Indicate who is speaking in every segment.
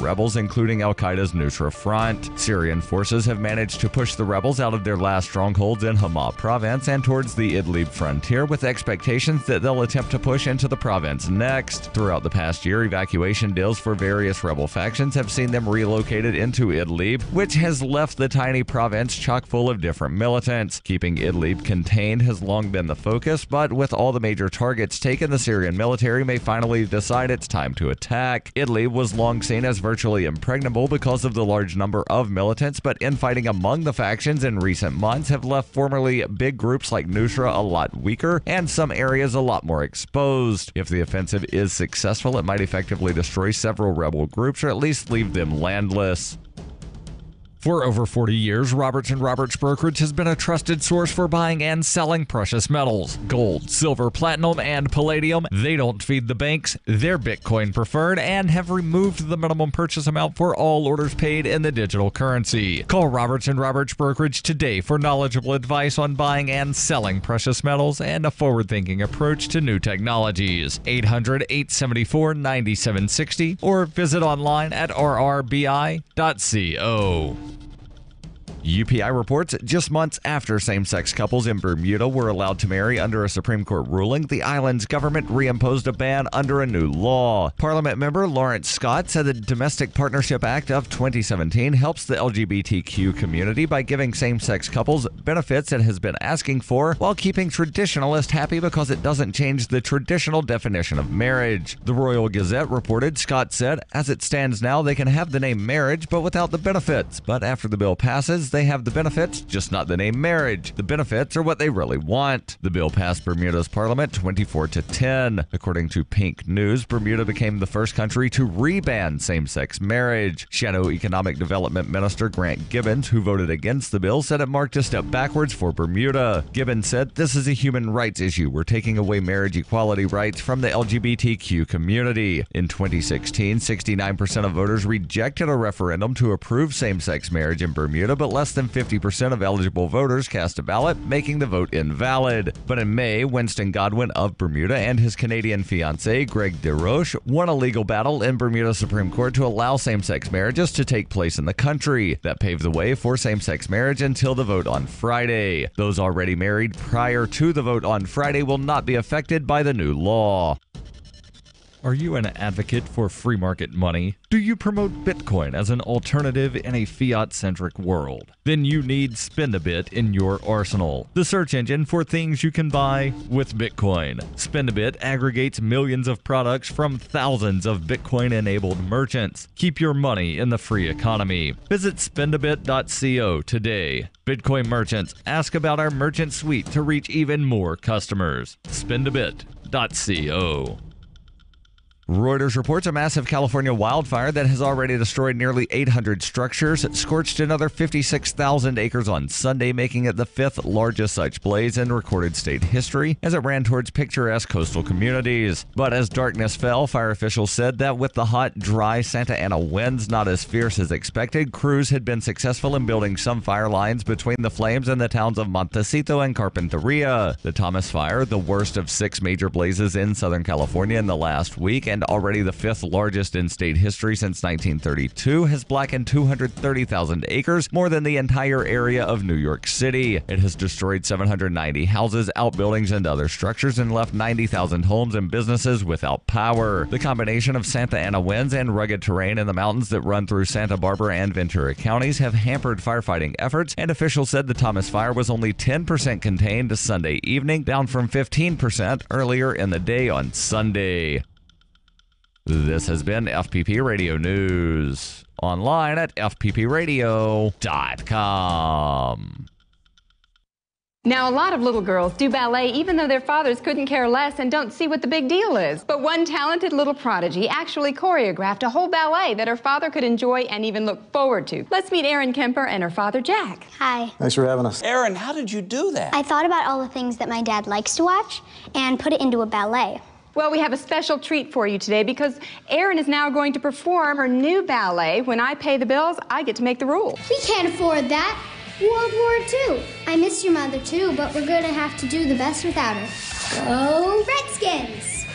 Speaker 1: rebels, including al-Qaeda's Nusra Front. Syrian forces have managed to push the rebels out of their last strongholds in Hama province and towards the Idlib frontier, with expectations that they'll attempt to push into the province next. Throughout the past year, evacuation deals for various rebel factions have seen them relocated into Idlib, which has left the tiny province chock full of different militants. Keeping Idlib contained has long been the focus, but with all the major targets taken, the Syrian military may finally decide it's time to attack. Idlib was long seen as virtually impregnable because of the large number of militants, but infighting among the factions in recent months have left formerly big groups like Nusra a lot weaker and some areas a lot more exposed. If the offensive is successful, it might effectively destroy several rebel groups or at least leave them landless. For over 40 years, Roberts & Roberts Brokerage has been a trusted source for buying and selling precious metals. Gold, silver, platinum, and palladium. They don't feed the banks. They're Bitcoin preferred and have removed the minimum purchase amount for all orders paid in the digital currency. Call Roberts & Roberts Brokerage today for knowledgeable advice on buying and selling precious metals and a forward-thinking approach to new technologies. 800-874-9760 or visit online at rrbi.co. UPI reports just months after same-sex couples in Bermuda were allowed to marry under a Supreme Court ruling, the island's government reimposed a ban under a new law. Parliament member Lawrence Scott said the Domestic Partnership Act of 2017 helps the LGBTQ community by giving same-sex couples benefits it has been asking for, while keeping traditionalists happy because it doesn't change the traditional definition of marriage. The Royal Gazette reported Scott said, as it stands now, they can have the name marriage but without the benefits. But after the bill passes, they have the benefits, just not the name marriage. The benefits are what they really want. The bill passed Bermuda's parliament 24-10. According to Pink News, Bermuda became the first country to re-ban same-sex marriage. Shadow Economic Development Minister Grant Gibbons, who voted against the bill, said it marked a step backwards for Bermuda. Gibbons said, "This is a human rights issue. We're taking away marriage equality rights from the LGBTQ community." In 2016, 69% of voters rejected a referendum to approve same-sex marriage in Bermuda, but less than 50% of eligible voters cast a ballot, making the vote invalid. But in May, Winston Godwin of Bermuda and his Canadian fiancée, Greg DeRoche, won a legal battle in Bermuda Supreme Court to allow same-sex marriages to take place in the country. That paved the way for same-sex marriage until the vote on Friday. Those already married prior to the vote on Friday will not be affected by the new law. Are you an advocate for free market money? Do you promote Bitcoin as an alternative in a fiat-centric world? Then you need Spendabit in your arsenal, the search engine for things you can buy with Bitcoin. Spendabit aggregates millions of products from thousands of Bitcoin-enabled merchants. Keep your money in the free economy. Visit spendabit.co today. Bitcoin merchants, ask about our merchant suite to reach even more customers. Spendabit.co. Reuters reports a massive California wildfire that has already destroyed nearly 800 structures, scorched another 56,000 acres on Sunday, making it the fifth largest such blaze in recorded state history as it ran towards picturesque coastal communities. But as darkness fell, fire officials said that with the hot, dry Santa Ana winds not as fierce as expected, crews had been successful in building some fire lines between the flames and the towns of Montecito and Carpinteria. The Thomas Fire, the worst of 6 major blazes in Southern California in the last week, and already the fifth largest in state history since 1932, has blackened 230,000 acres, more than the entire area of New York City. It has destroyed 790 houses, outbuildings, and other structures, and left 90,000 homes and businesses without power. The combination of Santa Ana winds and rugged terrain in the mountains that run through Santa Barbara and Ventura counties have hampered firefighting efforts, and officials said the Thomas Fire was only 10% contained Sunday evening, down from 15% earlier in the day on Sunday. This has been FPP Radio News, online at fppradio.com.
Speaker 2: Now, a lot of little girls do ballet even though their fathers couldn't care less and don't see what the big deal is. But one talented little prodigy actually choreographed a whole ballet that her father could enjoy and even look forward to. Let's meet Erin Kemper and her father, Jack.
Speaker 3: Hi.
Speaker 4: Thanks for having us.
Speaker 5: Erin, how did you do that?
Speaker 3: I thought about all the things that my dad likes to watch and put it into a ballet.
Speaker 2: Well, we have a special treat for you today because Erin is now going to perform her new ballet. When I pay the bills, I get to make the rules.
Speaker 6: We can't afford that. World War II. I miss your mother too, but we're going to have to do the best without her. Go Redskins!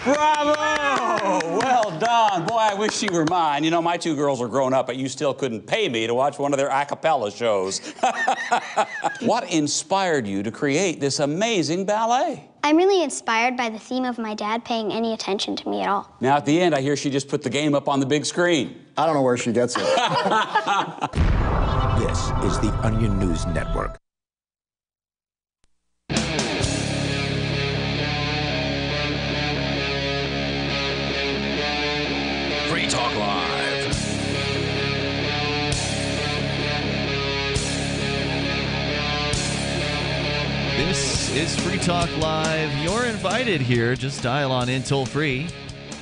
Speaker 4: Bravo! Well done. Boy, I wish you were mine. You know, my two girls are grown up, but you still couldn't pay me to watch one of their a cappella shows. What inspired you to create this amazing ballet?
Speaker 3: I'm really inspired by the theme of my dad paying any attention to me at all.
Speaker 4: Now, at the end, I hear she just put the game up on the big screen.
Speaker 5: I don't know where she gets it.
Speaker 7: This is the Onion News Network.
Speaker 1: Free Talk Live. This is Free Talk Live. You're invited here. Just dial on in toll free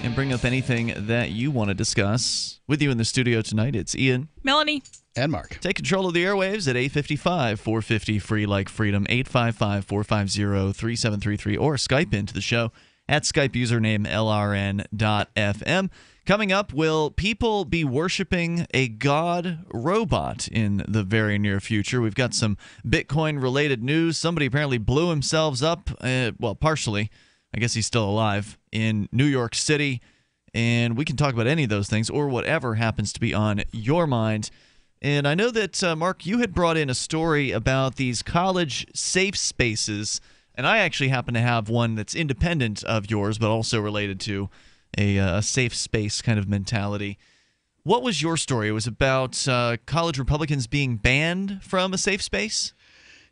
Speaker 1: and bring up anything that you want to discuss. With you in the studio tonight, it's Ian,
Speaker 8: Melanie,
Speaker 5: And Mark.
Speaker 1: Take control of the airwaves at 855-450 free like freedom, 855-450-3733, or Skype into the show at Skype username LRN.FM. Coming up, will people be worshiping a god robot in the very near future? We've got some Bitcoin-related news. Somebody apparently blew himself up, well, partially. I guess he's still alive, in New York City. And we can talk about any of those things or whatever happens to be on your mind. And I know that, Mark, you had brought in a story about these college safe spaces. And I actually happen to have one that's independent of yours, but also related to a safe space kind of mentality. What was your story? It was about college Republicans being banned from a safe space?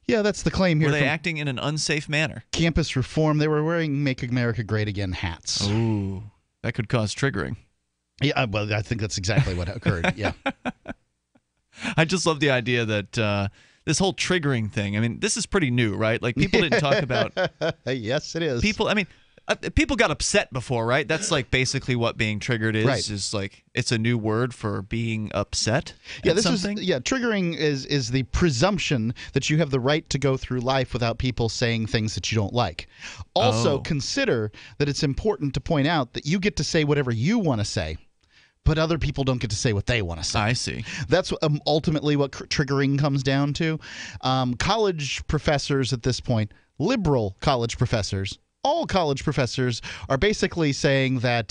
Speaker 5: Yeah, that's the claim here.
Speaker 1: Were they acting in an unsafe manner?
Speaker 5: Campus reform. They were wearing Make America Great Again hats.
Speaker 1: Ooh, that could cause triggering.
Speaker 5: Yeah, well, I think that's exactly what occurred. Yeah.
Speaker 1: I just love the idea that this whole triggering thing, I mean, this is pretty new, right? Like, people didn't talk about...
Speaker 5: Yes, it is.
Speaker 1: People got upset before, right? That's like basically what being triggered is.
Speaker 5: Right.
Speaker 1: Is like it's a new word for being upset.
Speaker 5: Yeah,
Speaker 1: at something.
Speaker 5: Triggering is the presumption that you have the right to go through life without people saying things that you don't like. Also, consider that it's important to point out that you get to say whatever you want to say, but other people don't get to say what they want to say.
Speaker 1: I see.
Speaker 5: That's ultimately what triggering comes down to. College professors at this point, liberal college professors, all college professors are basically saying that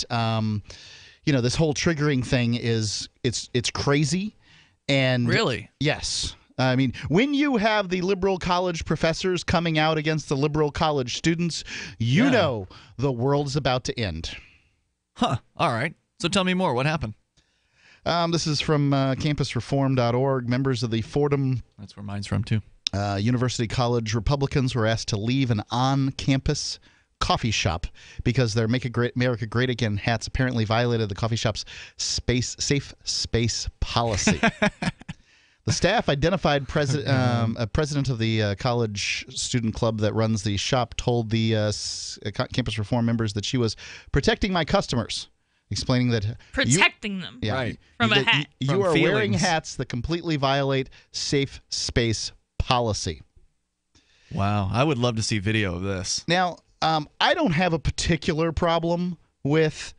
Speaker 5: this whole triggering thing is it's crazy. And
Speaker 1: really,
Speaker 5: yes. I mean, when you have the liberal college professors coming out against the liberal college students, you know the world's about to end.
Speaker 1: Huh. All right. So tell me more. What happened?
Speaker 5: This is from campusreform.org. Members of the Fordham.
Speaker 1: That's where mine's from, too.
Speaker 5: University College Republicans were asked to leave an on-campus coffee shop because their Make America Great Again hats apparently violated the coffee shop's safe space policy. The staff identified a president of the college student club that runs the shop told the campus reform members that she was protecting my customers, explaining that
Speaker 8: protecting them
Speaker 1: right
Speaker 8: from a hat.
Speaker 5: You are wearing hats that completely violate safe space policy.
Speaker 1: Wow. I would love to see video of this.
Speaker 5: Now, I don't have a particular problem with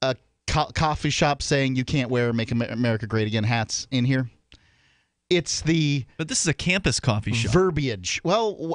Speaker 5: a coffee shop saying you can't wear Make America Great Again hats in here. It's
Speaker 1: But this is a campus coffee shop.
Speaker 5: Verbiage. Well,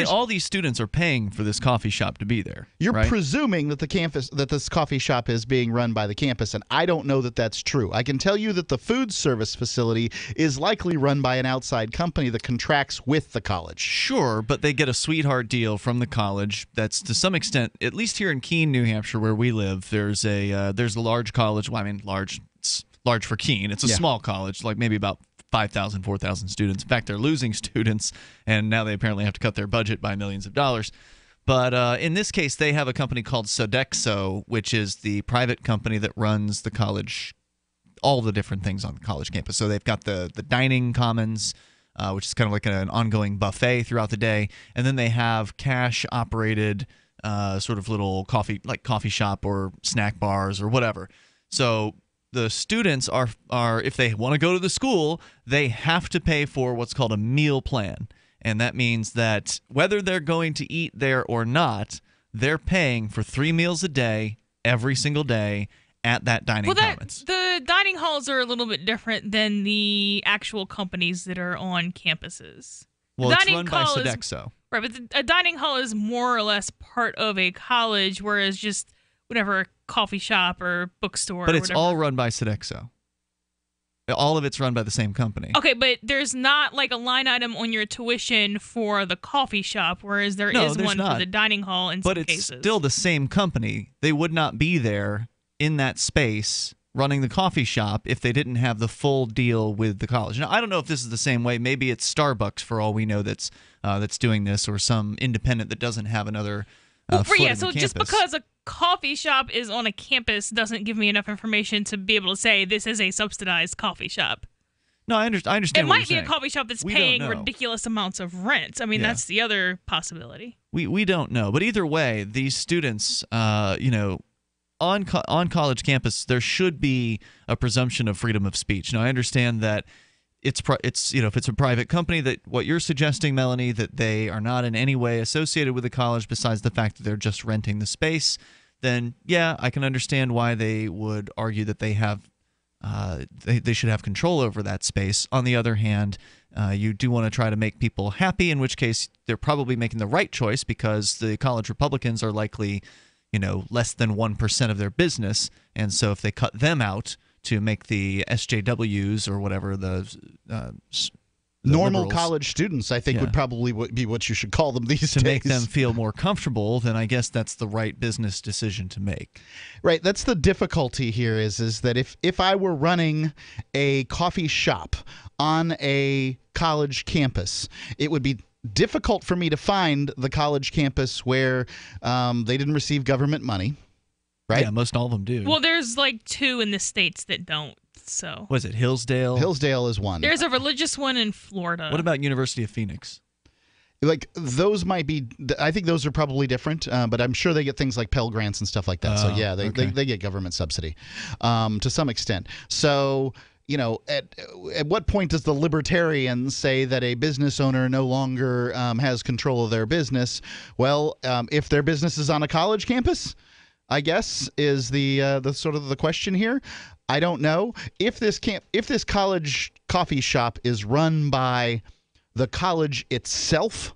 Speaker 1: all these students are paying for this coffee shop to be there.
Speaker 5: You're
Speaker 1: right?
Speaker 5: presuming that this coffee shop is being run by the campus, and I don't know that that's true. I can tell you that the food service facility is likely run by an outside company that contracts with the college.
Speaker 1: Sure, but they get a sweetheart deal from the college. That's to some extent, at least here in Keene, New Hampshire, where we live. There's a large college. Well, I mean, large. It's large for Keene. It's a small college, like maybe about 5,000, 4,000 students. In fact, they're losing students, and now they apparently have to cut their budget by millions of dollars. But in this case, they have a company called Sodexo, which is the private company that runs the college, all the different things on the college campus. So they've got the dining commons, which is kind of like an ongoing buffet throughout the day, and then they have cash-operated sort of little coffee shop or snack bars or whatever. So the students are if they want to go to the school, they have to pay for what's called a meal plan. And that means that whether they're going to eat there or not, they're paying for 3 meals a day, every single day, at that dining commons.
Speaker 8: The dining halls are a little bit different than the actual companies that are on campuses.
Speaker 1: Well, it's run by Sodexo.
Speaker 8: Right, but a dining hall is more or less part of a college, whereas just whatever a coffee shop or bookstore.
Speaker 9: But
Speaker 8: or
Speaker 9: it's
Speaker 8: whatever.
Speaker 9: all run by Sodexo. All of it's run by the same company.
Speaker 8: Okay, but there's not like a line item on your tuition for the coffee shop, whereas there is
Speaker 9: there's
Speaker 8: one
Speaker 9: not.
Speaker 8: for the dining hall in
Speaker 9: But
Speaker 8: some
Speaker 9: it's
Speaker 8: cases.
Speaker 9: still the same company. They would not be there in that space running the coffee shop if they didn't have the full deal with the college. Now, I don't know if this is the same way. Maybe it's Starbucks, for all we know, that's doing this, or some independent that doesn't have another foot in the
Speaker 8: so
Speaker 9: campus.
Speaker 8: just because a coffee shop is on a campus doesn't give me enough information to be able to say this is a subsidized coffee shop.
Speaker 9: No, I understand.
Speaker 8: It
Speaker 9: what
Speaker 8: might
Speaker 9: you're
Speaker 8: be a
Speaker 9: saying.
Speaker 8: coffee shop that's
Speaker 9: We don't
Speaker 8: paying
Speaker 9: know.
Speaker 8: ridiculous amounts of rent. I mean,
Speaker 9: Yeah.
Speaker 8: that's the other possibility.
Speaker 9: We don't know, but either way, these students, on college campus, there should be a presumption of freedom of speech. Now, I understand that it's if it's a private company, that what you're suggesting, Melanie, that they are not in any way associated with the college besides the fact that they're just renting the space, then yeah, I can understand why they would argue that they have. They should have control over that space. On the other hand, you do want to try to make people happy, in which case they're probably making the right choice because the college Republicans are likely, less than 1% of their business. And so if they cut them out to make the SJWs or whatever the
Speaker 5: Normal
Speaker 9: liberals,
Speaker 5: college students, I think, would probably be what you should call them these days.
Speaker 9: to make them feel more comfortable, then I guess that's the right business decision to make.
Speaker 5: Right. That's the difficulty here is that if I were running a coffee shop on a college campus, it would be difficult for me to find the college campus where they didn't receive government money. Right?
Speaker 9: Yeah, most all of them do.
Speaker 8: Well, there's like 2 in the states that don't. So
Speaker 9: Was it Hillsdale?
Speaker 5: Hillsdale is one.
Speaker 8: there's a religious one in Florida.
Speaker 9: What about University of Phoenix?
Speaker 5: Like those might be. I think those are probably different, but I'm sure they get things like Pell Grants and stuff like that. So yeah, they get government subsidy to some extent. So at what point does the libertarian say that a business owner no longer has control of their business? Well, if their business is on a college campus, I guess is the sort of the question here. I don't know if this college coffee shop is run by the college itself,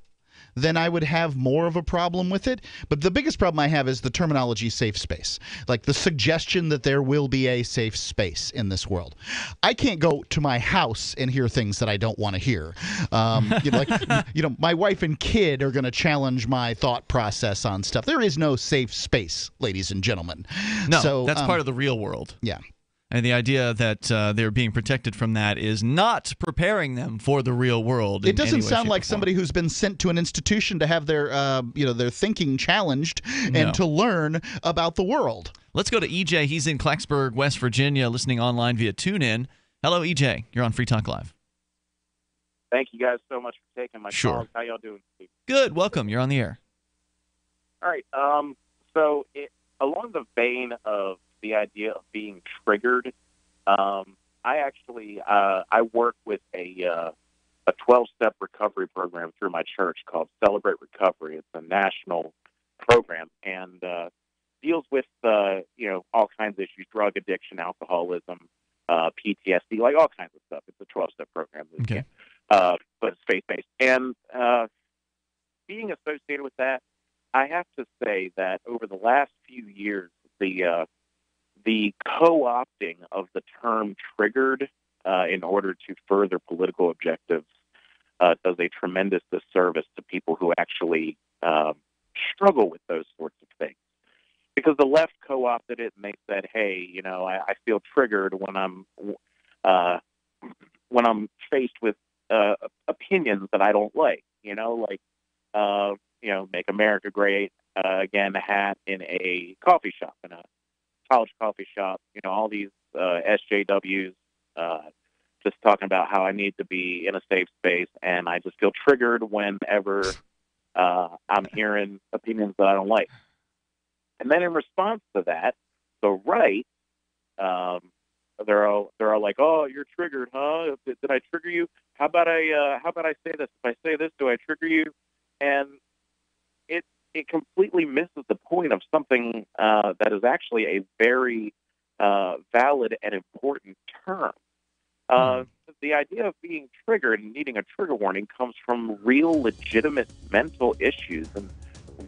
Speaker 5: then I would have more of a problem with it. But the biggest problem I have is the terminology safe space, like the suggestion that there will be a safe space in this world. I can't go to my house and hear things that I don't want to hear. My wife and kid are going to challenge my thought process on stuff. There is no safe space, ladies and gentlemen.
Speaker 9: No,
Speaker 5: So,
Speaker 9: that's part of the real world.
Speaker 5: Yeah.
Speaker 9: And the idea that they're being protected from that is not preparing them for the real world.
Speaker 5: It doesn't sound like somebody who's been sent to an institution to have their thinking challenged and to learn about the world.
Speaker 9: Let's go to EJ. He's in Clarksburg, West Virginia, listening online via TuneIn. Hello, EJ. You're on Free Talk Live.
Speaker 10: Thank you guys so much for taking my
Speaker 9: Sure.
Speaker 10: call. How y'all doing?
Speaker 9: Good. Welcome. You're on the air.
Speaker 10: All right. Along the vein of the idea of being triggered, I work with a 12-step recovery program through my church called Celebrate Recovery. It's a national program and deals with all kinds of issues: drug addiction, alcoholism, PTSD, like all kinds of stuff. It's a 12-step program.
Speaker 9: Okay.
Speaker 10: But it's faith-based. And being associated with that, I have to say that over the last few years, the co-opting of the term triggered in order to further political objectives does a tremendous disservice to people who actually struggle with those sorts of things. Because the left co-opted it and they said, hey, I feel triggered when I'm faced with opinions that I don't like, make America great again, a hat in a coffee shop, in a college coffee shop, all these SJWs just talking about how I need to be in a safe space, and I just feel triggered whenever I'm hearing opinions that I don't like. And then in response to that, the right, they're all like, "Oh, you're triggered, huh? Did I trigger you? How about I say this? If I say this, do I trigger you?" And it completely misses the point of something that is actually a very valid and important term. the idea of being triggered and needing a trigger warning comes from real legitimate mental issues and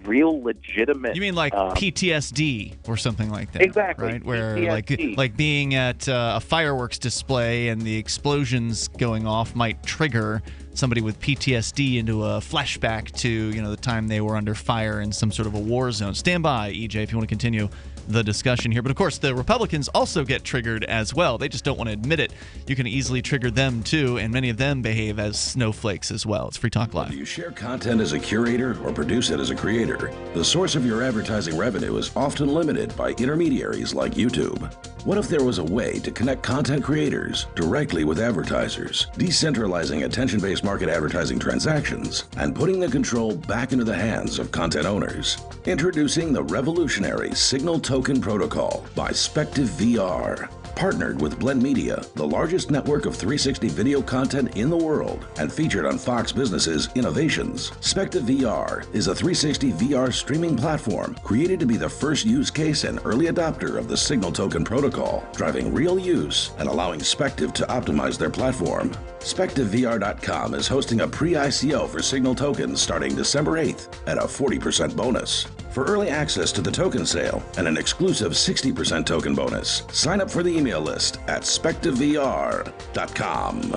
Speaker 10: real legitimate.
Speaker 9: You mean like PTSD or something like that?
Speaker 10: Exactly.
Speaker 9: Right, where
Speaker 10: PTSD.
Speaker 9: like being at a fireworks display and the explosions going off might trigger somebody with PTSD into a flashback to the time they were under fire in some sort of a war zone. Stand by, EJ, if you want to continue the discussion here. But of course, the Republicans also get triggered as well. They just don't want to admit it. You can easily trigger them too, and many of them behave as snowflakes as well. It's Free Talk Live.
Speaker 11: Do you share content as a curator or produce it as a creator? The source of your advertising revenue is often limited by intermediaries like YouTube. What if there was a way to connect content creators directly with advertisers, decentralizing attention-based market advertising transactions and putting the control back into the hands of content owners? Introducing the revolutionary Signal Token Protocol by Spective VR. Partnered with Blend Media, the largest network of 360 video content in the world, and featured on Fox Business's Innovations. Spective VR is a 360 VR streaming platform created to be the first use case and early adopter of the Signal Token Protocol, driving real use and allowing Spective to optimize their platform. SpectiveVR.com is hosting a pre-ICO for Signal tokens starting December 8th at a 40% bonus. For early access to the token sale and an exclusive 60% token bonus, sign up for the email list at SpectiveVR.com.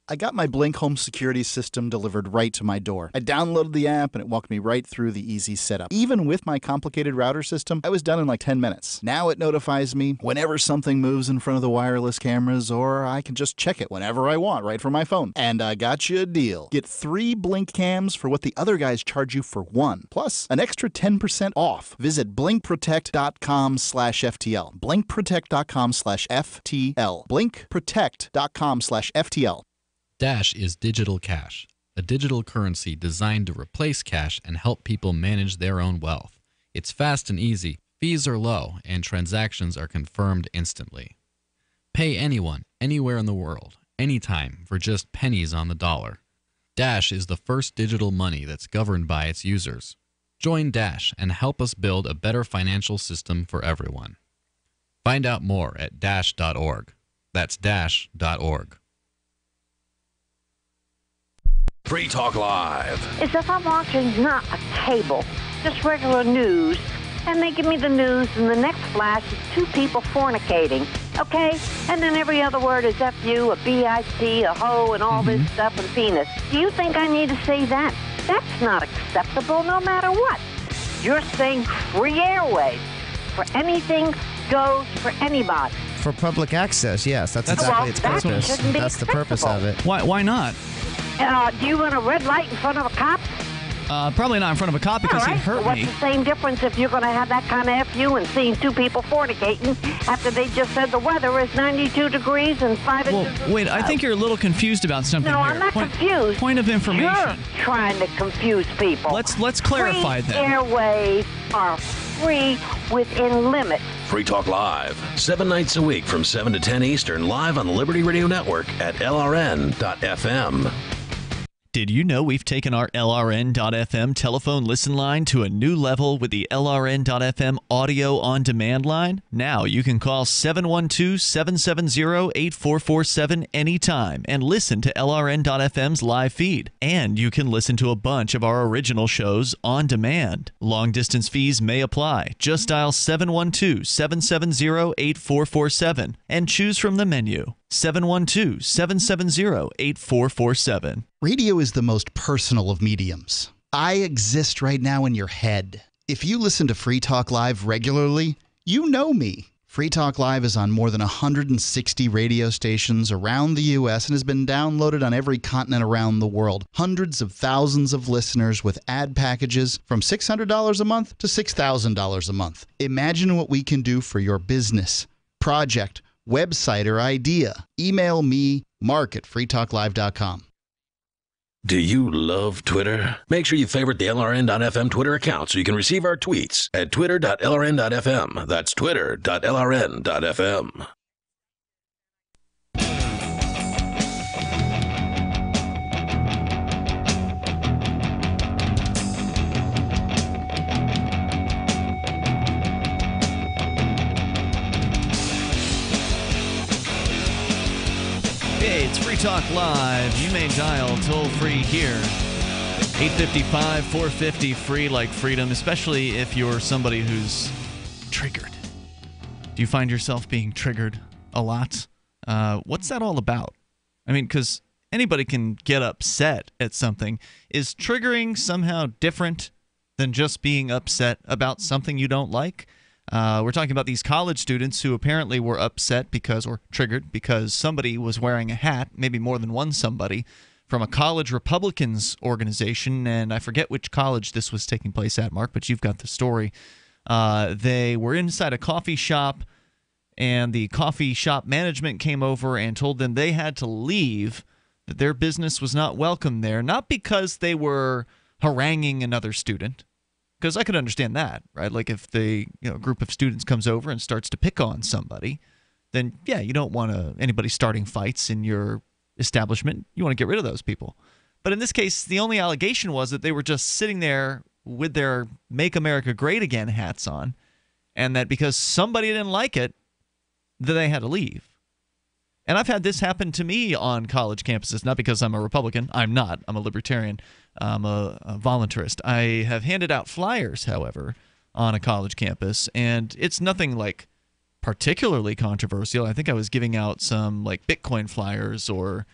Speaker 5: I got my Blink home security system delivered right to my door. I downloaded the app and it walked me right through the easy setup. Even with my complicated router system, I was done in like 10 minutes. Now it notifies me whenever something moves in front of the wireless cameras, or I can just check it whenever I want right from my phone. And I got you a deal. Get 3 Blink cams for what the other guys charge you for 1, plus an extra 10% off. Visit blinkprotect.com/FTL. blinkprotect.com/FTL. blinkprotect.com/FTL.
Speaker 12: Dash is digital cash, a digital currency designed to replace cash and help people manage their own wealth. It's fast and easy, fees are low, and transactions are confirmed instantly. Pay anyone, anywhere in the world, anytime, for just pennies on the dollar. Dash is the first digital money that's governed by its users. Join Dash and help us build a better financial system for everyone. Find out more at dash.org. That's dash.org.
Speaker 11: Free Talk Live.
Speaker 13: Is if I'm watching not a cable, just regular news, and they give me the news, and the next flash is 2 people fornicating, okay? And then every other word is F-U, a B-I-C, a hoe, and all this stuff, and penis. Do you think I need to say that? That's not acceptable no matter what. You're saying free airwaves. For anything goes for anybody.
Speaker 14: For public access, yes. That's exactly its purpose. That's the purpose of it.
Speaker 9: Why not?
Speaker 13: Do you want a red light in front of a cop?
Speaker 9: Probably not in front of a cop because he'd hurt
Speaker 13: What's
Speaker 9: me.
Speaker 13: the same difference if you're going to have that kind of FU and seeing 2 people fornicating after they just said the weather is 92 degrees and 5 inches of
Speaker 9: Wait, I think you're a little confused about something
Speaker 13: No,
Speaker 9: here.
Speaker 13: I'm not confused.
Speaker 9: Point of information.
Speaker 13: You're trying to confuse people.
Speaker 9: Let's clarify
Speaker 13: free
Speaker 9: that.
Speaker 13: Airwaves are free within limits.
Speaker 11: Free Talk Live, 7 nights a week from 7 to 10 Eastern, live on the Liberty Radio Network at LRN.FM.
Speaker 9: Did you know we've taken our LRN.FM telephone listen line to a new level with the LRN.FM audio on demand line? Now you can call 712-770-8447 anytime and listen to LRN.FM's live feed. And you can listen to a bunch of our original shows on demand. Long distance fees may apply. Just dial 712-770-8447 and choose from the menu. 712-770-8447.
Speaker 5: Radio is the most personal of mediums. I exist right now in your head. If you listen to Free Talk Live regularly, you know me. Free Talk Live is on more than 160 radio stations around the U.S. and has been downloaded on every continent around the world. Hundreds of thousands of listeners with ad packages from $600 a month to $6,000 a month. Imagine what we can do for your business, project, website, or idea. Email me, mark@freetalklive.com.
Speaker 11: Do you love Twitter? Make sure you favorite the LRN.FM Twitter account so you can receive our tweets at twitter.lrn.fm. That's twitter.lrn.fm.
Speaker 9: Hey, it's Free Talk Live. You may dial toll-free here. 855-450-FREE like freedom, especially if you're somebody who's triggered. Do you find yourself being triggered a lot? What's that all about? I mean, because anybody can get upset at something. Is triggering somehow different than just being upset about something you don't like? We're talking about these college students who apparently were upset or triggered because somebody was wearing a hat, maybe more than one somebody, from a college Republicans organization, and I forget which college this was taking place at, Mark, but you've got the story. They were inside a coffee shop, and the coffee shop management came over and told them they had to leave, that their business was not welcome there, not because they were haranguing another student, because I could understand that, right? Like if a group of students comes over and starts to pick on somebody, then yeah, you don't want anybody starting fights in your establishment. You want to get rid of those people. But in this case, the only allegation was that they were just sitting there with their Make America Great Again hats on, and that because somebody didn't like it, that they had to leave. And I've had this happen to me on college campuses, not because I'm a Republican. I'm not. I'm a libertarian. I'm a voluntarist. I have handed out flyers, however, on a college campus, and it's nothing like particularly controversial. I think I was giving out some like Bitcoin flyers or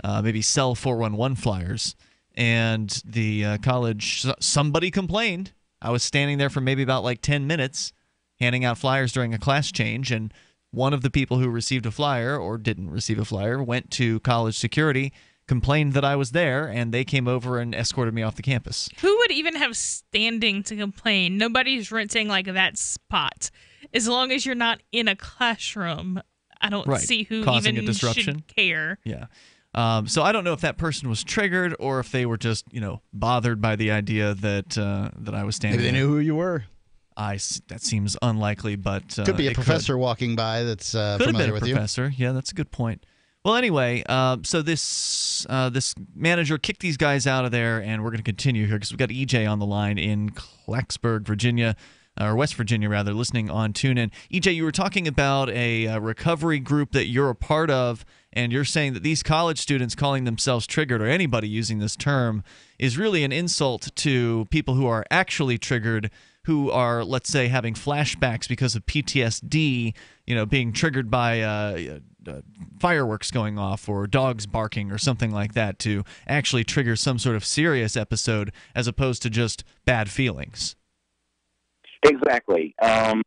Speaker 9: maybe Sell 411 flyers, and the college, somebody complained. I was standing there for maybe about like 10 minutes handing out flyers during a class change, and one of the people who received a flyer or didn't receive a flyer went to college security, complained that I was there, and they came over and escorted me off the campus.
Speaker 8: Who would even have standing to complain? Nobody's renting like that spot. As long as you're not in a classroom, I don't see who
Speaker 9: causing
Speaker 8: even
Speaker 9: a disruption.
Speaker 8: should care.
Speaker 9: Yeah. So I don't know if that person was triggered or if they were just, bothered by the idea that I was standing
Speaker 5: Maybe they
Speaker 9: there.
Speaker 5: knew who you were.
Speaker 9: That seems unlikely, but
Speaker 5: could be a professor walking by that's familiar with you.
Speaker 9: Could have been a professor. Yeah, that's a good point. Well, anyway, so this manager kicked these guys out of there, and we're going to continue here because we've got EJ on the line in Clarksburg, Virginia, or West Virginia, rather, listening on TuneIn. EJ, you were talking about a recovery group that you're a part of, and you're saying that these college students calling themselves triggered, or anybody using this term, is really an insult to people who are actually triggered, who are, let's say, having flashbacks because of PTSD, being triggered by fireworks going off or dogs barking or something like that to actually trigger some sort of serious episode as opposed to just bad feelings.
Speaker 10: Exactly. And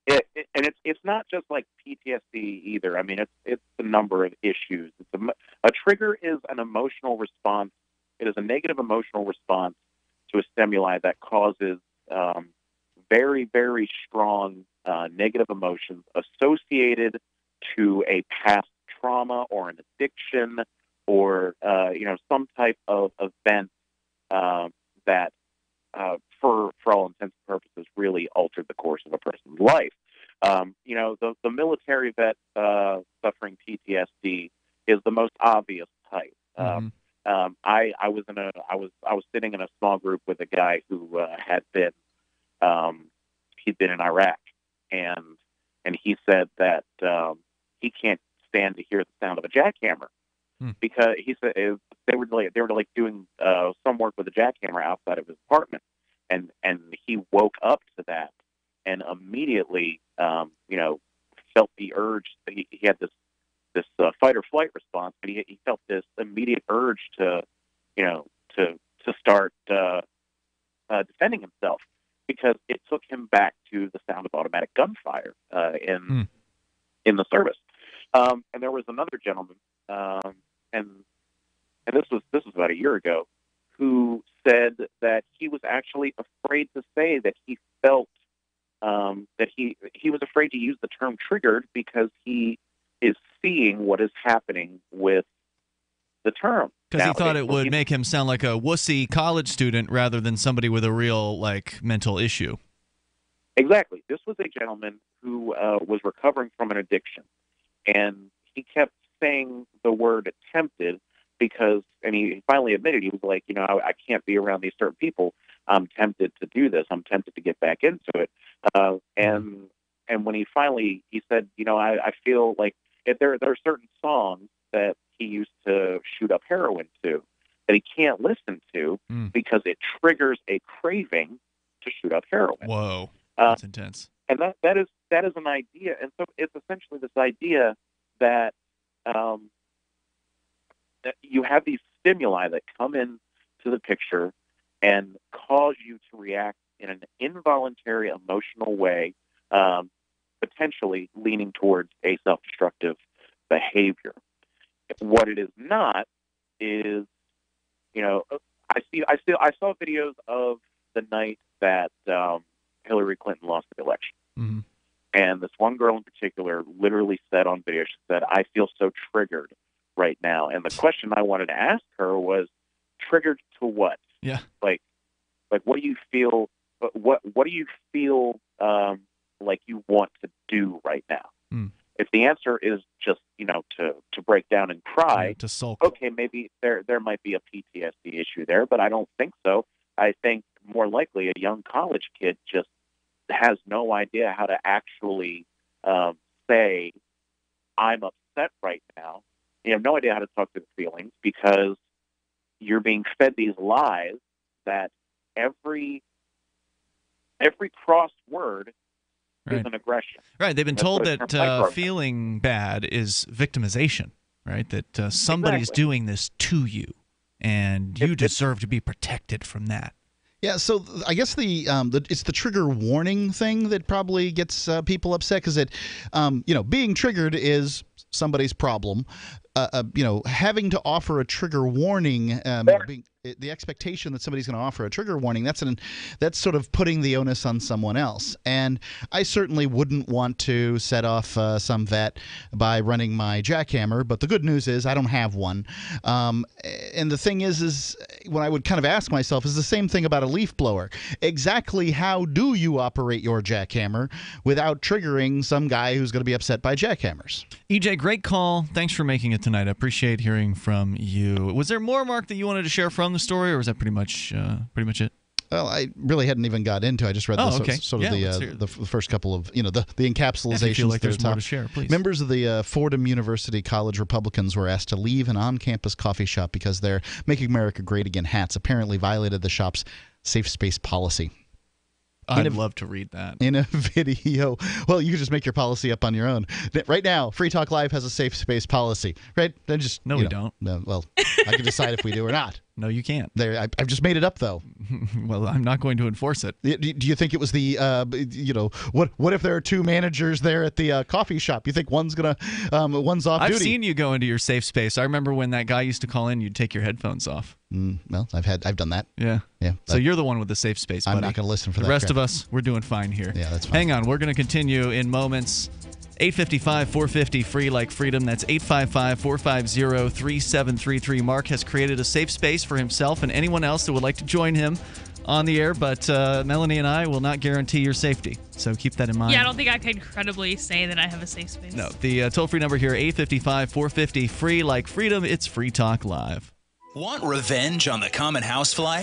Speaker 10: it's not just like PTSD either. I mean, it's a number of issues. A trigger is an emotional response. It is a negative emotional response to a stimuli that causes very, very strong negative emotions associated to a past trauma or an addiction or some type of event that for all intents and purposes really altered the course of a person's life. The military vet suffering PTSD is the most obvious type. I was sitting in a small group with a guy who had been he'd been in Iraq, and he said that he can't stand to hear the sound of a jackhammer because he said they were doing some work with a jackhammer outside of his apartment, and he woke up to that and immediately felt the urge. He had this fight or flight response, but he felt this immediate urge to start defending himself because it took him back to the sound of automatic gunfire in the service. And there was another gentleman, and this was about a year ago, who said that he was actually afraid to say that he felt that he was afraid to use the term triggered because he is seeing what is happening with the term.
Speaker 9: Because he thought it would make him sound like a wussy college student rather than somebody with a real mental issue.
Speaker 10: Exactly. This was a gentleman who was recovering from an addiction, and he kept saying the word attempted because, and he finally admitted, he was like, I can't be around these certain people. I'm tempted to do this. I'm tempted to get back into it. And when he said, I feel like if there are certain songs that he used to shoot up heroin to that he can't listen to because it triggers a craving to shoot up heroin.
Speaker 9: Whoa, that's intense.
Speaker 10: And that is an idea, and so it's essentially this idea that that you have these stimuli that come in to the picture and cause you to react in an involuntary, emotional way, potentially leaning towards a self-destructive behavior. What it is not is, I saw videos of the night that Hillary Clinton lost the election.
Speaker 9: Mm-hmm.
Speaker 10: And this one girl in particular literally said on video, she said, "I feel so triggered right now." And the question I wanted to ask her was, triggered to what?
Speaker 9: Yeah.
Speaker 10: Like what do you feel? What do you feel like you want to do right now? If the answer is just to break down and cry,
Speaker 9: to sulk,
Speaker 10: okay, maybe there might be a PTSD issue there, but I don't think so. I think more likely a young college kid just has no idea how to actually say, "I'm upset right now." You have no idea how to talk to the feelings because you're being fed these lies that every crossed word is an aggression.
Speaker 9: Right. They've been told that feeling bad is victimization, right? That somebody's doing this to you, and you deserve to be protected from that.
Speaker 5: Yeah, so I guess it's the trigger warning thing that probably gets people upset because being triggered is somebody's problem. Having to offer a trigger warning, the expectation that somebody's going to offer a trigger warning, that's sort of putting the onus on someone else. And I certainly wouldn't want to set off some vet by running my jackhammer, but the good news is I don't have one. And the thing is what I would kind of ask myself is the same thing about a leaf blower. Exactly how do you operate your jackhammer without triggering some guy who's going to be upset by jackhammers?
Speaker 9: EJ, great call. Thanks for making it tonight. I appreciate hearing from you. Was there more, Mark, that you wanted to share from the story, or was that pretty much it?
Speaker 5: Well, I really hadn't even got into it. I just read the first couple of, the encapsulations.
Speaker 9: If you feel like there's more to share, please.
Speaker 5: Members of the Fordham University College Republicans were asked to leave an on-campus coffee shop because their Make America Great Again hats apparently violated the shop's safe space policy.
Speaker 9: I'd love to read that.
Speaker 5: In a video. Well, you can just make your policy up on your own. Right now, Free Talk Live has a safe space policy. Right? We
Speaker 9: don't.
Speaker 5: Well, I can decide if we do or not.
Speaker 9: No, you can't.
Speaker 5: I've just made it up, though.
Speaker 9: Well, I'm not going to enforce it.
Speaker 5: Do you think it was the, what if there are two managers there at the coffee shop? You think one's off duty?
Speaker 9: I've seen you go into your safe space. I remember when that guy used to call in, you'd take your headphones off.
Speaker 5: Well, I've done that.
Speaker 9: Yeah. So you're the one with the safe space, buddy.
Speaker 5: I'm not going to listen for
Speaker 9: that.
Speaker 5: The
Speaker 9: rest of us, we're doing fine here.
Speaker 5: Yeah, that's fine.
Speaker 9: Hang on. We're going to continue in moments. 855-450 free like freedom. That's 855-450-3733. Mark has created a safe space for himself and anyone else that would like to join him on the air, but Melanie and I will not guarantee your safety. So keep that in mind.
Speaker 8: Yeah, I don't think I could credibly say that I have a safe space.
Speaker 9: No. The toll-free number here, 855-450 free like freedom. It's Free Talk Live.
Speaker 15: Want revenge on the common housefly?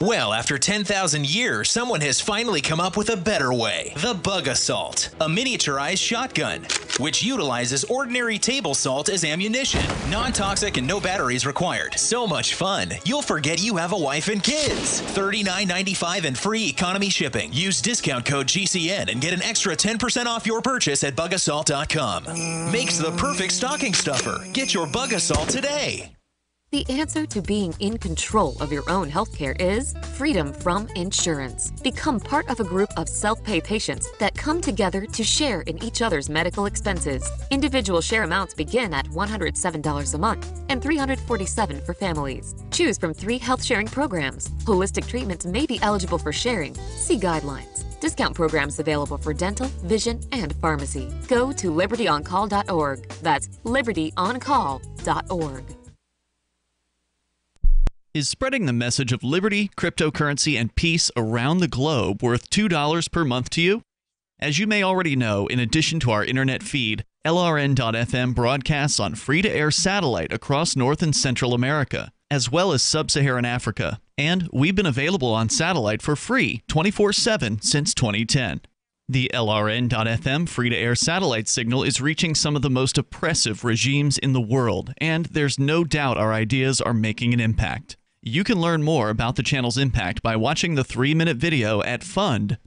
Speaker 15: Well, after 10,000 years, someone has finally come up with a better way. The Bug Assault, a miniaturized shotgun, which utilizes ordinary table salt as ammunition. Non-toxic and no batteries required. So much fun, you'll forget you have a wife and kids. $39.95 and free economy shipping. Use discount code GCN and get an extra 10% off your purchase at bugassault.com. Makes the perfect stocking stuffer. Get your Bug Assault today.
Speaker 16: The answer to being in control of your own healthcare is freedom from insurance. Become part of a group of self-pay patients that come together to share in each other's medical expenses. Individual share amounts begin at $107 a month and $347 for families. Choose from 3 health-sharing programs. Holistic treatments may be eligible for sharing. See guidelines. Discount programs available for dental, vision, and pharmacy. Go to libertyoncall.org. That's libertyoncall.org.
Speaker 9: Is spreading the message of liberty, cryptocurrency, and peace around the globe worth $2 per month to you? As you may already know, in addition to our internet feed, LRN.FM broadcasts on free-to-air satellite across North and Central America, as well as Sub-Saharan Africa. And we've been available on satellite for free 24/7 since 2010. The LRN.FM free-to-air satellite signal is reaching some of the most oppressive regimes in the world, and there's no doubt our ideas are making an impact. You can learn more about the channel's impact by watching the 3-minute video at fund.lrn.fm.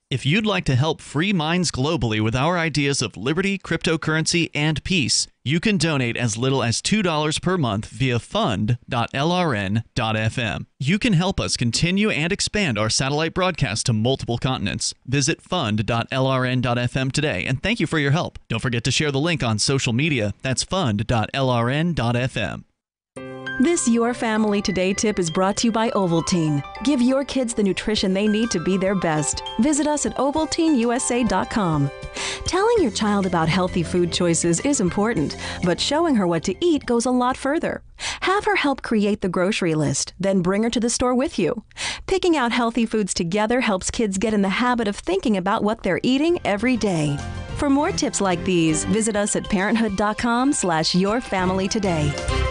Speaker 9: If you'd like to help free minds globally with our ideas of liberty, cryptocurrency, and peace, you can donate as little as $2 per month via fund.lrn.fm. You can help us continue and expand our satellite broadcast to multiple continents. Visit fund.lrn.fm today, and thank you for your help. Don't forget to share the link on social media. That's fund.lrn.fm.
Speaker 17: This Your Family Today tip is brought to you by Ovaltine. Give your kids the nutrition they need to be their best. Visit us at ovaltineusa.com. Telling your child about healthy food choices is important, but showing her what to eat goes a lot further. Have her help create the grocery list, then bring her to the store with you. Picking out healthy foods together helps kids get in the habit of thinking about what they're eating every day. For more tips like these, visit us at parenthood.com/yourfamilytoday.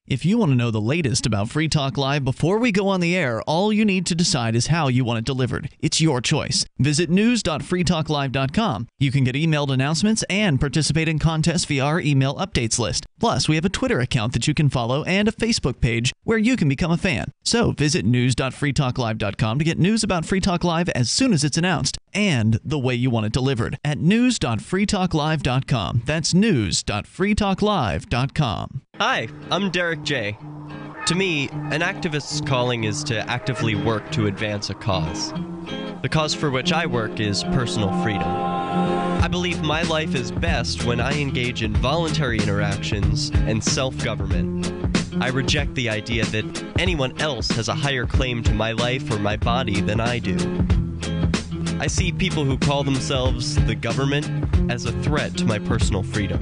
Speaker 9: If you want to know the latest about Free Talk Live before we go on the air, all you need to decide is how you want it delivered. It's your choice. Visit news.freetalklive.com. You can get emailed announcements and participate in contests via our email updates list. Plus, we have a Twitter account that you can follow and a Facebook page where you can become a fan. So visit news.freetalklive.com to get news about Free Talk Live as soon as it's announced and the way you want it delivered at news.freetalklive.com. That's news.freetalklive.com.
Speaker 18: Hi, I'm Derek J. To me, an activist's calling is to actively work to advance a cause. The cause for which I work is personal freedom. I believe my life is best when I engage in voluntary interactions and self-government. I reject the idea that anyone else has a higher claim to my life or my body than I do. I see people who call themselves the government as a threat to my personal freedom.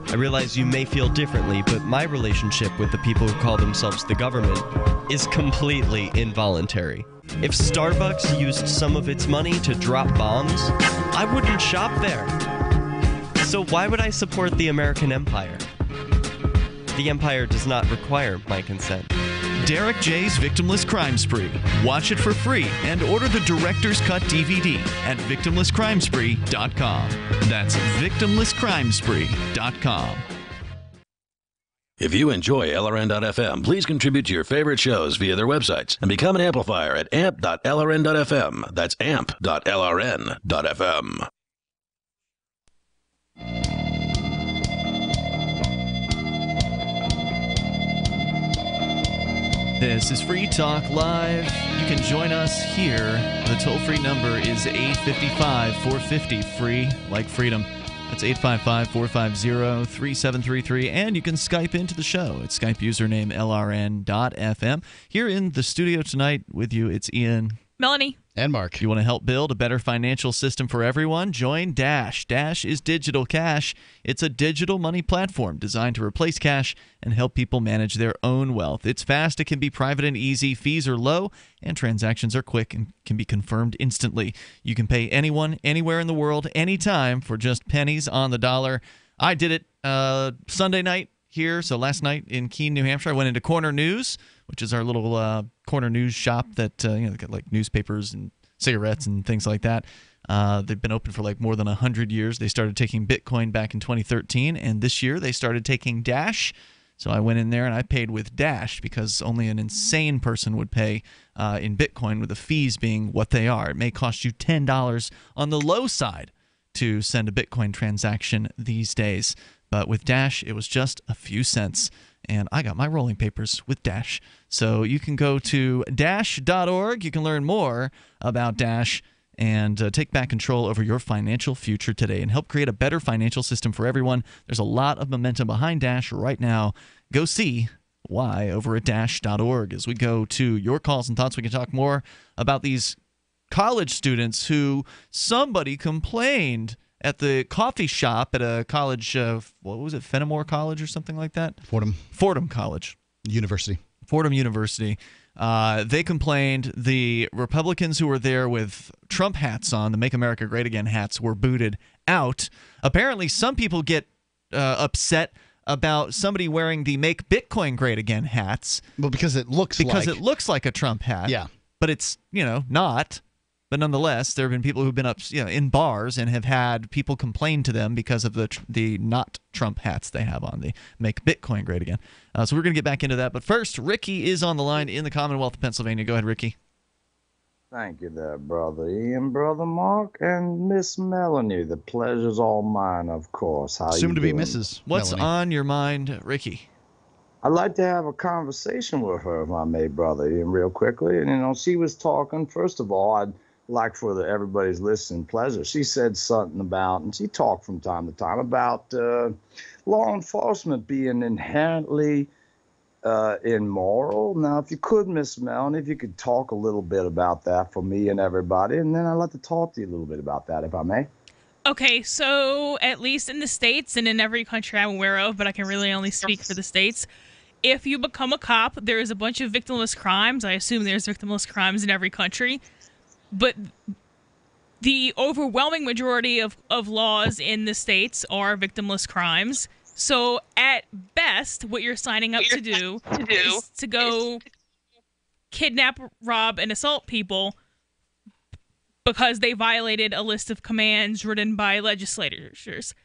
Speaker 18: I realize you may feel differently, but my relationship with the people who call themselves the government is completely involuntary. If Starbucks used some of its money to drop bombs, I wouldn't shop there. So why would I support the American empire? The empire does not require my consent.
Speaker 9: Derek J's Victimless Crime Spree. Watch it for free and order the Director's Cut DVD at victimlesscrimespree.com. That's victimlesscrimespree.com.
Speaker 11: If you enjoy LRN.FM, please contribute to your favorite shows via their websites and become an amplifier at amp.lrn.fm. That's amp.lrn.fm.
Speaker 9: This is Free Talk Live. You can join us here. The toll-free number is 855-450-FREE, like freedom. That's 855-450-3733. And you can Skype into the show. It's Skype username LRN.FM. Here in the studio tonight with you, it's Ian.
Speaker 8: Melanie.
Speaker 5: And Mark.
Speaker 9: You want to help build a better financial system for everyone? Join Dash. Dash is digital cash. It's a digital money platform designed to replace cash and help people manage their own wealth. It's fast, it can be private and easy, fees are low, and transactions are quick and can be confirmed instantly. You can pay anyone, anywhere in the world, anytime for just pennies on the dollar. I did it Sunday night here. So last night in Keene, New Hampshire, I went into Corner News, which is our little corner news shop that got like newspapers and cigarettes and things like that. They've been open for like more than 100 years. They started taking Bitcoin back in 2013, and this year they started taking Dash. So I went in there and I paid with Dash because only an insane person would pay in Bitcoin, with the fees being what they are. It may cost you $10 on the low side to send a Bitcoin transaction these days. But with Dash, it was just a few cents. And I got my rolling papers with Dash. So you can go to dash.org. You can learn more about Dash and take back control over your financial future today and help create a better financial system for everyone. There's a lot of momentum behind Dash right now. Go see why over at dash.org. As we go to your calls and thoughts, we can talk more about these college students who somebody complained at the coffee shop at a college, what was it, Fenimore College or something like that? Fordham College.
Speaker 5: University.
Speaker 9: Fordham University. They complained the Republicans who were there with Trump hats on, the Make America Great Again hats, were booted out. Apparently, some people get upset about somebody wearing the Make Bitcoin Great Again hats.
Speaker 5: Well, because it looks
Speaker 9: like a Trump hat.
Speaker 5: Yeah.
Speaker 9: but it's not. But nonetheless, there have been people who've been up in bars and have had people complain to them because of the not Trump hats they have on. They make Bitcoin great again. So we're going to get back into that. But first, Ricky is on the line in the Commonwealth of Pennsylvania. Go ahead, Ricky.
Speaker 19: Thank you there, Brother Ian, Brother Mark, and Miss Melanie. The pleasure's all mine, of course. How
Speaker 5: Soon
Speaker 19: you
Speaker 5: to be
Speaker 19: doing?
Speaker 5: Mrs.
Speaker 9: What's
Speaker 5: Melanie.
Speaker 9: on your mind, Ricky?
Speaker 19: I'd like to have a conversation with her, if I may, Brother Ian, real quickly. And, she was talking, first of all, I'd like for everybody's listening pleasure. She said something about, and she talked from time to time about law enforcement being inherently immoral. Now, if you could, Miss Melanie, if you could talk a little bit about that for me and everybody, and then I'd like to talk to you a little bit about that, if I may.
Speaker 8: Okay, so at least in the States and in every country I'm aware of, but I can really only speak for the States, if you become a cop, there is a bunch of victimless crimes. I assume there's victimless crimes in every country. But the overwhelming majority of laws in the States are victimless crimes. So at best, what you're signing up to do is to go kidnap, rob, and assault people because they violated a list of commands written by legislators.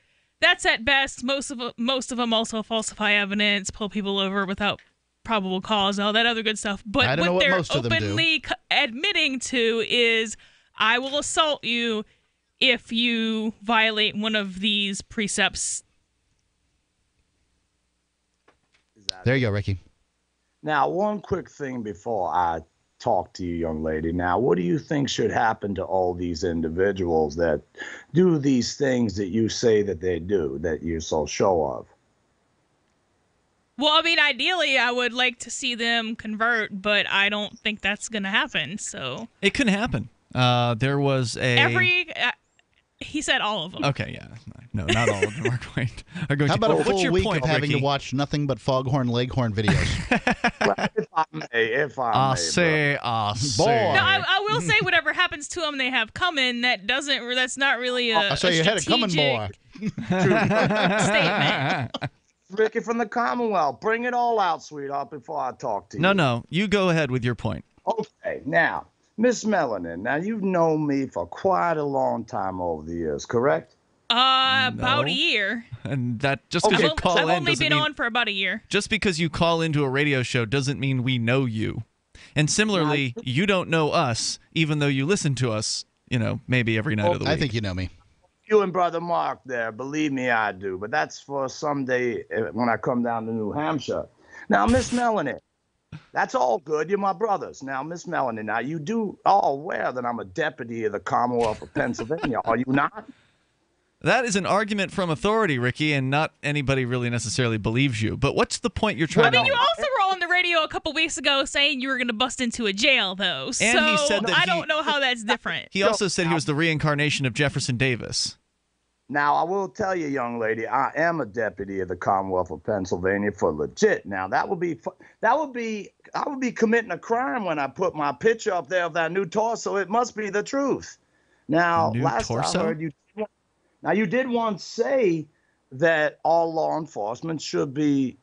Speaker 8: That's at best. Most of them also falsify evidence, pull people over without probable cause, all that other good stuff. But what they're openly admitting to is, I will assault you if you violate one of these precepts.
Speaker 5: There you go, Ricky.
Speaker 19: Now, one quick thing before I talk to you, young lady. Now, what do you think should happen to all these individuals that do these things that you say that they do, that you're so sure of?
Speaker 8: Well, I mean, ideally, I would like to see them convert, but I don't think that's going to happen. So
Speaker 9: it couldn't happen. There was
Speaker 8: he said all of them.
Speaker 9: Okay, yeah. No, not all of them are going
Speaker 5: How about a full week
Speaker 9: point,
Speaker 5: of having
Speaker 9: Ricky?
Speaker 5: to watch nothing but Foghorn Leghorn videos?
Speaker 19: Well, if I may,
Speaker 9: say.
Speaker 5: Boy.
Speaker 8: No, I will say whatever happens to them, they have coming. That's not really a
Speaker 5: so you had it coming, boy.
Speaker 8: statement.
Speaker 19: Ricky from the Commonwealth, bring it all out, sweetheart, before I talk to you.
Speaker 9: No, you go ahead with your point.
Speaker 19: Okay, now, Miss Melanin, now you've known me for quite a long time over the years, correct?
Speaker 8: About a year.
Speaker 9: And that just because you call in
Speaker 8: I've only
Speaker 9: doesn't
Speaker 8: been
Speaker 9: mean,
Speaker 8: on for about a year.
Speaker 9: Just because you call into a radio show doesn't mean we know you. And similarly, you don't know us, even though you listen to us, maybe every night of the week.
Speaker 5: I think you know me.
Speaker 19: You and Brother Mark there, believe me, I do. But that's for someday when I come down to New Hampshire. Now, Miss Melanie, that's all good. You're my brothers. Now, Miss Melanie, now you do all aware that I'm a deputy of the Commonwealth of Pennsylvania, are you not?
Speaker 9: That is an argument from authority, Ricky, and not anybody really necessarily believes you. But what's the point you're trying to make?
Speaker 8: You also were on the radio a couple weeks ago saying you were going to bust into a jail, though.
Speaker 9: And he said that
Speaker 8: I don't know how that's different.
Speaker 9: He also said he was the reincarnation of Jefferson Davis.
Speaker 19: Now, I will tell you, young lady, I am a deputy of the Commonwealth of Pennsylvania for legit. Now, I would be committing a crime when I put my picture up there of that new torso. It must be the truth. Now, last I heard you. Now, you did once say that all law enforcement should be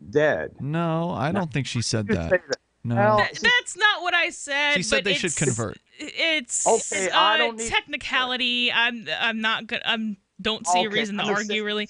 Speaker 19: dead.
Speaker 9: No, I don't think she said that. No.
Speaker 8: That's not what I said.
Speaker 9: She said they should convert.
Speaker 8: It's
Speaker 19: okay. I don't need
Speaker 8: technicality. I'm not good. Don't see a reason to argue, really.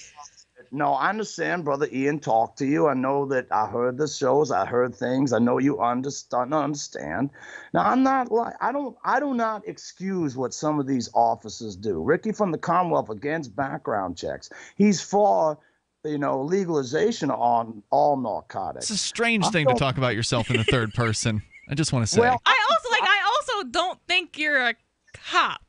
Speaker 19: No, I understand, Brother Ian talked to you. I know that I heard the shows. I heard things. I know you understand. Now, I do not excuse what some of these officers do. Ricky from the Commonwealth against background checks. He's for, legalization on all narcotics.
Speaker 9: It's a strange thing to talk about yourself in the third person. I just want to say.
Speaker 8: Well, I also don't think you're a cop.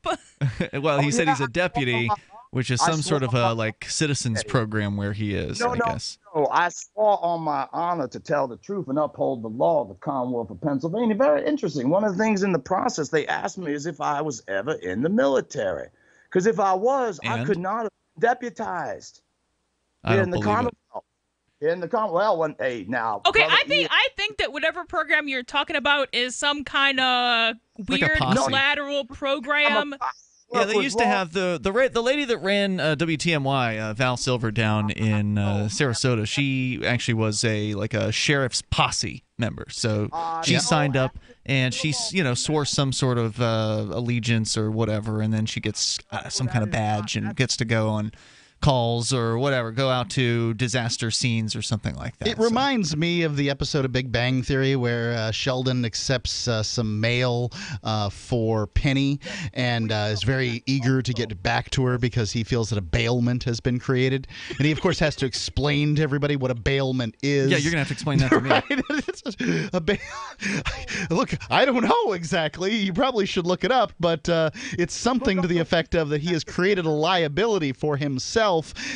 Speaker 9: Well, he said he's a deputy, which is some sort of a citizens program where he is, I guess.
Speaker 19: No, I swore on my honor to tell the truth and uphold the law of the Commonwealth of Pennsylvania. Very interesting. One of the things in the process they asked me is if I was ever in the military. Because if I was, I could not have been deputized.
Speaker 9: I don't believe it.
Speaker 19: In the Commonwealth, now.
Speaker 8: Okay, I think that whatever program you're talking about is some kind of weird lateral program.
Speaker 9: Yeah, they used to have the lady that ran WTMY, Val Silver, down in Sarasota. She actually was a sheriff's posse member. So she signed up and she swore some sort of allegiance or whatever, and then she gets some kind of badge and gets to go on calls or whatever, go out to disaster scenes or something like that.
Speaker 5: It reminds me of the episode of Big Bang Theory where Sheldon accepts some mail for Penny and is very eager to get back to her because he feels that a bailment has been created. And he, of course, has to explain to everybody what a bailment is.
Speaker 9: Yeah, you're going to have to explain that to me.
Speaker 5: Look, I don't know exactly. You probably should look it up, but it's something to the effect of that he has created a liability for himself.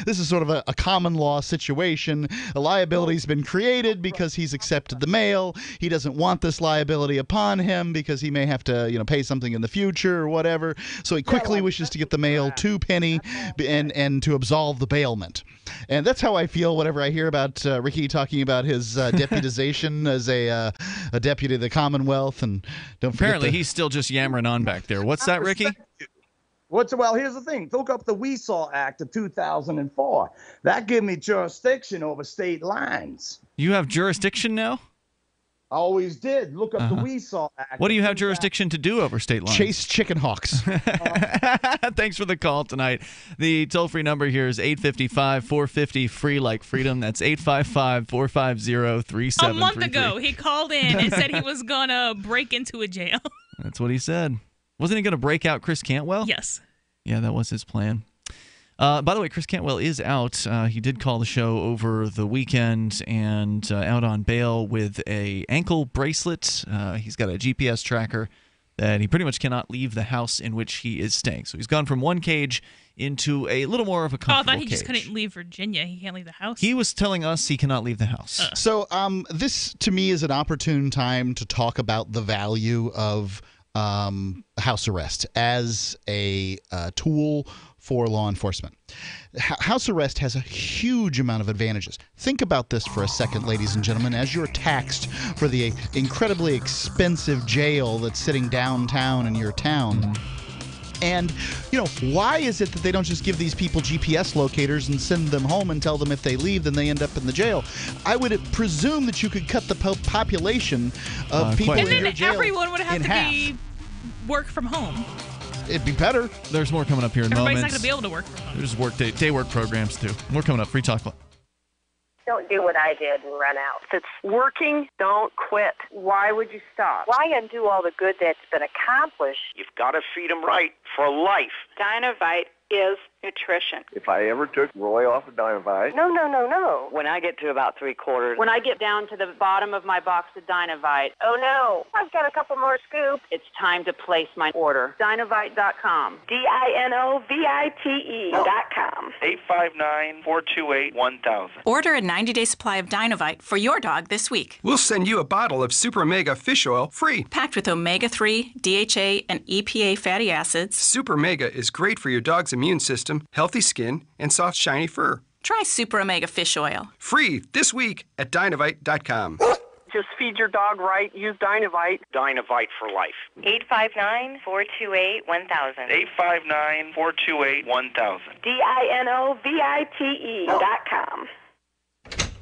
Speaker 5: This is sort of a common law situation. A liability's been created because he's accepted the mail. He doesn't want this liability upon him because he may have to, pay something in the future or whatever. So he quickly wishes to get the mail to Penny and to absolve the bailment. And that's how I feel whenever I hear about Ricky talking about his deputization as a deputy of the Commonwealth. And don't forget
Speaker 9: apparently he's still just yammering on back there. What's that, Ricky?
Speaker 19: Well, here's the thing. Look up the Weesaw Act of 2004. That gave me jurisdiction over state lines.
Speaker 9: You have jurisdiction now?
Speaker 19: I always did. Look up the Weesaw Act.
Speaker 9: What do you have jurisdiction to do over state lines?
Speaker 5: Chase chicken hawks.
Speaker 9: Thanks for the call tonight. The toll-free number here is 855-450-FREE like freedom. That's 855-450-3733.
Speaker 8: A month ago, he called in and said he was going to break into a jail.
Speaker 9: That's what he said. Wasn't he going to break out Chris Cantwell?
Speaker 8: Yes.
Speaker 9: Yeah, that was his plan. By the way, Chris Cantwell is out. He did call the show over the weekend and out on bail with a ankle bracelet. He's got a GPS tracker that he pretty much cannot leave the house in which he is staying. So he's gone from one cage into a little more of a comfortable
Speaker 8: I thought he just
Speaker 9: cage.
Speaker 8: couldn't leave Virginia. He can't leave the house.
Speaker 9: He was telling us he cannot leave the house.
Speaker 5: So this, to me, is an opportune time to talk about the value of house arrest as a tool for law enforcement. House arrest has a huge amount of advantages. Think about this for a second, ladies and gentlemen, as you're taxed for the incredibly expensive jail that's sitting downtown in your town. And, why is it that they don't just give these people GPS locators and send them home and tell them if they leave, then they end up in the jail? I would presume that you could cut the population of people in your jail
Speaker 8: everyone would have
Speaker 5: in
Speaker 8: to
Speaker 5: half.
Speaker 8: work from home.
Speaker 5: It'd be better.
Speaker 9: There's more coming up here in
Speaker 8: Everybody's
Speaker 9: moments.
Speaker 8: not going to be able to work from home.
Speaker 9: There's day work programs, too. More coming up. Free Talk Club.
Speaker 20: Don't do what I did and run out. If it's working, don't quit. Why would you stop? Why undo all the good that's been accomplished?
Speaker 21: You've got to feed them right for life.
Speaker 20: Dynovite is nutrition.
Speaker 21: If I ever took Roy off of Dynovite...
Speaker 20: No.
Speaker 21: When I get to about 3/4...
Speaker 20: When I get down to the bottom of my box of Dynovite, oh no, I've got a couple more scoops. It's time to place my order. Dynovite.com. DINOVITE.com.
Speaker 21: 859-428-1000.
Speaker 22: Order a 90-day supply of Dynovite for your dog this week.
Speaker 23: We'll send you a bottle of Super Mega Fish Oil free.
Speaker 22: Packed with omega-3, DHA, and EPA fatty acids.
Speaker 23: Super Mega is great for your dog's immune system, healthy skin, and soft, shiny fur.
Speaker 22: Try Super Omega Fish Oil.
Speaker 23: Free this week at Dynovite.com.
Speaker 20: Just feed your dog right. Use Dynovite.
Speaker 21: Dynovite for life.
Speaker 20: 859-428-1000.
Speaker 21: 859-428-1000.
Speaker 20: DINOVITE.com.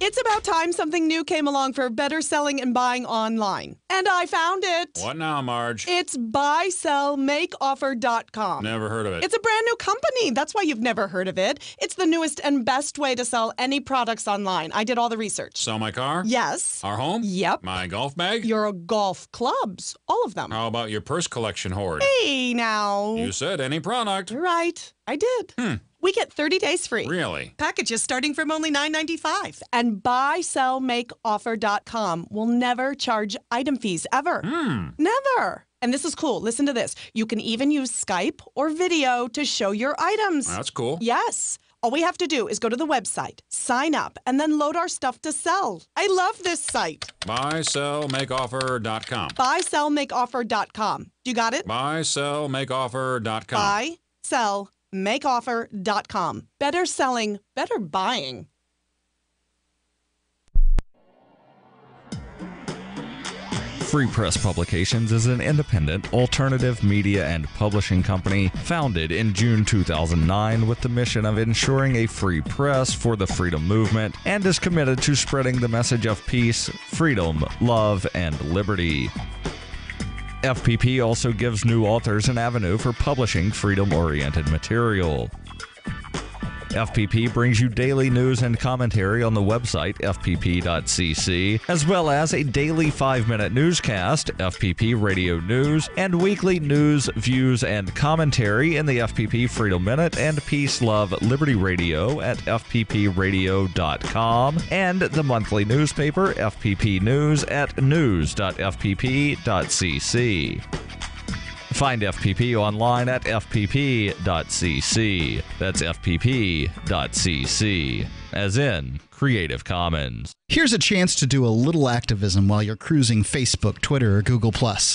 Speaker 24: It's about time something new came along for better selling and buying online. And I found it.
Speaker 25: What now, Marge?
Speaker 24: It's buysellmakeoffer.com.
Speaker 25: Never heard of it.
Speaker 24: It's a brand new company. That's why you've never heard of it. It's the newest and best way to sell any products online. I did all the research.
Speaker 25: Sell my car?
Speaker 24: Yes.
Speaker 25: Our home?
Speaker 24: Yep.
Speaker 25: My golf bag?
Speaker 24: Your golf clubs. All of them.
Speaker 25: How about your purse collection hoard?
Speaker 24: Hey, now.
Speaker 25: You said any product.
Speaker 24: Right. I did. We get 30 days free.
Speaker 25: Really?
Speaker 24: Packages starting from only $9.95. And buysellmakeoffer.com will never charge item fees, ever. Never. And this is cool. Listen to this. You can even use Skype or video to show your items.
Speaker 25: That's cool.
Speaker 24: Yes. All we have to do is go to the website, sign up, and then load our stuff to sell. I love this site.
Speaker 25: Buysellmakeoffer.com.
Speaker 24: Buysellmakeoffer.com. You got it?
Speaker 25: Buysellmakeoffer.com.
Speaker 24: Buysellmakeoffer.com. Better selling, better buying.
Speaker 1: Free Press Publications is an independent, alternative media and publishing company founded in June 2009 with the mission of ensuring a free press for the freedom movement and is committed to spreading the message of peace, freedom, love, and liberty. FPP also gives new authors an avenue for publishing freedom-oriented material. FPP brings you daily news and commentary on the website fpp.cc, as well as a daily 5-minute newscast, FPP Radio News, and weekly news, views, and commentary in the FPP Freedom Minute and Peace, Love, Liberty Radio at fppradio.com, and the monthly newspaper FPP News at news.fpp.cc. Find FPP online at fpp.cc. That's fpp.cc, as in Creative Commons.
Speaker 5: Here's a chance to do a little activism while you're cruising Facebook, Twitter, or Google+.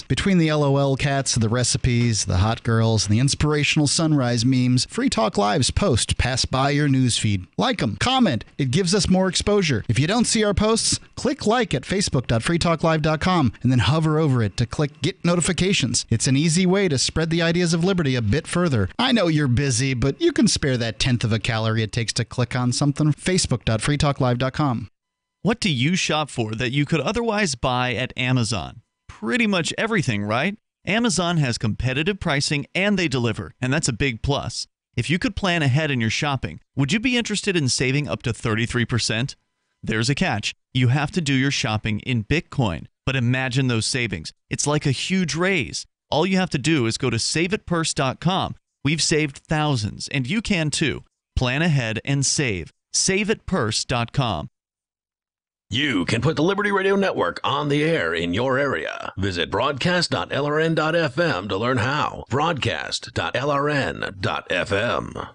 Speaker 5: Between the LOL cats, the recipes, the hot girls, and the inspirational sunrise memes, Free Talk Live's posts pass by your newsfeed. Like them, comment. It gives us more exposure. If you don't see our posts, click like at facebook.freetalklive.com and then hover over it to click Get Notifications. It's an easy way to spread the ideas of liberty a bit further. I know you're busy, but you can spare that 1/10 of a calorie it takes to click on something. Facebook.freetalklive.com.
Speaker 9: What do you shop for that you could otherwise buy at Amazon? Pretty much everything, right? Amazon has competitive pricing and they deliver, and that's a big plus. If you could plan ahead in your shopping, would you be interested in saving up to 33%? There's a catch. You have to do your shopping in Bitcoin. But imagine those savings. It's like a huge raise. All you have to do is go to saveitpurse.com. We've saved thousands, and you can too. Plan ahead and save. Saveitpurse.com.
Speaker 11: You can put the Liberty Radio Network on the air in your area. Visit broadcast.lrn.fm to learn how. Broadcast.lrn.fm.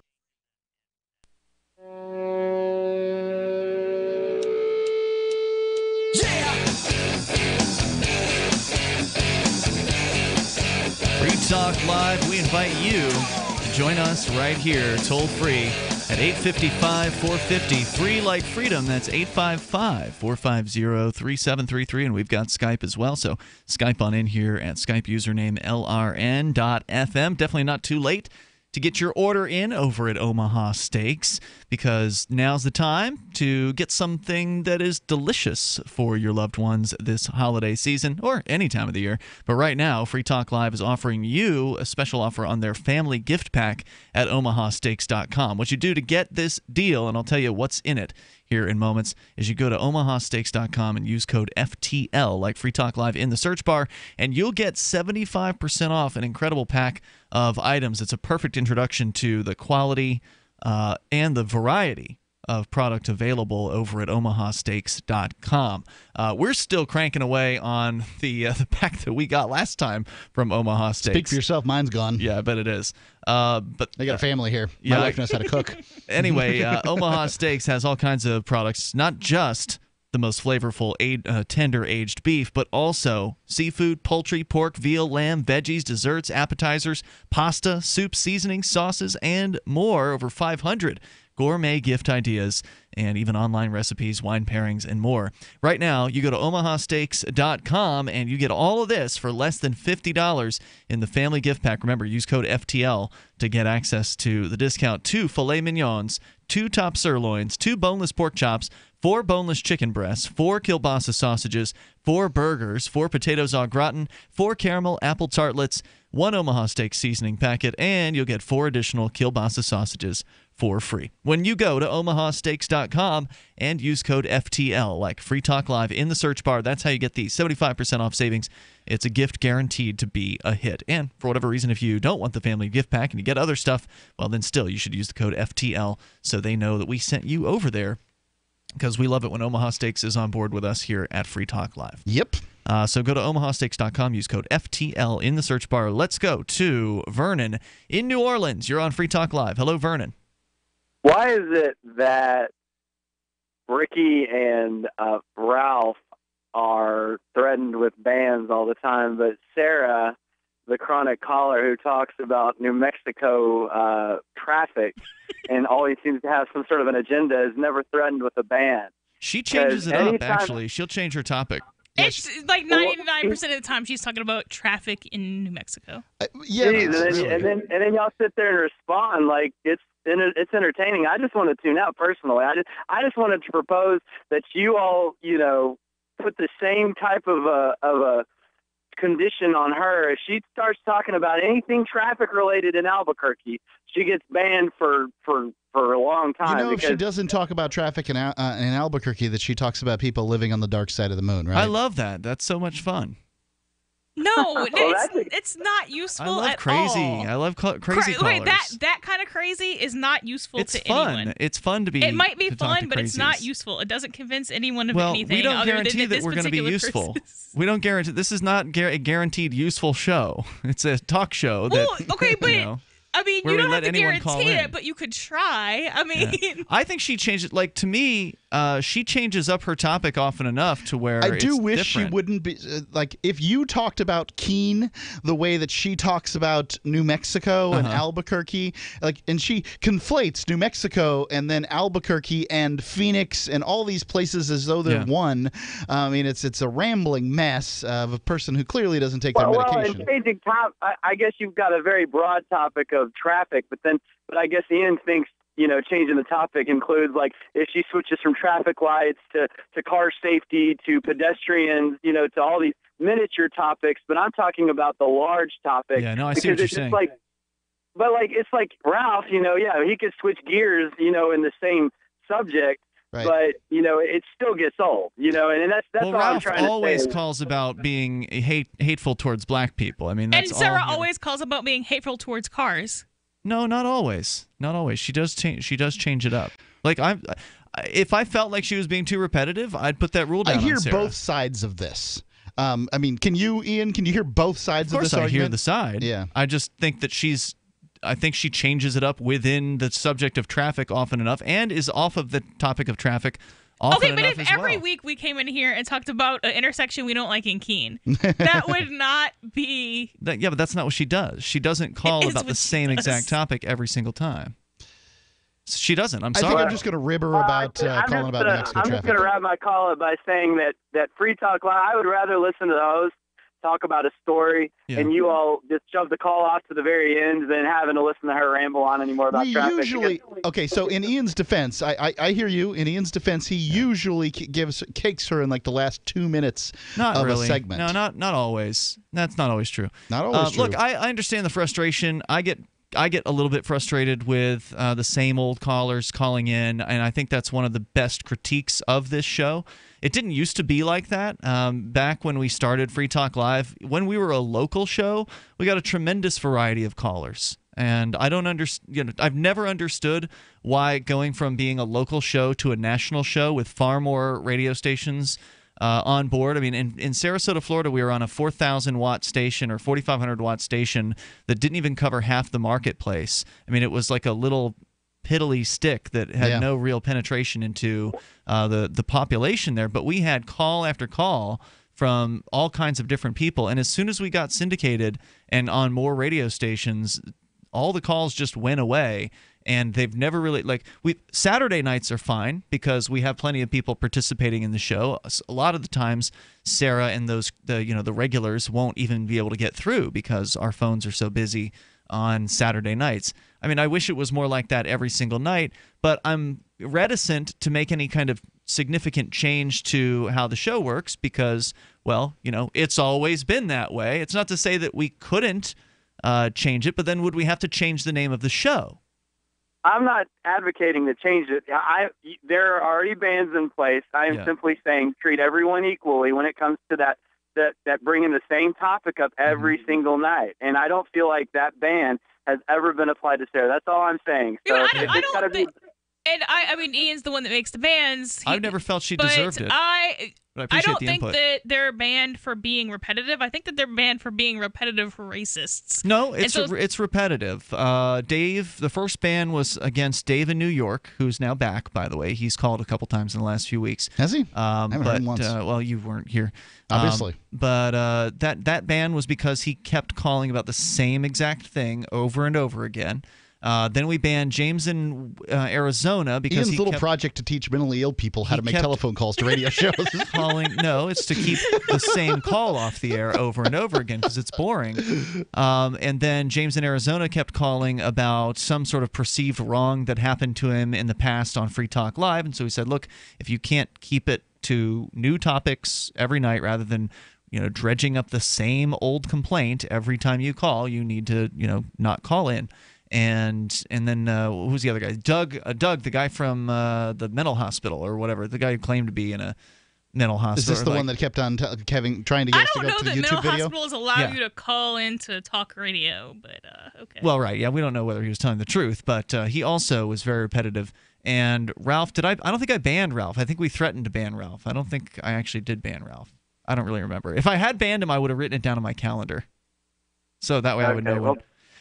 Speaker 9: Free Talk Live, we invite you to join us right here, toll free, at 855-450, free like freedom. That's 855-450-3733, and we've got Skype as well, so Skype on in here at Skype username LRN.FM. Definitely not too late to get your order in over at Omaha Steaks, because now's the time to get something that is delicious for your loved ones this holiday season or any time of the year. But right now, Free Talk Live is offering you a special offer on their family gift pack at omahasteaks.com. What you do to get this deal, and I'll tell you what's in it here in moments, is you go to omahasteaks.com and use code FTL, like Free Talk Live, in the search bar, and you'll get 75% off an incredible pack of items. It's a perfect introduction to the quality and the variety of product available over at omahasteaks.com. We're still cranking away on the pack that we got last time from Omaha Steaks.
Speaker 5: Speak for yourself. Mine's gone.
Speaker 9: Yeah, I bet it is. But
Speaker 5: they got a family here. My wife knows how to cook.
Speaker 9: Anyway, Omaha Steaks has all kinds of products, not just the most flavorful tender aged beef, but also seafood, poultry, pork, veal, lamb, veggies, desserts, appetizers, pasta, soup, seasonings, sauces, and more. Over 500 gourmet gift ideas, and even online recipes, wine pairings, and more. Right now, you go to omahasteaks.com and you get all of this for less than $50 in the family gift pack. Remember, use code FTL to get access to the discount: 2 filet mignons, 2 top sirloins, 2 boneless pork chops, 4 boneless chicken breasts, 4 kielbasa sausages, 4 burgers, 4 potatoes au gratin, 4 caramel apple tartlets, 1 Omaha Steak seasoning packet, and you'll get 4 additional kielbasa sausages for free when you go to omahasteaks.com and use code FTL, like Free Talk Live, in the search bar. That's how you get the 75% off savings. It's a gift guaranteed to be a hit. And for whatever reason, if you don't want the family gift pack and you get other stuff, well, then still you should use the code FTL so they know that we sent you over there, because we love it when Omaha Steaks is on board with us here at Free Talk Live.
Speaker 5: Yep.
Speaker 9: So go to omahasteaks.com, use code FTL in the search bar. Let's go to Vernon in New Orleans. You're on Free Talk Live. Hello, Vernon.
Speaker 2: Why is it that Ricky and Ralph are threatened with bans all the time, but Sarah, the chronic caller who talks about New Mexico traffic and always seems to have some sort of an agenda, is never threatened with a ban?
Speaker 9: She changes it up, actually. She'll change her topic.
Speaker 8: It's like 99% of the time she's talking about traffic in New Mexico.
Speaker 2: Jeez, and then y'all sit there and respond like it's entertaining. I just want to tune out personally. I just wanted to propose that you all, put the same type of a condition on her. If she starts talking about anything traffic related in Albuquerque, she gets banned for a long time.
Speaker 5: If she doesn't talk about traffic in Albuquerque, that she talks about people living on the dark side of the moon, right?
Speaker 9: I love that. That's so much fun.
Speaker 8: No, it's not useful
Speaker 9: I love
Speaker 8: at
Speaker 9: crazy.
Speaker 8: all.
Speaker 9: I love crazy callers.
Speaker 8: Wait, that kind of crazy is not useful
Speaker 9: it's
Speaker 8: to
Speaker 9: fun.
Speaker 8: anyone.
Speaker 9: It's fun to be.
Speaker 8: It might be
Speaker 9: to talk
Speaker 8: fun,
Speaker 9: to
Speaker 8: but it's
Speaker 9: crazies.
Speaker 8: not useful. It doesn't convince anyone of
Speaker 9: Well,
Speaker 8: anything.
Speaker 9: we don't
Speaker 8: other
Speaker 9: guarantee
Speaker 8: than
Speaker 9: that
Speaker 8: this
Speaker 9: we're going to be
Speaker 8: particular
Speaker 9: useful.
Speaker 8: person.
Speaker 9: We don't guarantee. This is not a guaranteed useful show. It's a talk show. That,
Speaker 8: okay, but I mean,
Speaker 9: where
Speaker 8: you
Speaker 9: we
Speaker 8: don't
Speaker 9: let
Speaker 8: have to
Speaker 9: anyone call
Speaker 8: guarantee
Speaker 9: in.
Speaker 8: it, but you could try. I mean,
Speaker 9: I think she changed it. Like, to me, she changes up her topic often enough to where
Speaker 5: I do
Speaker 9: it's
Speaker 5: wish
Speaker 9: different.
Speaker 5: she wouldn't be like if you talked about Keene the way that she talks about New Mexico and Albuquerque, and she conflates New Mexico and then Albuquerque and Phoenix and all these places as though they're one. I mean, it's a rambling mess of a person who clearly doesn't take their medication.
Speaker 2: Well, in changing I guess you've got a very broad topic of traffic, but I guess Ian thinks changing the topic includes like if she switches from traffic lights to car safety to pedestrians, to all these miniature topics. But I'm talking about the large topic.
Speaker 9: Yeah, no, I see what you're saying.
Speaker 2: It's like Ralph, he could switch gears, in the same subject.
Speaker 5: Right.
Speaker 2: But it still gets old, and that's all I'm
Speaker 9: Ralph
Speaker 2: trying to say.
Speaker 9: always calls about being hateful towards black people. I mean, that's
Speaker 8: and Sarah
Speaker 9: all
Speaker 8: always calls about being hateful towards cars.
Speaker 9: No, not always. Not always. She does change it up. Like if I felt like she was being too repetitive, I'd put that rule down.
Speaker 5: I hear
Speaker 9: on Sarah.
Speaker 5: both sides of this. I mean, can you, Ian? Can you hear both sides of this
Speaker 9: I
Speaker 5: argument?
Speaker 9: hear the side.
Speaker 5: Yeah.
Speaker 9: I just think that I think she changes it up within the subject of traffic often enough, and is off of the topic of traffic often
Speaker 8: Okay, but
Speaker 9: enough
Speaker 8: if
Speaker 9: as
Speaker 8: every
Speaker 9: well.
Speaker 8: week we came in here and talked about an intersection we don't like in Keene, that would not be.
Speaker 9: Yeah, but that's not what she does. She doesn't call about the same exact topic every single time. She doesn't. I'm sorry.
Speaker 5: I think I'm just going to rib her about calling about New Mexico
Speaker 2: I'm
Speaker 5: traffic.
Speaker 2: just going to wrap my call up by saying that Free Talk Live, I would rather listen to the host talk about a story and you all just shove the call off to the very end than having to listen to her ramble on anymore about traffic.
Speaker 5: Okay, so in Ian's defense, I hear you. In Ian's defense, he usually cakes her in like the last 2 minutes of a segment.
Speaker 9: No, not always. That's not always true.
Speaker 5: Not always true.
Speaker 9: Look, I understand the frustration. I get a little bit frustrated with the same old callers calling in, and I think that's one of the best critiques of this show. It didn't used to be like that. Back when we started Free Talk Live, when we were a local show, we got a tremendous variety of callers. And I don't understand. I've never understood why going from being a local show to a national show with far more radio stations on board. I mean, in Sarasota, Florida, we were on a 4,000 watt station or 4,500 watt station that didn't even cover half the marketplace. I mean, it was like a little piddly stick that had no real penetration into the population there. But we had call after call from all kinds of different people. And as soon as we got syndicated and on more radio stations, all the calls just went away. And they've never really Saturday nights are fine because we have plenty of people participating in the show. A lot of the times, Sarah and the regulars won't even be able to get through because our phones are so busy on Saturday nights. I mean, I wish it was more like that every single night, but I'm reticent to make any kind of significant change to how the show works because, well, it's always been that way. It's not to say that we couldn't change it, but then would we have to change the name of the show?
Speaker 2: I'm not advocating to change it. There are already bans in place. I am simply saying treat everyone equally when it comes to that bringing the same topic up every single night. And I don't feel like that ban has ever been applied to Sarah. That's all I'm saying. So
Speaker 8: I mean, Ian's the one that makes the bans.
Speaker 9: I've never felt she deserved it. But I
Speaker 8: don't
Speaker 9: the
Speaker 8: think
Speaker 9: input.
Speaker 8: that they're banned for being repetitive. I think that they're banned for being repetitive racists.
Speaker 9: No, it's repetitive. Dave, the first ban was against Dave in New York, who's now back, by the way. He's called a couple times in the last few weeks.
Speaker 5: Has he? I haven't heard him once.
Speaker 9: Well, you weren't here.
Speaker 5: Obviously.
Speaker 9: But that ban was because he kept calling about the same exact thing over and over again. Then we banned James in Arizona because
Speaker 5: Ian's little project to teach mentally ill people how to make telephone calls to radio shows.
Speaker 9: No, it's to keep the same call off the air over and over again because it's boring. And then James in Arizona kept calling about some sort of perceived wrong that happened to him in the past on Free Talk Live. And so we said, look, if you can't keep it to new topics every night rather than dredging up the same old complaint every time you call, you need to not call in. And then who's the other guy? Doug, the guy from the mental hospital or whatever, the guy who claimed to be in a mental hospital.
Speaker 5: Is this the one that kept on trying to get us to go to the YouTube video?
Speaker 8: I don't know that mental hospitals allow you to call into talk radio, but okay.
Speaker 9: Well, right, yeah, we don't know whether he was telling the truth, but he also was very repetitive. And Ralph, I don't think I banned Ralph. I think we threatened to ban Ralph. I don't think I actually did ban Ralph. I don't really remember. If I had banned him, I would have written it down on my calendar. So that way I would know when.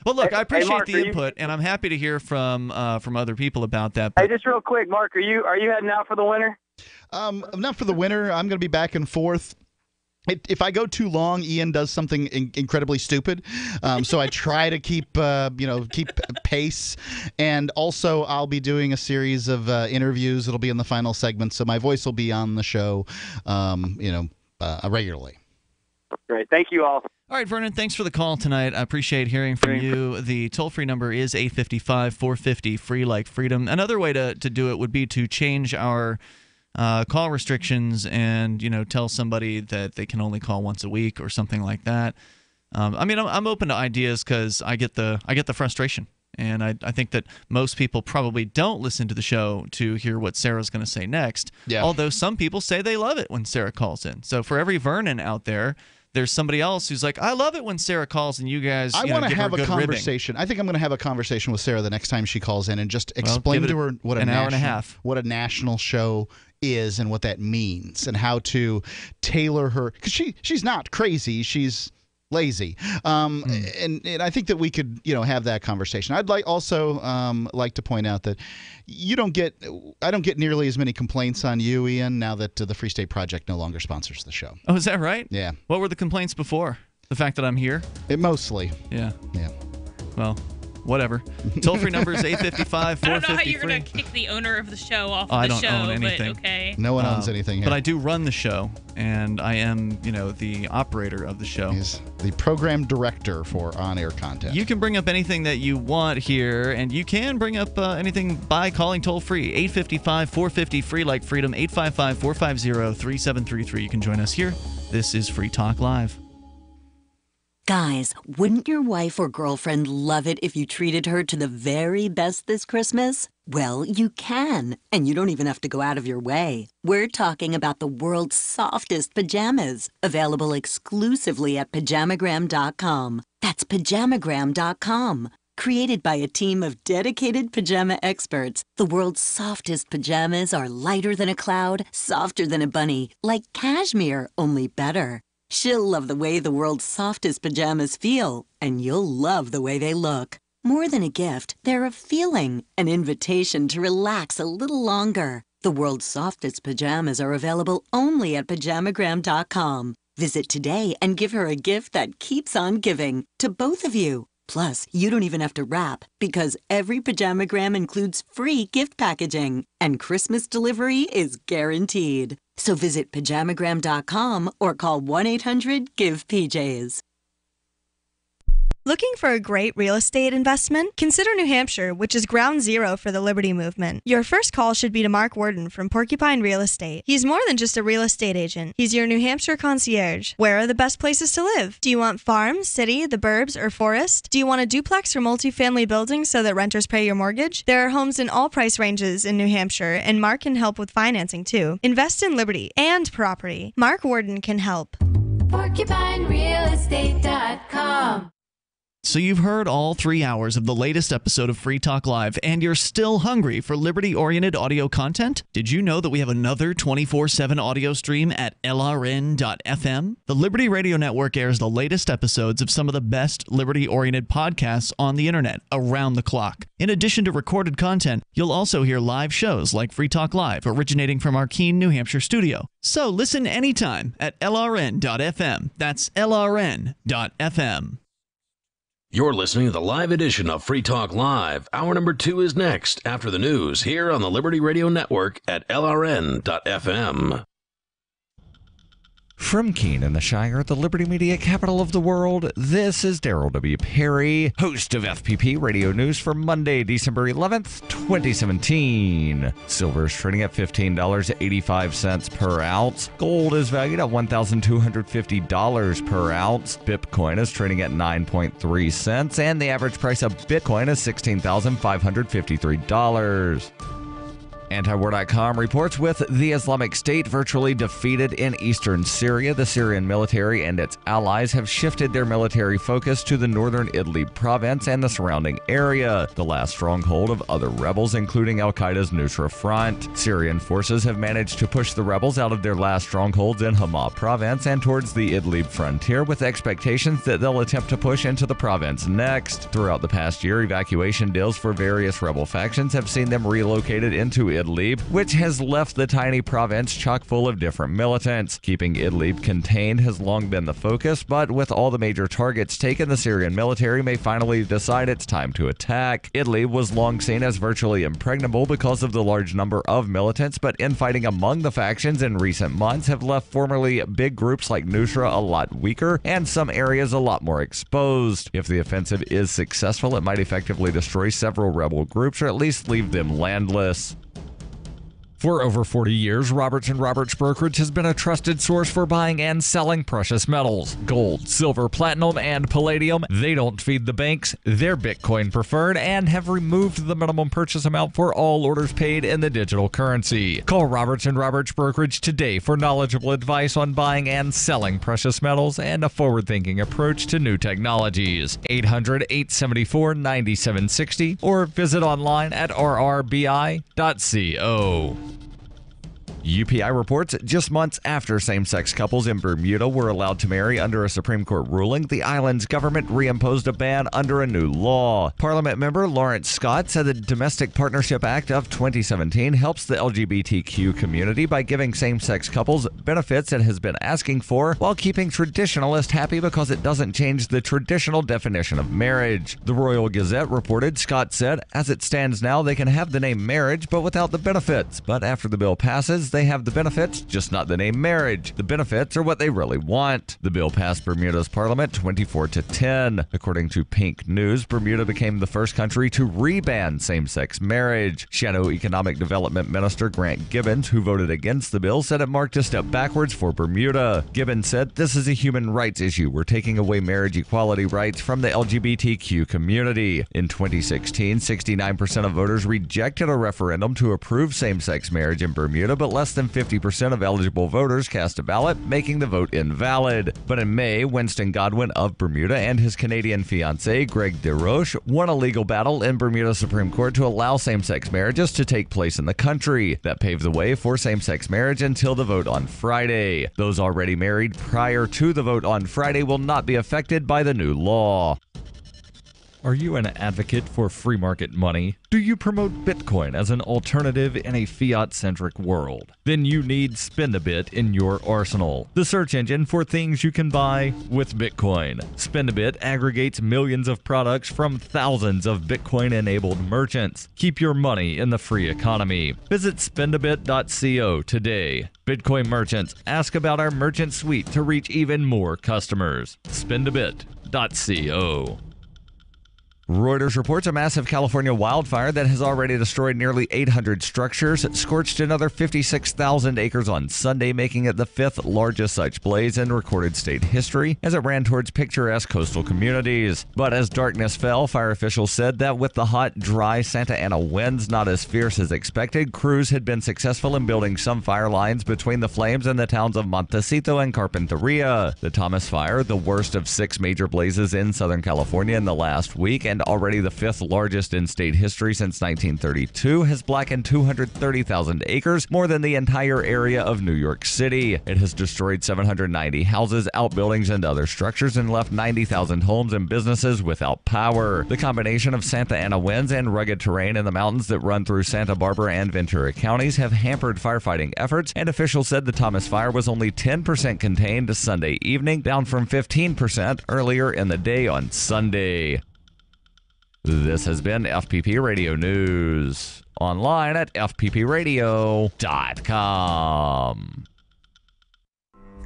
Speaker 9: Well, look, I appreciate
Speaker 2: Mark,
Speaker 9: the input, and I'm happy to hear from other people about that.
Speaker 2: Hey, just real quick, Mark, are you heading out for the winter?
Speaker 5: Not for the winter. I'm going to be back and forth. If I go too long, Ian does something incredibly stupid. So I try to keep pace. And also, I'll be doing a series of interviews. It'll be in the final segment, so my voice will be on the show, regularly.
Speaker 2: Great. Thank you all.
Speaker 9: All right, Vernon, thanks for the call tonight. I appreciate hearing from you. The toll-free number is 855-450-FREE like freedom. Another way to do it would be to change our call restrictions and tell somebody that they can only call once a week or something like that. I'm open to ideas because I get the frustration, and I think that most people probably don't listen to the show to hear what Sarah's going to say next. Yeah. Although some people say they love it when Sarah calls in. So for every Vernon out there, there's somebody else who's like, I love it when Sarah calls and you guys
Speaker 5: I want to have a
Speaker 9: conversation.
Speaker 5: I think I'm going to have a conversation with Sarah the next time she calls in and just explain to her what
Speaker 9: an hour and a half,
Speaker 5: what a national show is and what that means and how to tailor her, because she's not crazy, she's lazy, and I think that we could have that conversation. I'd like to point out that I don't get nearly as many complaints on you, Ian, now that the Free State Project no longer sponsors the show.
Speaker 9: Oh, is that right?
Speaker 5: Yeah.
Speaker 9: What were the complaints before? The fact that I'm here?
Speaker 5: Mostly.
Speaker 9: Yeah.
Speaker 5: Yeah.
Speaker 9: Well, whatever. Toll-free number is 855-450-FREE.
Speaker 8: I don't know how you're going to kick the owner of the show off of
Speaker 9: I
Speaker 8: the
Speaker 9: don't
Speaker 8: show,
Speaker 9: own anything.
Speaker 8: but okay.
Speaker 5: No one owns anything here.
Speaker 9: But I do run the show, and I am, the operator of the show.
Speaker 5: He's the program director for on-air content.
Speaker 9: You can bring up anything that you want here, and you can bring up anything by calling toll-free, 855-450-FREE like freedom, 855-450-3733. You can join us here. This is Free Talk Live.
Speaker 3: Guys, wouldn't your wife or girlfriend love it if you treated her to the very best this Christmas? Well, you can, and you don't even have to go out of your way. We're talking about the world's softest pajamas, available exclusively at Pajamagram.com. That's Pajamagram.com. Created by a team of dedicated pajama experts, the world's softest pajamas are lighter than a cloud, softer than a bunny, like cashmere, only better. She'll love the way the world's softest pajamas feel, and you'll love the way they look. More than a gift, they're a feeling, an invitation to relax a little longer. The world's softest pajamas are available only at Pajamagram.com. Visit today and give her a gift that keeps on giving, to both of you. Plus, you don't even have to wrap, because every Pajamagram includes free gift packaging, and Christmas delivery is guaranteed. So visit Pajamagram.com or call 1-800-GIVE-PJs.
Speaker 4: Looking for a great real estate investment? Consider New Hampshire, which is ground zero for the Liberty Movement. Your first call should be to Mark Worden from Porcupine Real Estate. He's more than just a real estate agent. He's your New Hampshire concierge. Where are the best places to live? Do you want farm, city, the burbs, or forest? Do you want a duplex or multifamily building so that renters pay your mortgage? There are homes in all price ranges in New Hampshire, and Mark can help with financing too. Invest in Liberty and property. Mark Worden can help.
Speaker 6: PorcupineRealEstate.com.
Speaker 9: So you've heard all 3 hours of the latest episode of Free Talk Live, and you're still hungry for liberty-oriented audio content? Did you know that we have another 24/7 audio stream at LRN.FM? The Liberty Radio Network airs the latest episodes of some of the best liberty-oriented podcasts on the internet around the clock. In addition to recorded content, you'll also hear live shows like Free Talk Live, originating from our Keene, New Hampshire studio. So listen anytime at LRN.FM. That's LRN.FM.
Speaker 11: You're listening to the live edition of Free Talk Live. Hour number 2 is next after the news here on the Liberty Radio Network at LRN.FM.
Speaker 1: From Keene in the Shire, the Liberty Media capital of the world, this is Daryl W. Perry, host of FPP Radio News for Monday, December 11th, 2017. Silver is trading at $15.85 per ounce. Gold is valued at $1,250 per ounce. Bitcoin is trading at 9.3 cents, and the average price of Bitcoin is $16,553. Antiwar.com reports with the Islamic State virtually defeated in eastern Syria, the Syrian military and its allies have shifted their military focus to the northern Idlib province and the surrounding area, the last stronghold of other rebels, including al-Qaeda's Nusra Front. Syrian forces have managed to push the rebels out of their last strongholds in Hama province and towards the Idlib frontier, with expectations that they'll attempt to push into the province next. Throughout the past year, evacuation deals for various rebel factions have seen them relocated into Idlib, which has left the tiny province chock full of different militants. Keeping Idlib contained has long been the focus, but with all the major targets taken, the Syrian military may finally decide it's time to attack. Idlib was long seen as virtually impregnable because of the large number of militants, but infighting among the factions in recent months have left formerly big groups like Nusra a lot weaker and some areas a lot more exposed. If the offensive is successful, it might effectively destroy several rebel groups or at least leave them landless. For over 40 years, Roberts & Roberts Brokerage has been a trusted source for buying and selling precious metals. Gold, silver, platinum, and palladium. They don't feed the banks. They're Bitcoin preferred and have removed the minimum purchase amount for all orders paid in the digital currency. Call Roberts & Roberts Brokerage today for knowledgeable advice on buying and selling precious metals and a forward-thinking approach to new technologies. 800-874-9760 or visit online at rrbi.co. UPI reports just months after same-sex couples in Bermuda were allowed to marry under a Supreme Court ruling, the island's government reimposed a ban under a new law. Parliament member Lawrence Scott said the Domestic Partnership Act of 2017 helps the LGBTQ community by giving same-sex couples benefits it has been asking for while keeping traditionalists happy because it doesn't change the traditional definition of marriage. The Royal Gazette reported Scott said, as it stands now, they can have the name marriage but without the benefits. But after the bill passes, they have the benefits, just not the name marriage. The benefits are what they really want. The bill passed Bermuda's parliament 24-10. According to Pink News, Bermuda became the first country to re-ban same-sex marriage. Shadow Economic Development Minister Grant Gibbons, who voted against the bill, said it marked a step backwards for Bermuda. Gibbons said, "This is a human rights issue. We're taking away marriage equality rights from the LGBTQ community." In 2016, 69% of voters rejected a referendum to approve same-sex marriage in Bermuda, but less than 50% of eligible voters cast a ballot, making the vote invalid. But in May, Winston Godwin of Bermuda and his Canadian fiancée, Greg DeRoche, won a legal battle in Bermuda Supreme Court to allow same-sex marriages to take place in the country. That paved the way for same-sex marriage until the vote on Friday. Those already married prior to the vote on Friday will not be affected by the new law. Are you an advocate for free market money? Do you promote Bitcoin as an alternative in a fiat-centric world? Then you need Spendabit in your arsenal, the search engine for things you can buy with Bitcoin. Spendabit aggregates millions of products from thousands of Bitcoin-enabled merchants. Keep your money in the free economy. Visit spendabit.co today. Bitcoin merchants, ask about our merchant suite to reach even more customers. Spendabit.co. Reuters reports a massive California wildfire that has already destroyed nearly 800 structures, scorched another 56,000 acres on Sunday, making it the fifth largest such blaze in recorded state history as it ran towards picturesque coastal communities. But as darkness fell, fire officials said that with the hot, dry Santa Ana winds not as fierce as expected, crews had been successful in building some fire lines between the flames and the towns of Montecito and Carpinteria. The Thomas Fire, the worst of 6 major blazes in Southern California in the last week, and and already the fifth largest in state history since 1932, has blackened 230,000 acres, more than the entire area of New York City. It has destroyed 790 houses, outbuildings, and other structures, and left 90,000 homes and businesses without power. The combination of Santa Ana winds and rugged terrain in the mountains that run through Santa Barbara and Ventura counties have hampered firefighting efforts, and officials said the Thomas Fire was only 10% contained Sunday evening, down from 15% earlier in the day on Sunday. This has been FPP Radio News. Online at fppradio.com.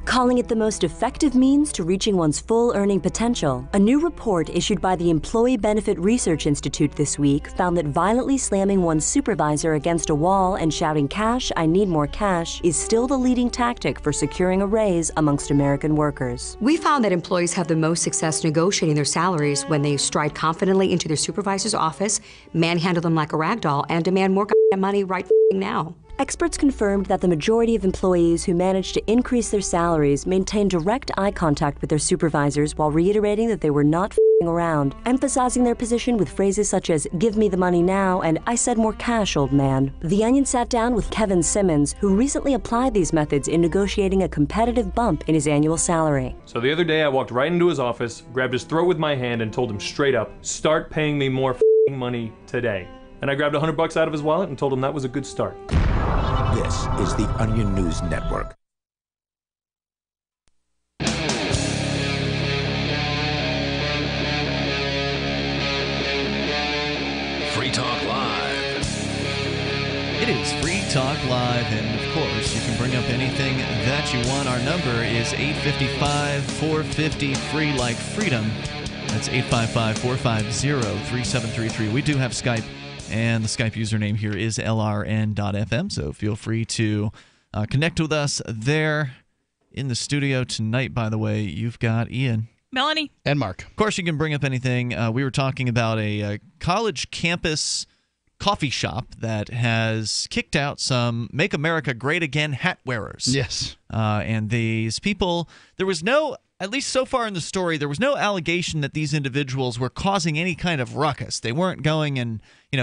Speaker 6: Calling it the most effective means to reaching one's full earning potential. A new report issued by the Employee Benefit Research Institute this week found that violently slamming one's supervisor against a wall and shouting, "Cash, I need more cash," is still the leading tactic for securing a raise amongst American workers.
Speaker 7: We found that employees have the most success negotiating their salaries when they stride confidently into their supervisor's office, manhandle them like a rag doll, and demand more money right now.
Speaker 6: Experts confirmed that the majority of employees who managed to increase their salaries maintained direct eye contact with their supervisors while reiterating that they were not f***ing around, emphasizing their position with phrases such as, "Give me the money now," and "I said more cash, old man." The Onion sat down with Kevin Simmons, who recently applied these methods in negotiating a competitive bump in his annual salary.
Speaker 12: So the other day I walked right into his office, grabbed his throat with my hand, and told him straight up, "Start paying me more f***ing money today." And I grabbed $100 out of his wallet and told him that was a good start.
Speaker 13: This is the Onion News Network.
Speaker 15: Free Talk Live.
Speaker 9: It is Free Talk Live, and of course, you can bring up anything that you want. Our number is 855-450-FREE like freedom. That's 855-450-3733. We do have Skype, and the Skype username here is LRN.FM, so feel free to connect with us there. In the studio tonight, by the way, you've got Ian.
Speaker 8: Melanie.
Speaker 5: And Mark.
Speaker 9: Of course, you can bring up anything. We were talking about a college campus coffee shop that has kicked out some Make America Great Again hat wearers.
Speaker 5: Yes.
Speaker 9: And these people, there was no, at least so far in the story, there was no allegation that these individuals were causing any kind of ruckus. They weren't going and,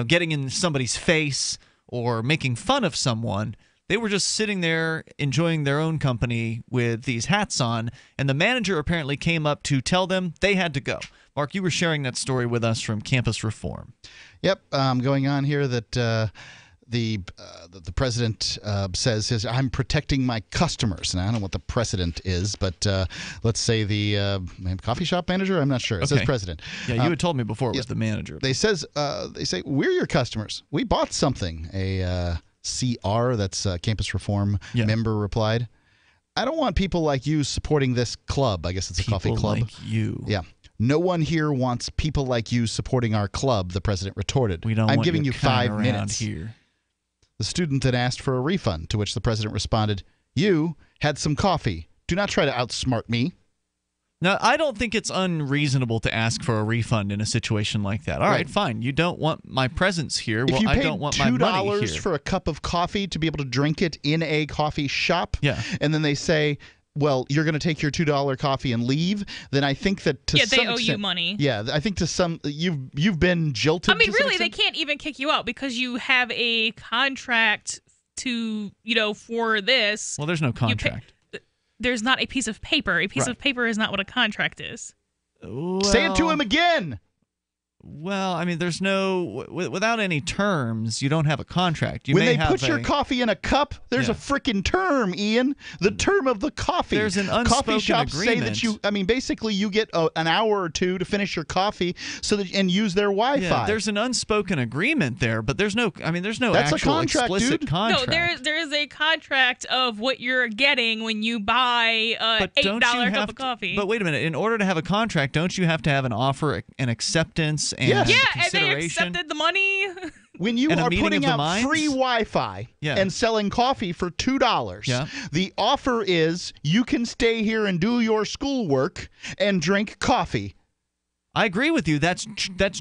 Speaker 9: getting in somebody's face or making fun of someone. They were just sitting there enjoying their own company with these hats on, and the manager apparently came up to tell them they had to go. Mark, you were sharing that story with us from Campus Reform.
Speaker 5: Yep, going on here that the president says, "I'm protecting my customers." And I don't know what the precedent is, but let's say the coffee shop manager. I'm not sure. It says president.
Speaker 9: Yeah, you had told me before it was the manager.
Speaker 5: They say we're your customers. We bought something. A CR, that's Campus Reform member replied, "I don't want people like you supporting this club." I guess it's a coffee club.
Speaker 9: Like you.
Speaker 5: Yeah. "No one here wants people like you supporting our club," the president retorted.
Speaker 9: We don't
Speaker 5: I'm
Speaker 9: want
Speaker 5: giving you 5
Speaker 9: around
Speaker 5: minutes.
Speaker 9: Here.
Speaker 5: The student then asked for a refund, to which the president responded, "You had some coffee. Do not try to outsmart me."
Speaker 9: Now, I don't think it's unreasonable to ask for a refund in a situation like that. All right, fine. You don't want my presence here.
Speaker 5: If
Speaker 9: Well,
Speaker 5: you
Speaker 9: I
Speaker 5: paid
Speaker 9: don't want my money
Speaker 5: $2
Speaker 9: here.
Speaker 5: for a cup of coffee to be able to drink it in a coffee shop,
Speaker 9: and
Speaker 5: then they say, "Well, you're going to take your $2 coffee and leave," then I think that to some
Speaker 8: they owe
Speaker 5: extent,
Speaker 8: you money.
Speaker 5: Yeah, I think to some you've been jilted.
Speaker 8: I mean,
Speaker 5: to some
Speaker 8: really, they
Speaker 5: extent.
Speaker 8: can't even kick you out because you have a contract to, for this.
Speaker 9: Well, there's no contract.
Speaker 8: There's not a piece of paper. A piece
Speaker 9: Right.
Speaker 8: of paper is not what a contract is.
Speaker 5: Say it to him again.
Speaker 9: Well, I mean, there's no without any terms. You don't have a contract. You
Speaker 5: When
Speaker 9: may
Speaker 5: they
Speaker 9: have
Speaker 5: put your coffee in a cup, there's a freaking term, Ian. The term of the coffee.
Speaker 9: There's an
Speaker 5: coffee
Speaker 9: unspoken
Speaker 5: shops say that
Speaker 9: agreement.
Speaker 5: basically you get an hour or two to finish your coffee and use their Wi-Fi.
Speaker 9: Yeah, there's an unspoken agreement there, but there's no. I mean, there's no
Speaker 5: That's a
Speaker 9: actual
Speaker 5: contract,
Speaker 9: explicit
Speaker 5: dude.
Speaker 9: contract.
Speaker 8: No, there is a contract of what you're getting when you buy
Speaker 9: But
Speaker 8: $8
Speaker 9: don't you
Speaker 8: cup
Speaker 9: have
Speaker 8: of coffee.
Speaker 9: But wait a minute. In order to have a contract, don't you have to have an offer, an acceptance, and
Speaker 8: yeah, and they
Speaker 9: consideration?
Speaker 8: accepted the money.
Speaker 5: When you
Speaker 9: And a
Speaker 5: are
Speaker 9: meeting
Speaker 5: putting
Speaker 9: of the
Speaker 5: out
Speaker 9: minds?
Speaker 5: free Wi-Fi
Speaker 9: Yeah.
Speaker 5: and selling coffee for $2, the offer is you can stay here and do your schoolwork and drink coffee.
Speaker 9: I agree with you. That's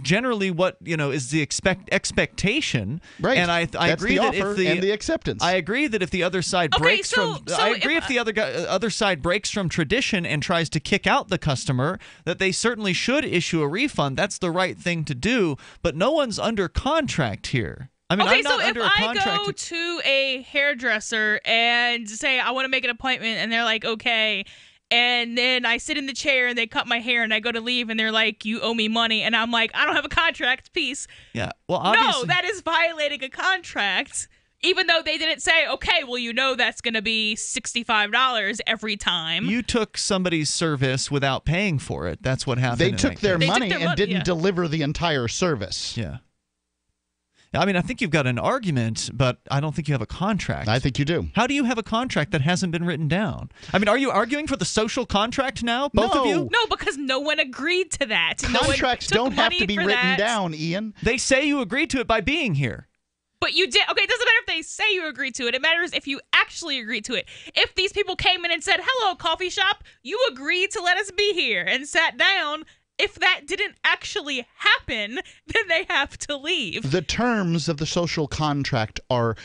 Speaker 9: generally what is the expectation,
Speaker 5: right?
Speaker 9: And I agree
Speaker 5: the
Speaker 9: that
Speaker 5: offer
Speaker 9: if the
Speaker 5: and the acceptance.
Speaker 9: I agree that if the other side breaks if the other side breaks from tradition and tries to kick out the customer, that they certainly should issue a refund. That's the right thing to do. But no one's under contract here. I mean, I'm not under a contract.
Speaker 8: If I go to a hairdresser and say I want to make an appointment, and they're like, okay. And then I sit in the chair and they cut my hair and I go to leave and they're like, you owe me money. And I'm like, I don't have a contract, peace.
Speaker 9: Yeah. Well, obviously.
Speaker 8: No, that is violating a contract. Even though they didn't say, okay, well, that's going to be $65 every time.
Speaker 9: You took somebody's service without paying for it. That's what happened.
Speaker 5: They took their money and didn't deliver the entire service.
Speaker 9: Yeah. I mean, I think you've got an argument, but I don't think you have a contract.
Speaker 5: I think you do.
Speaker 9: How do you have a contract that hasn't been written down? I mean, are you arguing for the social contract now, both of you?
Speaker 8: No, because no one agreed to that.
Speaker 5: Contracts don't have to be written down, Ian.
Speaker 9: They say you agreed to it by being here.
Speaker 8: But you did. Okay, it doesn't matter if they say you agreed to it. It matters if you actually agreed to it. If these people came in and said, hello, coffee shop, you agreed to let us be here and sat down. If that didn't actually happen, then they have to leave.
Speaker 5: The terms of the social contract are,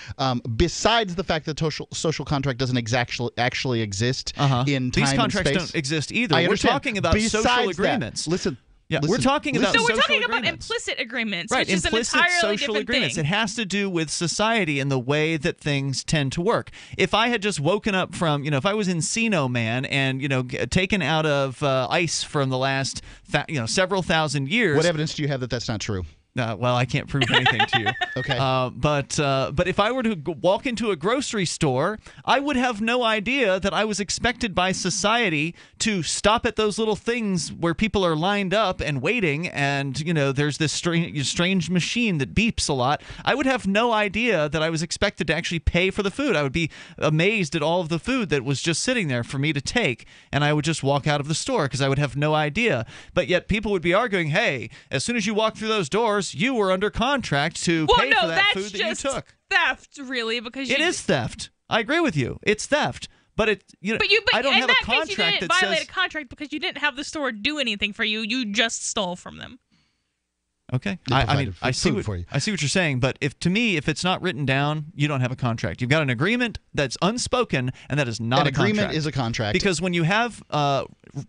Speaker 5: besides the fact that social contract doesn't actually exist in time and space.
Speaker 9: These contracts don't exist either. We're talking about social agreements.
Speaker 5: Listen.
Speaker 9: Yeah, we're talking about
Speaker 8: we're talking about implicit agreements,
Speaker 9: right,
Speaker 8: which is an
Speaker 9: implicit
Speaker 8: entirely
Speaker 9: social
Speaker 8: different
Speaker 9: agreements.
Speaker 8: thing.
Speaker 9: It has to do with society and the way that things tend to work. If I had just woken up from, if I was Encino Man and, taken out of ice from the last, several thousand years.
Speaker 5: What evidence do you have that that's not true?
Speaker 9: Well, I can't prove anything to you.
Speaker 5: Okay.
Speaker 9: But if I were to walk into a grocery store, I would have no idea that I was expected by society to stop at those little things where people are lined up and waiting, and there's this strange machine that beeps a lot. I would have no idea that I was expected to actually pay for the food. I would be amazed at all of the food that was just sitting there for me to take, and I would just walk out of the store because I would have no idea. But yet people would be arguing, hey, as soon as you walk through those doors, you were under contract to pay for that food that you took.
Speaker 8: Theft, really, because
Speaker 9: it is theft. I agree with you. It's theft, but I don't have a contract
Speaker 8: you didn't
Speaker 9: that
Speaker 8: violate
Speaker 9: says
Speaker 8: a contract because you didn't have the store do anything for you. You just stole from them.
Speaker 9: Okay, I see what you're saying, but if it's not written down, you don't have a contract. You've got an agreement that's unspoken, and that is not a contract.
Speaker 5: An agreement is a contract.
Speaker 9: Because when you have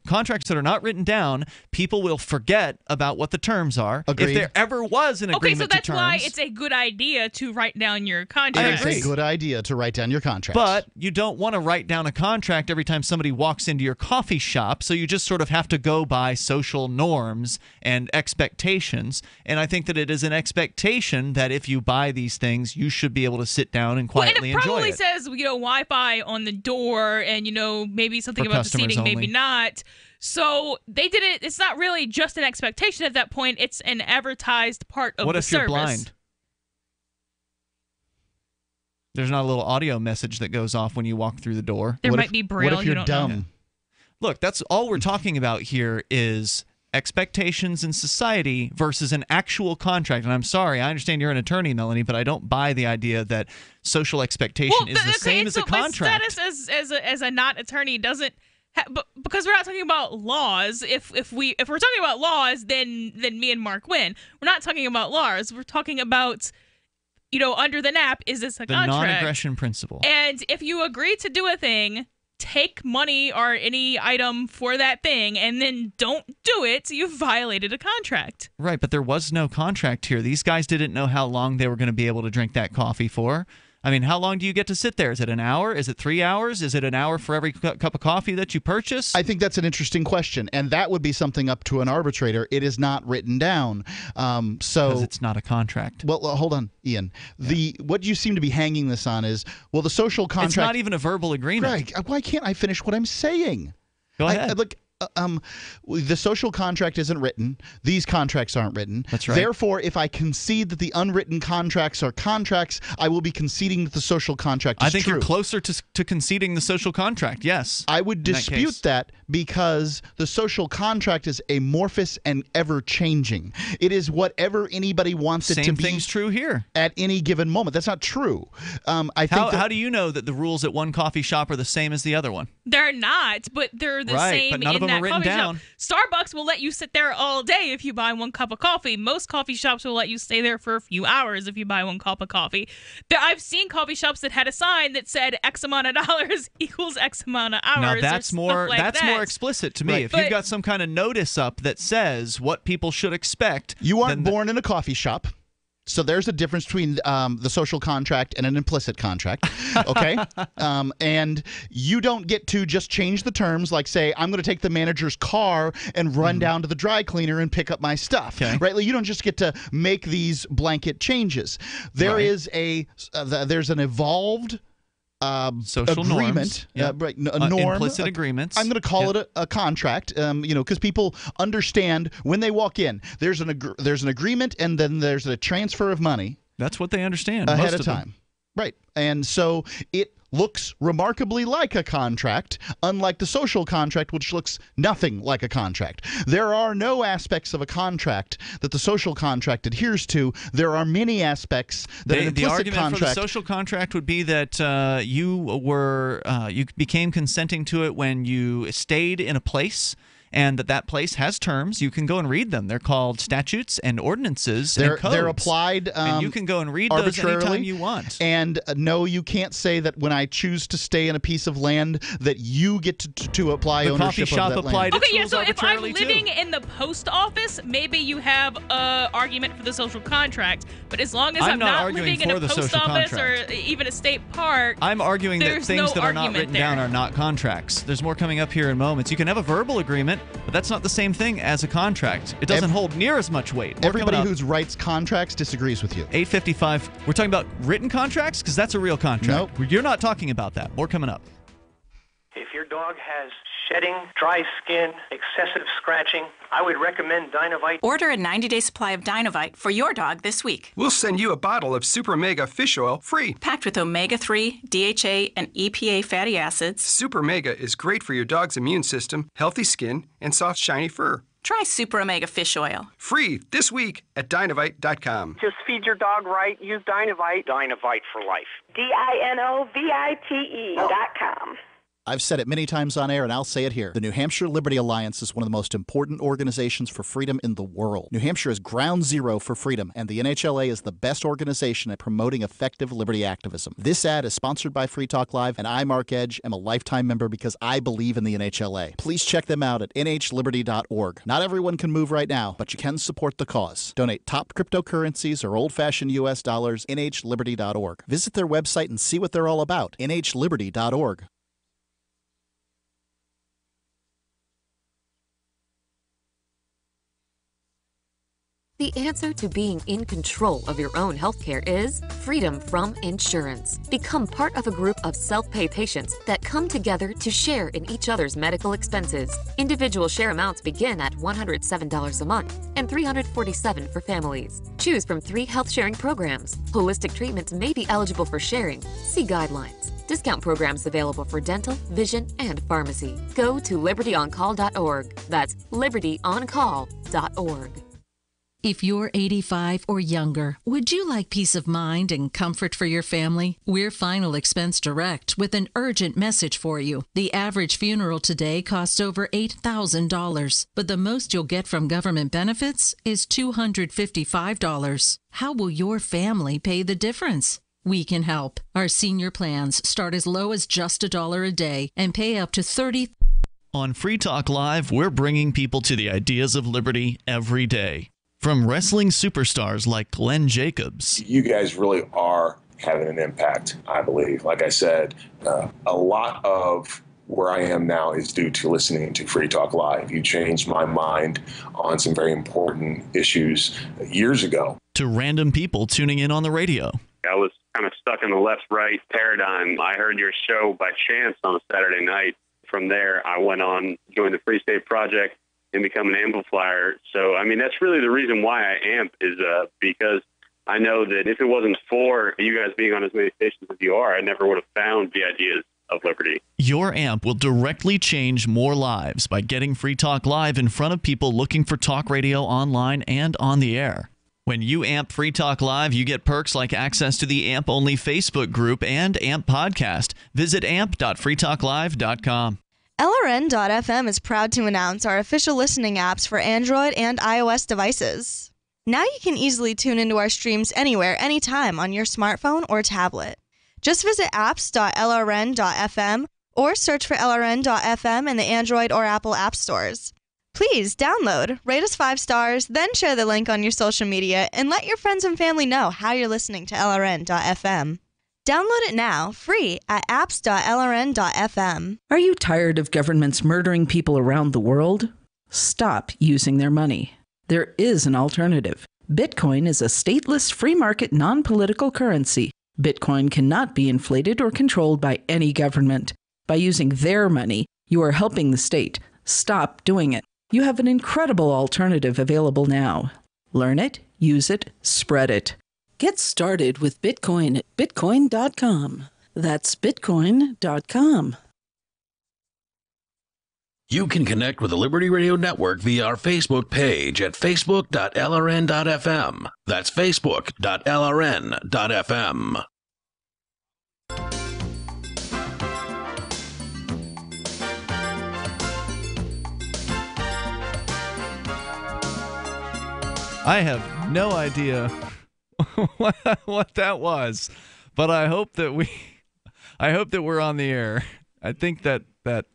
Speaker 9: contracts that are not written down, people will forget about what the terms are.
Speaker 5: Agreed.
Speaker 9: If there ever was an agreement
Speaker 8: so that's
Speaker 9: to terms,
Speaker 8: why it's a good idea to write down your contract.
Speaker 5: It's a good idea to write down your contract.
Speaker 9: But you don't want to write down a contract every time somebody walks into your coffee shop, so you just sort of have to go by social norms and expectations. And I think that it is an expectation that if you buy these things, you should be able to sit down and quietly enjoy it.
Speaker 8: And it probably says, Wi-Fi on the door and, maybe something
Speaker 9: For
Speaker 8: about the
Speaker 9: customers
Speaker 8: seating, maybe
Speaker 9: only.
Speaker 8: not. So they did it. It's not really just an expectation at that point. It's an advertised part of the service.
Speaker 9: What if you're blind? There's not a little audio message that goes off when you walk through the door.
Speaker 8: There might be Braille.
Speaker 5: What if you're dumb?
Speaker 8: Know.
Speaker 9: Look, that's all we're talking about here is expectations in society versus an actual contract. And I'm sorry, I understand you're an attorney, Melanie, but I don't buy the idea that social expectation is the same as a contract.
Speaker 8: My status as a not attorney doesn't. Because we're not talking about laws. If we're talking about laws, then me and Mark win. We're not talking about laws. We're talking about, under the NAP, is this a contract?
Speaker 9: The non-aggression principle.
Speaker 8: And if you agree to do a thing, take money or any item for that thing, and then don't do it, you've violated a contract.
Speaker 9: Right, but there was no contract here. These guys didn't know how long they were going to be able to drink that coffee for. I mean, how long do you get to sit there? Is it an hour? Is it 3 hours? Is it an hour for every cup of coffee that you purchase?
Speaker 5: I think that's an interesting question, and that would be something up to an arbitrator. It is not written down,
Speaker 9: because it's not a contract.
Speaker 5: Well, hold on, Ian. Yeah. What you seem to be hanging this on is, the social contract.
Speaker 9: It's not even a verbal agreement.
Speaker 5: Greg, why can't I finish what I'm saying?
Speaker 9: Go ahead.
Speaker 5: The social contract isn't written. These contracts aren't written.
Speaker 9: That's right.
Speaker 5: Therefore, if I concede that the unwritten contracts are contracts, I will be conceding that the social contract is
Speaker 9: I think
Speaker 5: true.
Speaker 9: you're closer to conceding the social contract, yes.
Speaker 5: I would dispute that because the social contract is amorphous and ever-changing. It is whatever anybody wants it to be.
Speaker 9: Same thing's true here.
Speaker 5: At any given moment. That's not true.
Speaker 9: How do you know that the rules at one coffee shop are the same as the other one?
Speaker 8: They're not, but they're the
Speaker 9: Right,
Speaker 8: same
Speaker 9: but none of
Speaker 8: in
Speaker 9: them
Speaker 8: that
Speaker 9: are written
Speaker 8: coffee
Speaker 9: down.
Speaker 8: shop. Starbucks will let you sit there all day if you buy one cup of coffee. Most coffee shops will let you stay there for a few hours if you buy one cup of coffee. I've seen coffee shops that had a sign that said X amount of dollars equals X amount of hours.
Speaker 9: Now that's more
Speaker 8: more
Speaker 9: explicit to me.
Speaker 5: Right.
Speaker 9: If you've got some kind of notice up that says what people should expect,
Speaker 5: you aren't born in a coffee shop. So there's a difference between the social contract and an implicit contract, okay? And you don't get to just change the terms, like say, I'm going to take the manager's car and run down to the dry cleaner and pick up my stuff, right? Like, you don't just get to make these blanket changes. There is there's an evolved
Speaker 9: social
Speaker 5: agreement,
Speaker 9: norms,
Speaker 5: a norm,
Speaker 9: implicit agreements.
Speaker 5: I'm going to call it a contract, because people understand when they walk in. There's an agreement, and then there's a transfer of money.
Speaker 9: That's what they understand
Speaker 5: ahead
Speaker 9: most
Speaker 5: of time, right? And so it looks remarkably like a contract, unlike the social contract, which looks nothing like a contract. There are no aspects of a contract that the social contract adheres to. There are many aspects that an implicit
Speaker 9: the argument
Speaker 5: contract.
Speaker 9: for the social contract would be that you became consenting to it when you stayed in a place, and that place has terms. You can go and read them. They're called statutes and ordinances and codes.
Speaker 5: They're applied
Speaker 9: and you can go and read those anytime you want.
Speaker 5: And no, you can't say that when I choose to stay in a piece of land that you get to apply ownership of that land.
Speaker 9: The coffee shop applied its rules
Speaker 8: so if I'm
Speaker 9: arbitrarily,
Speaker 8: living
Speaker 9: too.
Speaker 8: in the post office, maybe you have an argument for the social contract. But as long as I'm not living in a post office or even a state park,
Speaker 9: I'm arguing that
Speaker 8: there's
Speaker 9: things
Speaker 8: no
Speaker 9: that are not
Speaker 8: argument
Speaker 9: written
Speaker 8: there.
Speaker 9: down are not contracts. There's more coming up here in moments. You can have a verbal agreement, but that's not the same thing as a contract. It doesn't hold near as much weight.
Speaker 5: Everybody who writes contracts disagrees with you.
Speaker 9: 8:55. We're talking about written contracts because that's a real contract. Nope. You're not talking about that. More coming up.
Speaker 21: If your dog has shedding, dry skin, excessive scratching, I would recommend Dynovite.
Speaker 22: Order a 90-day supply of Dynovite for your dog this week.
Speaker 23: We'll send you a bottle of Super Mega Fish Oil free.
Speaker 22: Packed with omega-3, DHA, and EPA fatty acids.
Speaker 23: Super Mega is great for your dog's immune system, healthy skin, and soft, shiny fur.
Speaker 22: Try Super Omega Fish Oil.
Speaker 23: Free this week at Dynovite.com.
Speaker 21: Just feed your dog right. Use Dynovite. Dynovite for life.
Speaker 10: DINOVITE.com.
Speaker 14: I've said it many times on air, and I'll say it here. The New Hampshire Liberty Alliance is one of the most important organizations for freedom in the world. New Hampshire is ground zero for freedom, and the NHLA is the best organization at promoting effective liberty activism. This ad is sponsored by Free Talk Live, and I, Mark Edge, am a lifetime member because I believe in the NHLA. Please check them out at nhliberty.org. Not everyone can move right now, but you can support the cause. Donate top cryptocurrencies or old-fashioned U.S. dollars, nhliberty.org. Visit their website and see what they're all about, nhliberty.org.
Speaker 16: The answer to being in control of your own healthcare is freedom from insurance. Become part of a group of self-pay patients that come together to share in each other's medical expenses. Individual share amounts begin at $107 a month and $347 for families. Choose from 3 health-sharing programs. Holistic treatments may be eligible for sharing. See guidelines. Discount programs available for dental, vision, and pharmacy. Go to libertyoncall.org. That's libertyoncall.org.
Speaker 17: If you're 85 or younger, would you like peace of mind and comfort for your family? We're Final Expense Direct with an urgent message for you. The average funeral today costs over $8,000, but the most you'll get from government benefits is $255. How will your family pay the difference? We can help. Our senior plans start as low as just $1 a day and pay up to $30.
Speaker 9: On Free Talk Live, we're bringing people to the ideas of liberty every day. From wrestling superstars like Glenn Jacobs.
Speaker 18: You guys really are having an impact, I believe. Like I said, a lot of where I am now is due to listening to Free Talk Live. You changed my mind on some very important issues years ago.
Speaker 9: To random people tuning in on the radio.
Speaker 26: I was kind of stuck in the left-right paradigm. I heard your show by chance on a Saturday night. From there, I went on, joined the Free State Project, and become an amplifier. So, I mean, that's really the reason why I amp is because I know that if it wasn't for you guys being on as many stations as you are, I never would have found the ideas of liberty.
Speaker 9: Your amp will directly change more lives by getting Free Talk Live in front of people looking for talk radio online and on the air. When you AMP Free Talk Live, you get perks like access to the AMP-only Facebook group and AMP podcast. Visit amp.freetalklive.com.
Speaker 4: LRN.FM is proud to announce our official listening apps for Android and iOS devices. Now you can easily tune into our streams anywhere, anytime on your smartphone or tablet. Just visit apps.lrn.fm or search for LRN.FM in the Android or Apple app stores. Please download, rate us 5 stars, then share the link on your social media, and let your friends and family know how you're listening to LRN.FM. Download it now, free, at apps.lrn.fm.
Speaker 2: Are you tired of governments murdering people around the world? Stop using their money. There is an alternative. Bitcoin is a stateless, free market, non-political currency. Bitcoin cannot be inflated or controlled by any government. By using their money, you are helping the state. Stop doing it. You have an incredible alternative available now. Learn it, use it, spread it. Get started with Bitcoin at Bitcoin.com. That's Bitcoin.com.
Speaker 11: You can connect with the Liberty Radio Network via our Facebook page at facebook.lrn.fm. That's facebook.lrn.fm.
Speaker 9: I have no idea what that was, but I hope that we're on the air. I think that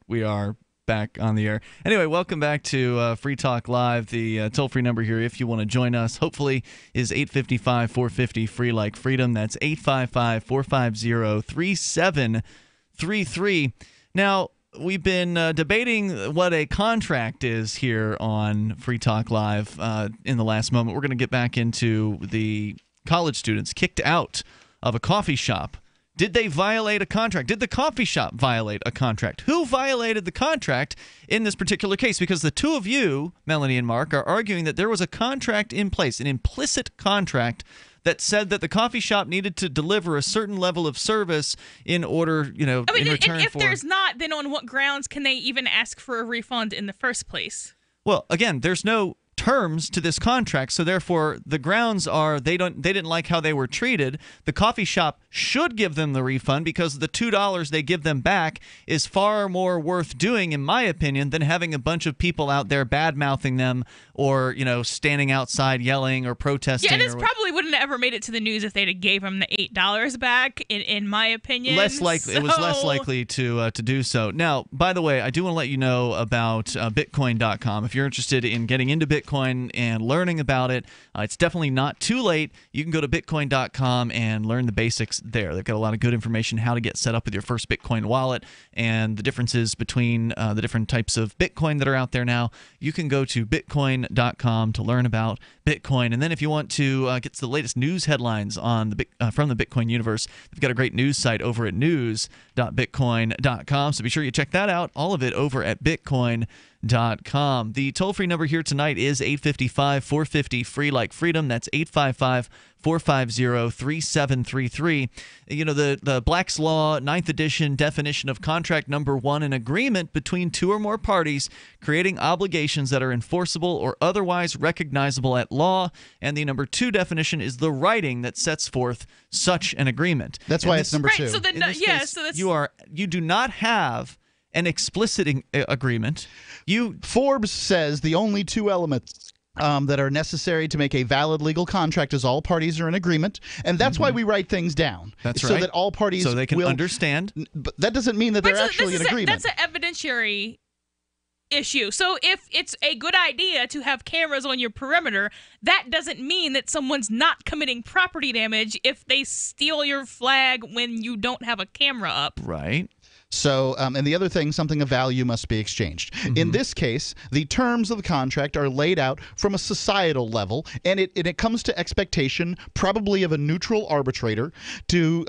Speaker 9: we are back on the air. Anyway, welcome back to Free Talk Live. The toll-free number here, if you want to join us, hopefully, is 855-450 free like freedom. That's 855-450-3733. Now, we've been debating what a contract is here on Free Talk Live in the last moment. We're going to get back into the college students kicked out of a coffee shop. Did they violate a contract? Did the coffee shop violate a contract? Who violated the contract in this particular case? Because the two of you, Melanie and Mark, are arguing that there was a contract in place, an implicit contract that said that the coffee shop needed to deliver a certain level of service in order, in return
Speaker 8: if
Speaker 9: for...
Speaker 8: there's not, then on what grounds can they even ask for a refund in the first place?
Speaker 9: Well, again, there's no terms to this contract, so therefore the grounds are they didn't like how they were treated. The coffee shop should give them the refund because the $2 they give them back is far more worth doing, in my opinion, than having a bunch of people out there bad-mouthing them or, standing outside yelling or protesting.
Speaker 8: Yeah, this probably wouldn't have ever made it to the news if they'd have gave them the $8 back, in my opinion.
Speaker 9: It was less likely to do so. Now, by the way, I do want to let you know about Bitcoin.com. If you're interested in getting into Bitcoin and learning about it, it's definitely not too late. You can go to Bitcoin.com and learn the basics there. They've got a lot of good information how to get set up with your first Bitcoin wallet and the differences between the different types of Bitcoin that are out there now. You can go to Bitcoin.com to learn about Bitcoin. And then if you want to get to the latest news headlines on from the Bitcoin universe, they've got a great news site over at news.bitcoin.com. So be sure you check that out. All of it over at Bitcoin.com. The toll-free number here tonight is 855-450 free like freedom. That's 855-450-3733. The Black's Law 9th edition definition of contract number 1, an agreement between two or more parties creating obligations that are enforceable or otherwise recognizable at law. And the number 2 definition is the writing that sets forth such an agreement.
Speaker 5: That's why it's number 2.
Speaker 8: So then,
Speaker 9: you do not have an explicit agreement.
Speaker 5: Forbes says the only 2 elements that are necessary to make a valid legal contract is all parties are in agreement, and that's why we write things down.
Speaker 9: That's
Speaker 5: so
Speaker 9: right.
Speaker 5: that all parties
Speaker 9: so they can understand.
Speaker 5: But that doesn't mean that they're actually in agreement.
Speaker 8: That's an evidentiary issue. So if it's a good idea to have cameras on your perimeter, that doesn't mean that someone's not committing property damage if they steal your flag when you don't have a camera up.
Speaker 9: Right.
Speaker 5: So, and the other thing, something of value must be exchanged. In this case, the terms of the contract are laid out from a societal level, and it comes to expectation, probably of a neutral arbitrator, to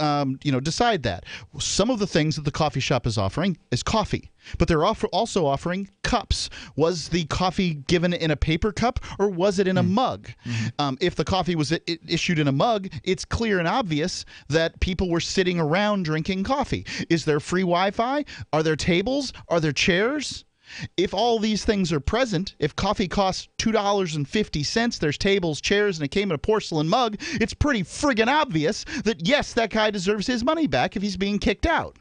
Speaker 5: decide that. Some of the things that the coffee shop is offering is coffee, but they're also offering cups. Was the coffee given in a paper cup, or was it in a mug? If the coffee was issued in a mug, it's clear and obvious that people were sitting around drinking coffee. Is there free Wi-Fi? Are there tables? Are there chairs? If all these things are present, if coffee costs $2.50, there's tables, chairs, and it came in a porcelain mug, it's pretty friggin' obvious that, yes, that guy deserves his money back if he's being kicked out.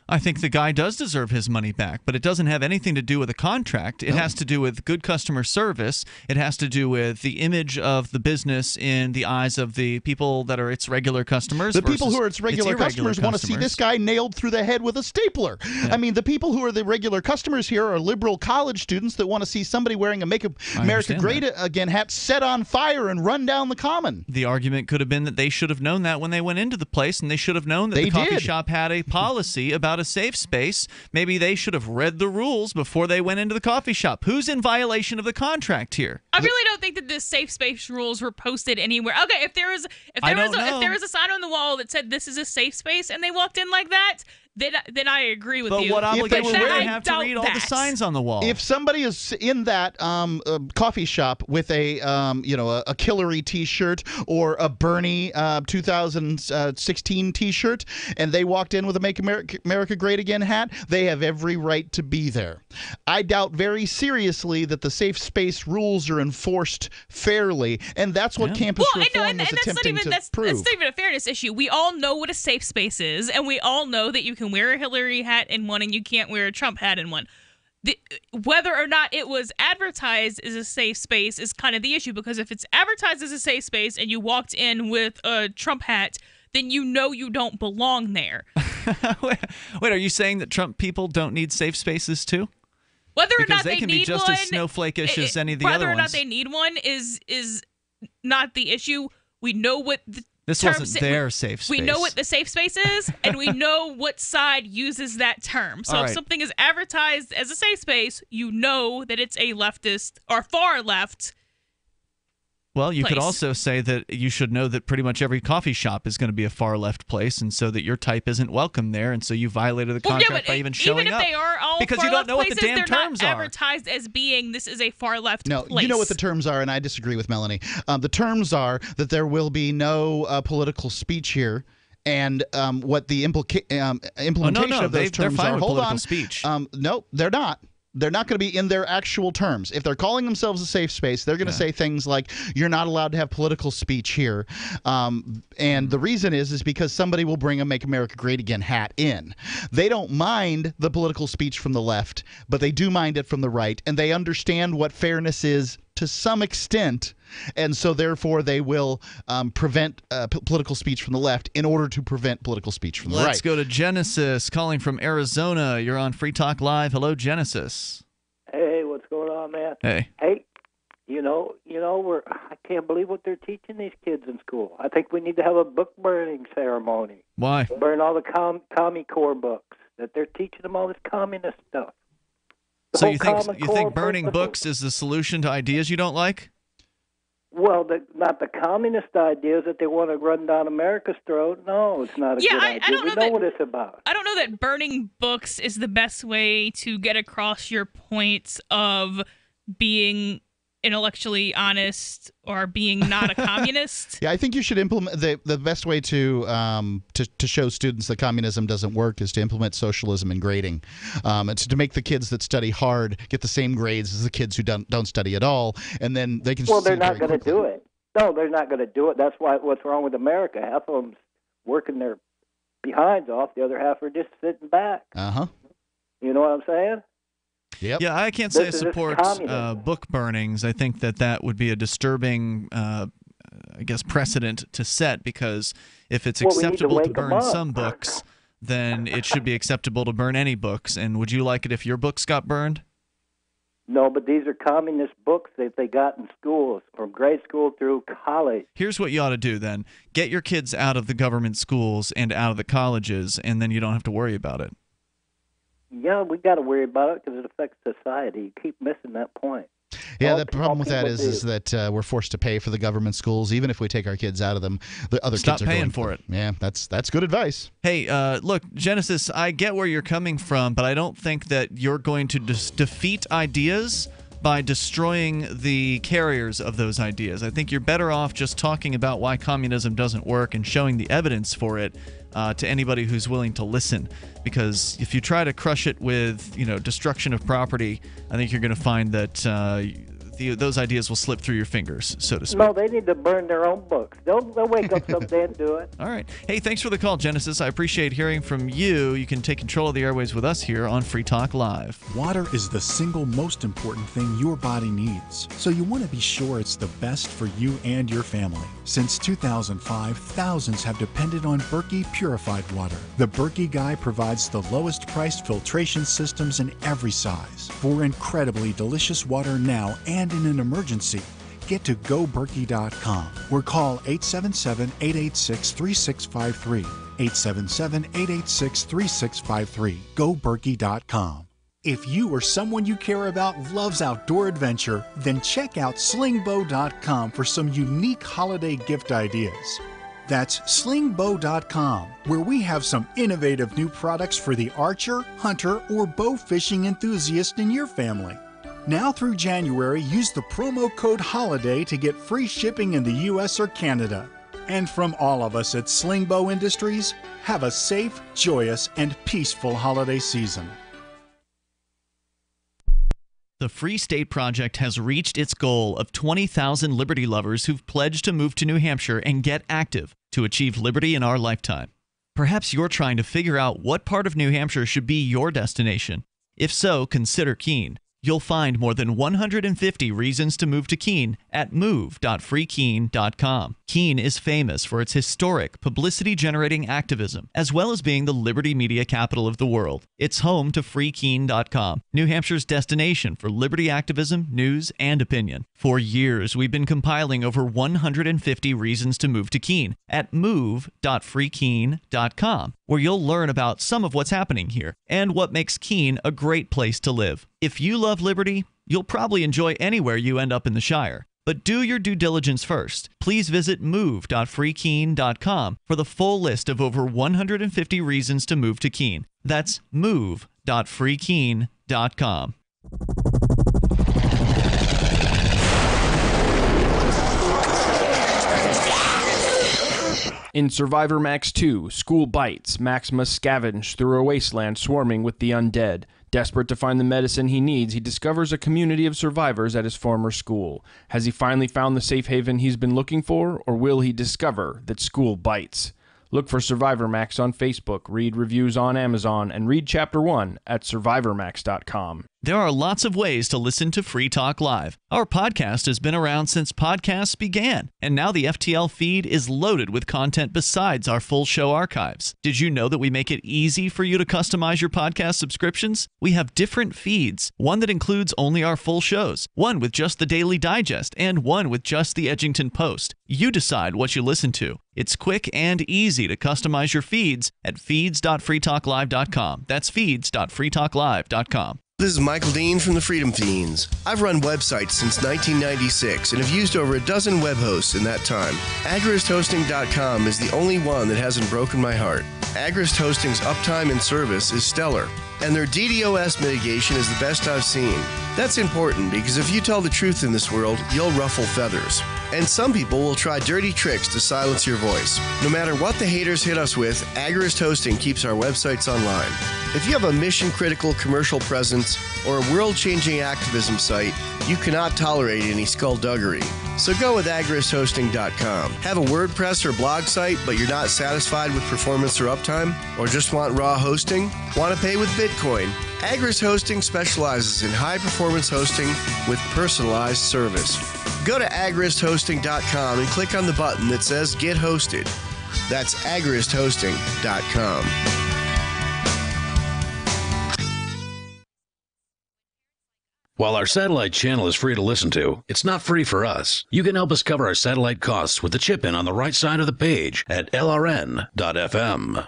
Speaker 9: I think the guy does deserve his money back, but it doesn't have anything to do with a contract. It has to do with good customer service. It has to do with the image of the business in the eyes of the people that are its regular customers.
Speaker 5: The people who are its regular customers want to see this guy nailed through the head with a stapler. Yeah. I mean, the people who are the regular customers here are liberal college students that want to see somebody wearing a Make America Great Again hat set on fire and run down the common.
Speaker 9: The argument could have been that they should have known that when they went into the place, and they should have known that the coffee shop had a policy about a safe space. Maybe they should have read the rules before they went into the coffee shop. Who's in violation of the contract here?
Speaker 8: I really don't think that the safe space rules were posted anywhere. Okay, if there was a sign on the wall that said this is a safe space and they walked in like that, then I agree with you.
Speaker 9: But what obligation do they have to read all the signs on the wall?
Speaker 5: If somebody is in that coffee shop with a Hillary T-shirt or a Bernie 2016 T-shirt, and they walked in with a Make America Great Again hat, they have every right to be there. I doubt very seriously that the safe space rules are enforced fairly, and that's what campus reform is attempting to prove.
Speaker 8: That's not even a fairness issue. We all know what a safe space is, and we all know that you can wear a Hillary hat in one and you can't wear a Trump hat in one. Whether or not it was advertised as a safe space is kind of the issue, because if it's advertised as a safe space and you walked in with a Trump hat, then you know you don't belong there.
Speaker 9: Wait, are you saying that Trump people don't need safe spaces too?
Speaker 8: Whether or not
Speaker 9: they can be just as snowflake-ish as any of the other ones.
Speaker 8: Whether or not they need one is not the issue. We know what the
Speaker 9: This wasn't their safe space.
Speaker 8: We know what the safe space is, and we know what side uses that term. So if something is advertised as a safe space, you know that it's a leftist or far left.
Speaker 9: Well, you could also say that you should know that pretty much every coffee shop is going to be a far left place, and so that your type isn't welcome there, and so you violated the contract by even showing up.
Speaker 8: Even if they are all
Speaker 9: because
Speaker 8: far
Speaker 9: you don't
Speaker 8: left
Speaker 9: know
Speaker 8: places,
Speaker 9: what the damn terms
Speaker 8: they're not
Speaker 9: are.
Speaker 8: Advertised as being this is a far left place.
Speaker 5: No, you know what the terms are, and I disagree with Melanie. The terms are that there will be no political speech here. And what the implementation of those terms are. Hold on.
Speaker 9: Speech.
Speaker 5: No, they're not. They're not going to be in their actual terms. If they're calling themselves a safe space, they're going to say things like, you're not allowed to have political speech here. And the reason is because somebody will bring a Make America Great Again hat in. They don't mind the political speech from the left, but they do mind it from the right. And they understand what fairness is to some extent. And so, therefore, they will prevent political speech from the left in order to prevent political speech from the right.
Speaker 9: Let's go to Genesis, calling from Arizona. You're on Free Talk Live. Hello, Genesis.
Speaker 3: Hey, what's going on, man?
Speaker 9: Hey.
Speaker 3: Hey, I can't believe what they're teaching these kids in school. I think we need to have a book burning ceremony.
Speaker 9: Why?
Speaker 3: Burn all the Commie Core books. That they're teaching them all this communist stuff.
Speaker 9: So you think burning books is the solution to ideas you don't like?
Speaker 3: Well, not the communist ideas that they want to run down America's throat. No, it's not a good idea.
Speaker 8: I don't know
Speaker 3: we know what it's about.
Speaker 8: I don't know that burning books is the best way to get across your points of being intellectually honest or being not a communist.
Speaker 5: Yeah, I think you should implement the best way to show students that communism doesn't work is to implement socialism in grading, and to make the kids that study hard get the same grades as the kids who don't study at all, and then they can.
Speaker 3: Well, they're not going to do it. No, they're not going to do it. That's what's wrong with America. Half of them's working their behinds off. The other half are just sitting back. You know what I'm saying?
Speaker 5: Yep.
Speaker 9: Yeah, I can't say I support book burnings. I think that would be a disturbing, precedent to set, because if it's acceptable to burn some books, then it should be acceptable to burn any books. And would you like it if your books got burned?
Speaker 3: No, but these are communist books that they got in schools, from grade school through college.
Speaker 9: Here's what you ought to do then. Get your kids out of the government schools and out of the colleges, and then you don't have to worry about it.
Speaker 3: Yeah, we got to worry about it because it affects society. You keep missing that point.
Speaker 5: Yeah, the problem with that is that we're forced to pay for the government schools, even if we take our kids out of them. The other
Speaker 9: Stop
Speaker 5: kids are
Speaker 9: paying
Speaker 5: going
Speaker 9: for it.
Speaker 5: Yeah, that's good advice.
Speaker 9: Hey, look, Genesis, I get where you're coming from, but I don't think that you're going to defeat ideas by destroying the carriers of those ideas. I think you're better off just talking about why communism doesn't work and showing the evidence for it to anybody who's willing to listen. Because if you try to crush it with, destruction of property, I think you're going to find that those ideas will slip through your fingers, so to speak.
Speaker 3: No, they need to burn their own books. They'll wake up someday and do it.
Speaker 9: All right. Hey, thanks for the call, Genesis. I appreciate hearing from you. You can take control of the airways with us here on Free Talk Live.
Speaker 1: Water is the single most important thing your body needs, so you want to be sure it's the best for you and your family. Since 2005, thousands have depended on Berkey purified water. The Berkey Guy provides the lowest priced filtration systems in every size. For incredibly delicious water now and in an emergency, get to GoBerkey.com or call 877-886-3653. 877-886-3653. GoBerkey.com. If you or someone you care about loves outdoor adventure, then check out slingbow.com for some unique holiday gift ideas. That's slingbow.com, where we have some innovative new products for the archer, hunter, or bow fishing enthusiast in your family. Now through January, use the promo code HOLIDAY to get free shipping in the U.S. or Canada. And from all of us at Slingbow Industries, have a safe, joyous, and peaceful holiday season.
Speaker 9: The Free State Project has reached its goal of 20,000 liberty lovers who've pledged to move to New Hampshire and get active to achieve liberty in our lifetime. Perhaps you're trying to figure out what part of New Hampshire should be your destination. If so, consider Keene. You'll find more than 150 reasons to move to Keene at move.freekeene.com. Keene is famous for its historic, publicity-generating activism, as well as being the liberty media capital of the world. It's home to freekeene.com, New Hampshire's destination for liberty activism, news, and opinion. For years, we've been compiling over 150 reasons to move to Keene at move.freekeene.com, where you'll learn about some of what's happening here and what makes Keene a great place to live. If you love liberty, you'll probably enjoy anywhere you end up in the Shire. But do your due diligence first. Please visit move.freekeene.com for the full list of over 150 reasons to move to Keene. That's move.freekeene.com.
Speaker 10: In Survivor Max 2, School Bites, Max must scavenge through a wasteland swarming with the undead. Desperate to find the medicine he needs, he discovers a community of survivors at his former school. Has he finally found the safe haven he's been looking for, or will he discover that school bites? Look for Survivor Max on Facebook, read reviews on Amazon, and read Chapter 1 at survivormax.com.
Speaker 9: There are lots of ways to listen to Free Talk Live. Our podcast has been around since podcasts began, and now the FTL feed is loaded with content besides our full show archives. Did you know that we make it easy for you to customize your podcast subscriptions? We have different feeds, one that includes only our full shows, one with just the Daily Digest, and one with just the Edgington Post. You decide what you listen to. It's quick and easy to customize your feeds at feeds.freetalklive.com. That's feeds.freetalklive.com.
Speaker 19: This is Michael Dean from the Freedom Fiends. I've run websites since 1996 and have used over a dozen web hosts in that time. AgristHosting.com is the only one that hasn't broken my heart. Agrist Hosting's uptime and service is stellar, and their DDoS mitigation is the best I've seen. That's important because if you tell the truth in this world, you'll ruffle feathers. And some people will try dirty tricks to silence your voice. No matter what the haters hit us with, Agrist Hosting keeps our websites online. If you have a mission-critical commercial presence or a world-changing activism site, you cannot tolerate any skullduggery. So go with agristhosting.com. Have a WordPress or blog site, but you're not satisfied with performance or uptime? Or just want raw hosting? Want to pay with Bitcoin? Agrist Hosting specializes in high-performance hosting with personalized service. Go to agristhosting.com and click on the button that says Get Hosted. That's agristhosting.com.
Speaker 11: While our satellite channel is free to listen to, it's not free for us. You can help us cover our satellite costs with the chip-in on the right side of the page at lrn.fm.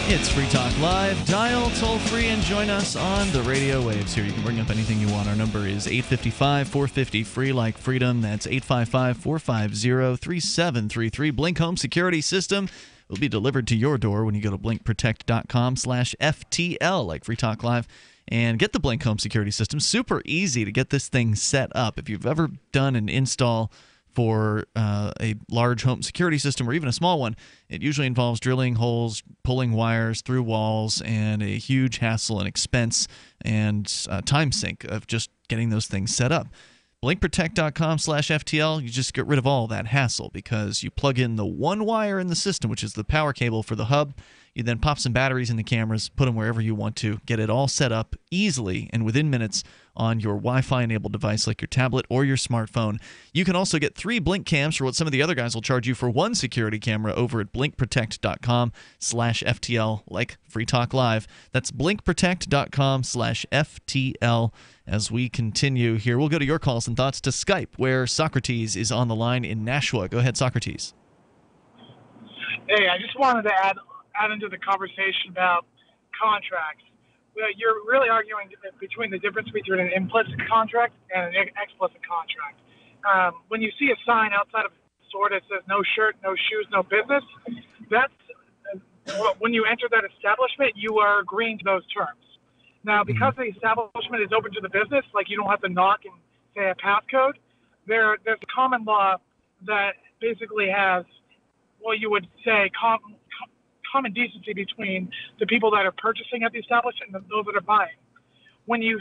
Speaker 9: It's Free Talk Live. Dial toll free and join us on the radio waves here. You can bring up anything you want. Our number is 855-450-FREE like freedom. That's 855-450-3733. Blink Home Security System will be delivered to your door when you go to blinkprotect.com/FTL like Free Talk Live and get the Blink Home Security System. Super easy to get this thing set up. If you've ever done an install for a large home security system or even a small one, it usually involves drilling holes, pulling wires through walls, and a huge hassle and expense and time sink of just getting those things set up. BlinkProtect.com/FTL, you just get rid of all that hassle because you plug in the one wire in the system, which is the power cable for the hub. You then pop some batteries in the cameras, put them wherever you want to, get it all set up easily and within minutes on your Wi-Fi-enabled device like your tablet or your smartphone. You can also get 3 Blink cams for what some of the other guys will charge you for 1 security camera over at BlinkProtect.com/FTL like Free Talk Live. That's BlinkProtect.com/FTL. As we continue here, we'll go to your calls and thoughts to Skype, where Socrates is on the line in Nashua. Go ahead, Socrates.
Speaker 6: Hey, I just wanted to add into the conversation about contracts. Well, you're really arguing between the difference between an implicit contract and an explicit contract. When you see a sign outside of a store that says no shirt, no shoes, no business, that's when you enter that establishment, you are agreeing to those terms. Now, because the establishment is open to the business, like you don't have to knock and say a passcode, there's a common law that basically has, well, you would say common decency between the people that are purchasing at the establishment and those that are buying. When you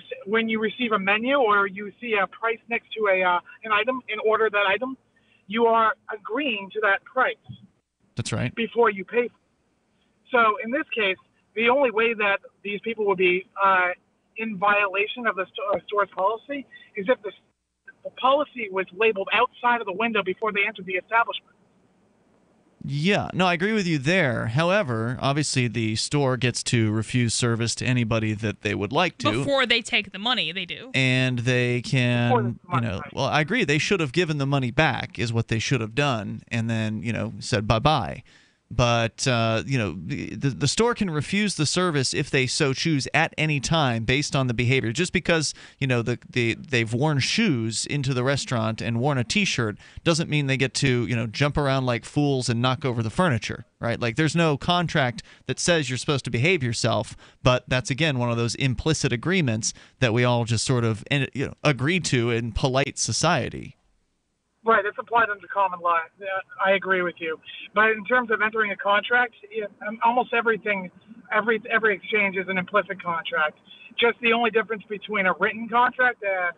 Speaker 6: receive a menu or you see a price next to an item and order that item, you are agreeing to that price.
Speaker 9: That's right.
Speaker 6: Before you pay for it. So in this case, the only way that these people would be in violation of the store's policy is if the policy was labeled outside of the window before they entered the establishment.
Speaker 9: Yeah, no, I agree with you there. However, obviously the store gets to refuse service to anybody that they would like to.
Speaker 8: Before they take the money, they do.
Speaker 9: And they can, well, I agree. They should have given the money back is what they should have done and then, said bye-bye. But, the store can refuse the service if they so choose at any time based on the behavior. Just because, they've worn shoes into the restaurant and worn a T-shirt doesn't mean they get to, jump around like fools and knock over the furniture, right? Like there's no contract that says you're supposed to behave yourself, but that's, again, one of those implicit agreements that we all just sort of, agree to in polite society.
Speaker 6: Right, it's applied under common law. I agree with you. But in terms of entering a contract, almost everything, every exchange is an implicit contract. Just the only difference between a written contract and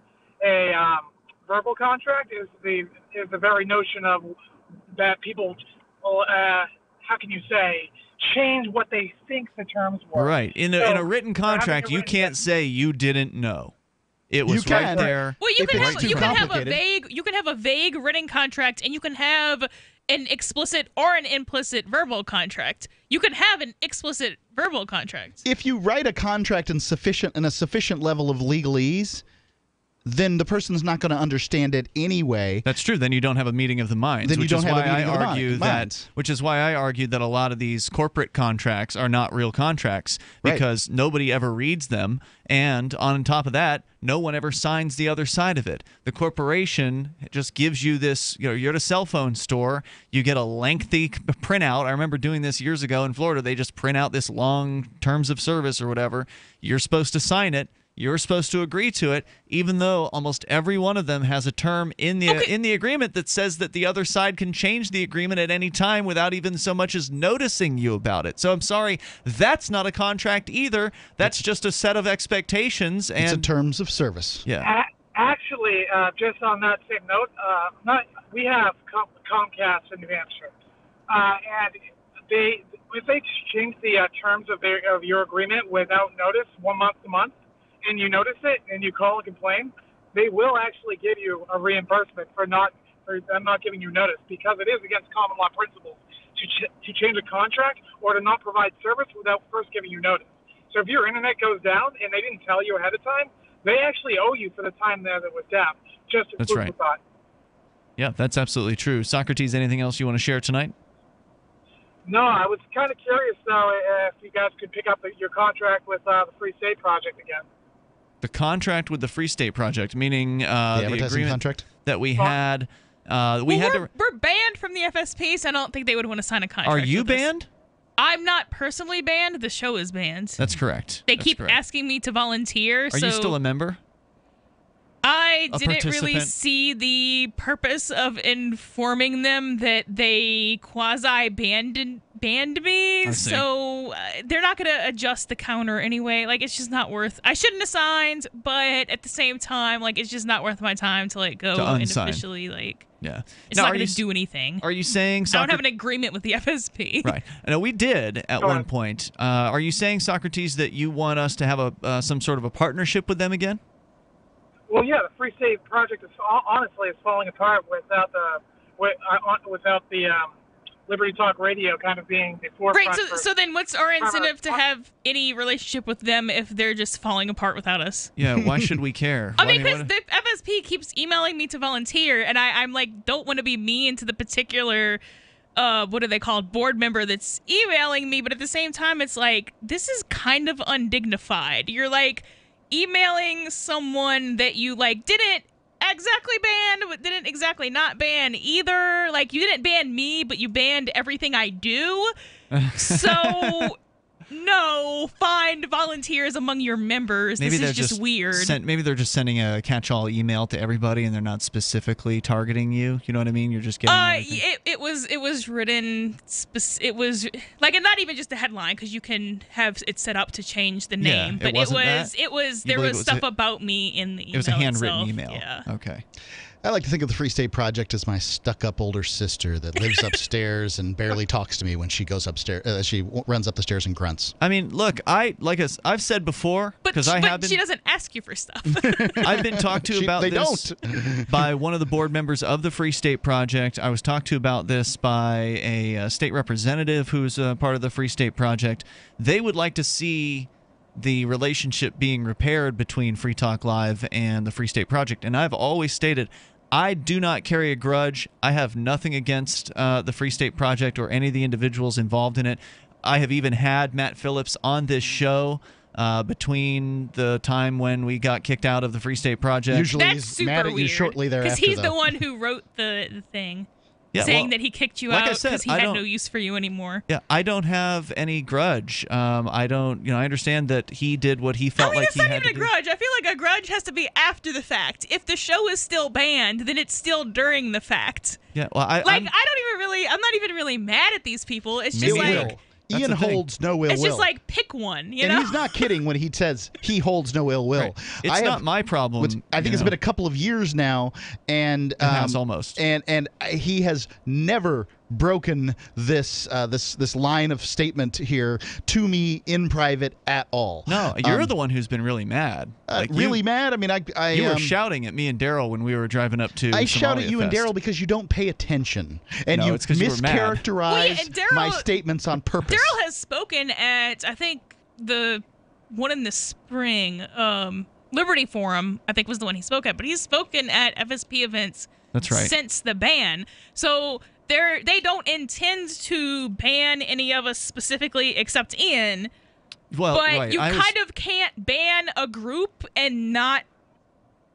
Speaker 6: a verbal contract is the very notion of that people will, how can you say, change what they think the terms were.
Speaker 9: Right. In a written contract, you can't say you didn't know. It was right there.
Speaker 8: Well, you can have a vague written contract, and you can have an explicit or an implicit verbal contract. You can have an explicit verbal contract.
Speaker 5: If you write a contract in a sufficient level of legalese, then the person's not going to understand it anyway.
Speaker 9: That's true. Then you don't have a meeting of the minds. Which is why I argued that a lot of these corporate contracts are not real contracts because nobody ever reads them, and on top of that, no one ever signs the other side of it. The corporation just gives you this, you're at a cell phone store, you get a lengthy printout. I remember doing this years ago in Florida. They just print out this long terms of service or whatever. You're supposed to sign it. You're supposed to agree to it, even though almost every one of them has a term in the agreement that says that the other side can change the agreement at any time without even so much as noticing you about it. So I'm sorry, that's not a contract either. That's just a set of expectations. And
Speaker 5: it's a terms of service.
Speaker 9: Yeah.
Speaker 6: Actually, just on that same note, we have Comcast in New Hampshire, and if they change the terms of your agreement without notice, 1 month to month, and you notice it and you call and complain, they will actually give you a reimbursement for them not giving you notice, because it is against common law principles to change a contract or to not provide service without first giving you notice. So if your internet goes down and they didn't tell you ahead of time, they actually owe you for the time there that was down. Just as food for thought.
Speaker 9: Yeah, that's absolutely true. Socrates, anything else you want to share tonight?
Speaker 6: No, I was kind of curious, though, if you guys could pick up your contract with the Free State Project again.
Speaker 9: The contract with the Free State Project, meaning the agreement
Speaker 5: contract
Speaker 9: that we had.
Speaker 8: We're banned from the FSP, so I don't think they would want to sign a contract.
Speaker 9: Are you
Speaker 8: with us.
Speaker 9: banned?
Speaker 8: I'm not personally banned. The show is banned.
Speaker 9: That's correct.
Speaker 8: They keep asking me to volunteer.
Speaker 9: Are you still a member?
Speaker 8: I
Speaker 9: A
Speaker 8: didn't really
Speaker 9: participant?
Speaker 8: see the purpose of informing them that they quasi-banned me,
Speaker 9: see.
Speaker 8: so they're not going to adjust the counter anyway. Like, it's just not worth... I shouldn't have signed, but at the same time, like, it's just not worth my time to, like, go
Speaker 9: To
Speaker 8: and
Speaker 9: unsign.
Speaker 8: officially, like...
Speaker 9: Yeah.
Speaker 8: It's
Speaker 9: Now,
Speaker 8: not
Speaker 9: are
Speaker 8: going
Speaker 9: you
Speaker 8: to do anything.
Speaker 9: Are you saying
Speaker 8: I don't have an agreement with the FSP.
Speaker 9: Right. I know we did at one point. Are you saying, Socrates, that you want us to have some sort of a partnership with them again?
Speaker 6: Well, yeah, the Free State Project is honestly is falling apart without the Liberty Talk Radio kind of being the forefront.
Speaker 8: Right, so then what's our incentive to have any relationship with them if they're just falling apart without us?
Speaker 9: Yeah, why should we care?
Speaker 8: I mean, because the FSP keeps emailing me to volunteer, and I'm like, don't want to be mean to the particular, what are they called, board member that's emailing me, but at the same time, it's like, this is kind of undignified. You're like emailing someone that you like didn't exactly ban, but didn't exactly not ban either. Like, you didn't ban me, but you banned everything I do. So, no, find volunteers among your members.
Speaker 9: Maybe
Speaker 8: this
Speaker 9: they're
Speaker 8: is just weird.
Speaker 9: Maybe they're just sending a catch-all email to everybody, and they're not specifically targeting you. You know what I mean? You're just getting.
Speaker 8: It was written. It was like, and not even just the headline, because you can have it set up to change the
Speaker 9: Yeah,
Speaker 8: name.
Speaker 9: it
Speaker 8: But
Speaker 9: wasn't that?
Speaker 8: there
Speaker 9: You
Speaker 8: was
Speaker 9: believe it was
Speaker 8: stuff about me in the email.
Speaker 9: It was a handwritten
Speaker 8: itself.
Speaker 9: email.
Speaker 8: Yeah.
Speaker 9: Okay.
Speaker 5: I like to think of the Free State Project as my stuck-up older sister that lives upstairs and barely talks to me when she goes upstairs. She runs up the stairs and grunts.
Speaker 9: I mean, look, I've said before, because I have been.
Speaker 8: She doesn't ask you for stuff.
Speaker 9: I've been talked to about
Speaker 5: they
Speaker 9: this by one of the board members of the Free State Project. I was talked to about this by a state representative who's a part of the Free State Project. They would like to see the relationship being repaired between Free Talk Live and the Free State Project. And I've always stated, I do not carry a grudge. I have nothing against the Free State Project or any of the individuals involved in it. I have even had Matt Phillips on this show between the time when we got kicked out of the Free State Project.
Speaker 5: Usually
Speaker 8: That's
Speaker 5: he's
Speaker 8: super
Speaker 5: mad at you
Speaker 8: weird,
Speaker 5: shortly thereafter.
Speaker 8: because he's the
Speaker 5: though.
Speaker 8: one who wrote the thing.
Speaker 9: Yeah,
Speaker 8: saying
Speaker 9: well,
Speaker 8: that he kicked you
Speaker 9: like I
Speaker 8: out
Speaker 9: said,
Speaker 8: because he
Speaker 9: I
Speaker 8: had
Speaker 9: don't-
Speaker 8: no use for you anymore.
Speaker 9: Yeah, I don't have any grudge. I don't, I understand that he did what he felt like
Speaker 8: It's
Speaker 9: he
Speaker 8: not
Speaker 9: had
Speaker 8: even
Speaker 9: to
Speaker 8: a
Speaker 9: do.
Speaker 8: grudge. I feel like a grudge has to be after the fact. If the show is still banned, then it's still during the fact.
Speaker 9: Yeah, well, I'm
Speaker 8: I'm not even really mad at these people. It's
Speaker 5: Me
Speaker 8: just like
Speaker 5: either. Ian holds no ill
Speaker 8: it's
Speaker 5: will.
Speaker 8: just like pick one, you
Speaker 5: and
Speaker 8: know?
Speaker 5: he's not kidding when he says he holds no ill will.
Speaker 9: Right. It's not my problem,
Speaker 5: I think
Speaker 9: you
Speaker 5: it's
Speaker 9: know.
Speaker 5: been a couple of years now, and
Speaker 9: It has almost.
Speaker 5: And he has never broken this this line of statement here to me in private at all.
Speaker 9: No, you're the one who's been really mad.
Speaker 5: Really mad? I mean,
Speaker 9: you were shouting at me and Daryl when we were driving up to.
Speaker 5: I shout at
Speaker 9: Somalia
Speaker 5: you and
Speaker 9: Fest.
Speaker 5: Daryl because you don't pay attention, and
Speaker 9: No,
Speaker 5: you
Speaker 9: it's 'cause you were mad.
Speaker 5: mischaracterize
Speaker 8: Well, yeah, and Daryl-
Speaker 5: my statements on purpose.
Speaker 8: Daryl has spoken at, I think, the one in the spring, Liberty Forum, I think was the one he spoke at, but he's spoken at FSP events
Speaker 9: That's right.
Speaker 8: since the ban. So they don't intend to ban any of us specifically except Ian.
Speaker 9: Well,
Speaker 8: but
Speaker 9: right.
Speaker 8: you
Speaker 9: I was-
Speaker 8: kind of can't ban a group and not.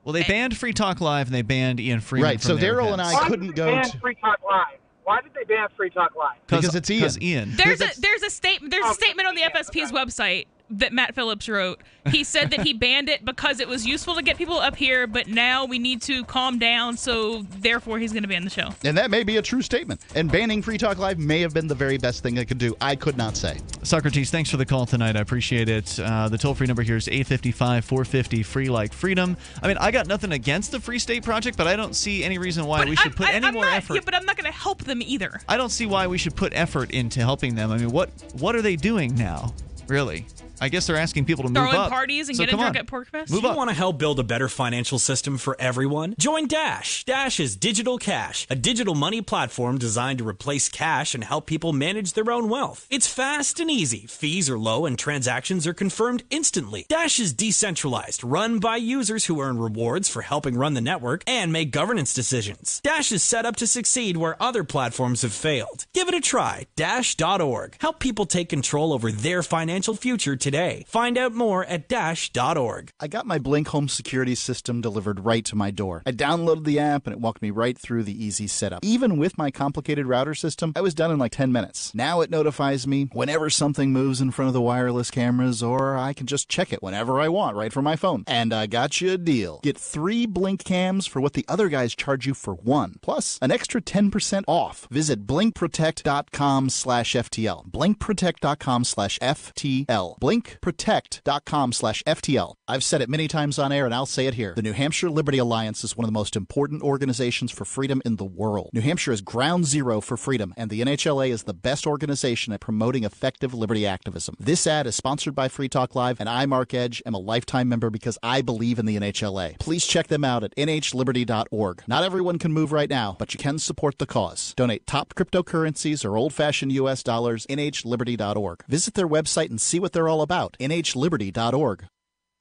Speaker 9: Well, they banned Free Talk Live and they banned Ian Freeman.
Speaker 5: Right,
Speaker 9: from
Speaker 5: so
Speaker 9: their
Speaker 5: Daryl and
Speaker 9: events.
Speaker 5: I
Speaker 6: Why
Speaker 5: couldn't
Speaker 6: did
Speaker 5: go
Speaker 6: they ban
Speaker 5: to-
Speaker 6: Free Talk Live? Why did they ban Free Talk Live?
Speaker 5: Because it's Ian.
Speaker 9: Because Ian.
Speaker 8: There's a statement on the FSP's website that Matt Phillips wrote. He said that he banned it because it was useful to get people up here, but now we need to calm down, so therefore he's going to ban the show.
Speaker 5: And that may be a true statement. And banning Free Talk Live may have been the very best thing they could do. I could not say.
Speaker 9: Socrates, thanks for the call tonight. I appreciate it. The toll-free number here is 855-450, free like freedom. I mean, I got nothing against the Free State Project, but I don't see any reason why we should put any more effort.
Speaker 8: Yeah, but I'm not going to help them either.
Speaker 9: I don't see why we should put effort into helping them. I mean, what are they doing now, really? I guess they're asking people to move
Speaker 8: Throw in
Speaker 9: up.
Speaker 8: parties and
Speaker 9: So
Speaker 8: get a
Speaker 9: come
Speaker 8: drink
Speaker 9: on.
Speaker 8: at PorcFest?
Speaker 9: Move
Speaker 7: Do you
Speaker 9: up.
Speaker 7: want to help build a better financial system for everyone? Join Dash. Dash is Digital Cash, a digital money platform designed to replace cash and help people manage their own wealth. It's fast and easy. Fees are low and transactions are confirmed instantly. Dash is decentralized, run by users who earn rewards for helping run the network and make governance decisions. Dash is set up to succeed where other platforms have failed. Give it a try. Dash.org. Help people take control over their financial future today. Find out more at Dash.org.
Speaker 14: I got my Blink home security system delivered right to my door. I downloaded the app and it walked me right through the easy setup. Even with my complicated router system, I was done in like 10 minutes. Now it notifies me whenever something moves in front of the wireless cameras, or I can just check it whenever I want right from my phone. And I got you a deal. Get 3 Blink cams for what the other guys charge you for 1, plus an extra 10% off. Visit blinkprotect.com/FTL. blinkprotect.com/FTL. blinkprotect.com/FTL. I've said it many times on air and I'll say it here. The New Hampshire Liberty Alliance is one of the most important organizations for freedom in the world. New Hampshire is ground zero for freedom, and the NHLA is the best organization at promoting effective liberty activism. This ad is sponsored by Free Talk Live, and I, Mark Edge, am a lifetime member because I believe in the NHLA. Please check them out at nhliberty.org. Not everyone can move right now, but you can support the cause. Donate top cryptocurrencies or old-fashioned U.S. dollars, nhliberty.org. Visit their website and see what they're all about, nhliberty.org.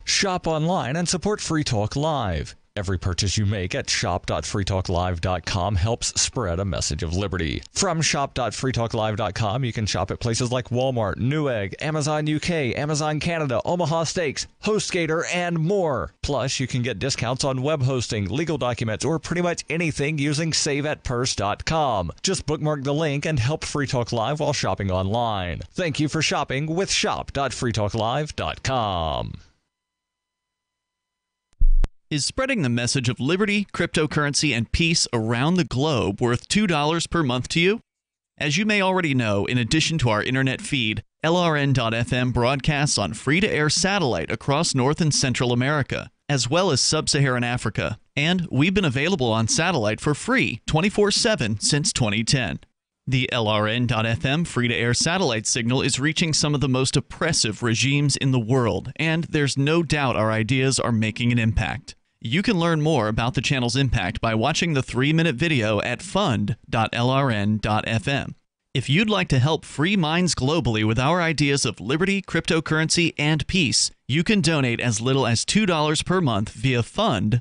Speaker 12: Shop online and support Free Talk Live. Every purchase you make at shop.freetalklive.com helps spread a message of liberty. From shop.freetalklive.com, you can shop at places like Walmart, Newegg, Amazon UK, Amazon Canada, Omaha Steaks, HostGator, and more. Plus, you can get discounts on web hosting, legal documents, or pretty much anything using saveatpurse.com. Just bookmark the link and help Free Talk Live while shopping online. Thank you for shopping with shop.freetalklive.com.
Speaker 9: Is spreading the message of liberty, cryptocurrency, and peace around the globe worth $2 per month to you? As you may already know, in addition to our internet feed, LRN.FM broadcasts on free-to-air satellite across North and Central America, as well as Sub-Saharan Africa. And we've been available on satellite for free 24/7 since 2010. The LRN.FM free-to-air satellite signal is reaching some of the most oppressive regimes in the world, and there's no doubt our ideas are making an impact. You can learn more about the channel's impact by watching the 3-minute video at fund.lrn.fm. If you'd like to help free minds globally with our ideas of liberty, cryptocurrency, and peace, you can donate as little as $2 per month via fund.lrn.fm.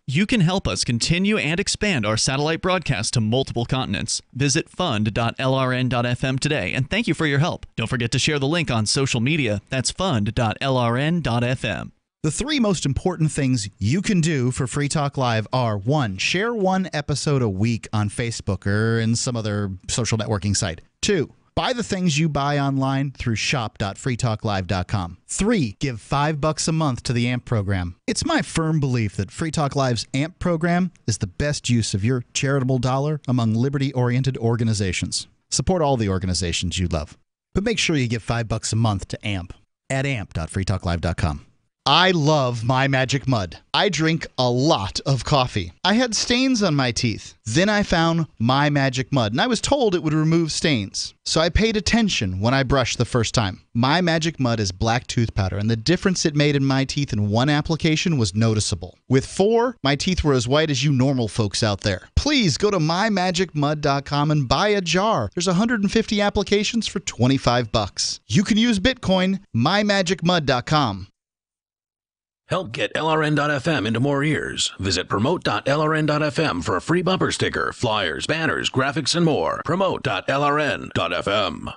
Speaker 9: You can help us continue and expand our satellite broadcast to multiple continents. Visit fund.lrn.fm today, and thank you for your help. Don't forget to share the link on social media. That's fund.lrn.fm.
Speaker 14: The 3 most important things you can do for Free Talk Live are: 1, share 1 episode a week on Facebook or in some other social networking site. 2, buy the things you buy online through shop.freetalklive.com. 3, give $5 a month to the AMP program. It's my firm belief that Free Talk Live's AMP program is the best use of your charitable dollar among liberty-oriented organizations. Support all the organizations you love, but make sure you give $5 a month to AMP at amp.freetalklive.com. I love My Magic Mud. I drink a lot of coffee. I had stains on my teeth. Then I found My Magic Mud, and I was told it would remove stains. So I paid attention when I brushed the first time. My Magic Mud is black tooth powder, and the difference it made in my teeth in 1 application was noticeable. With 4, my teeth were as white as you normal folks out there. Please go to mymagicmud.com and buy a jar. There's 150 applications for $25. You can use Bitcoin. mymagicmud.com.
Speaker 11: Help get LRN.FM into more ears. Visit promote.lrn.fm for a free bumper sticker, flyers, banners, graphics, and more. Promote.lrn.fm.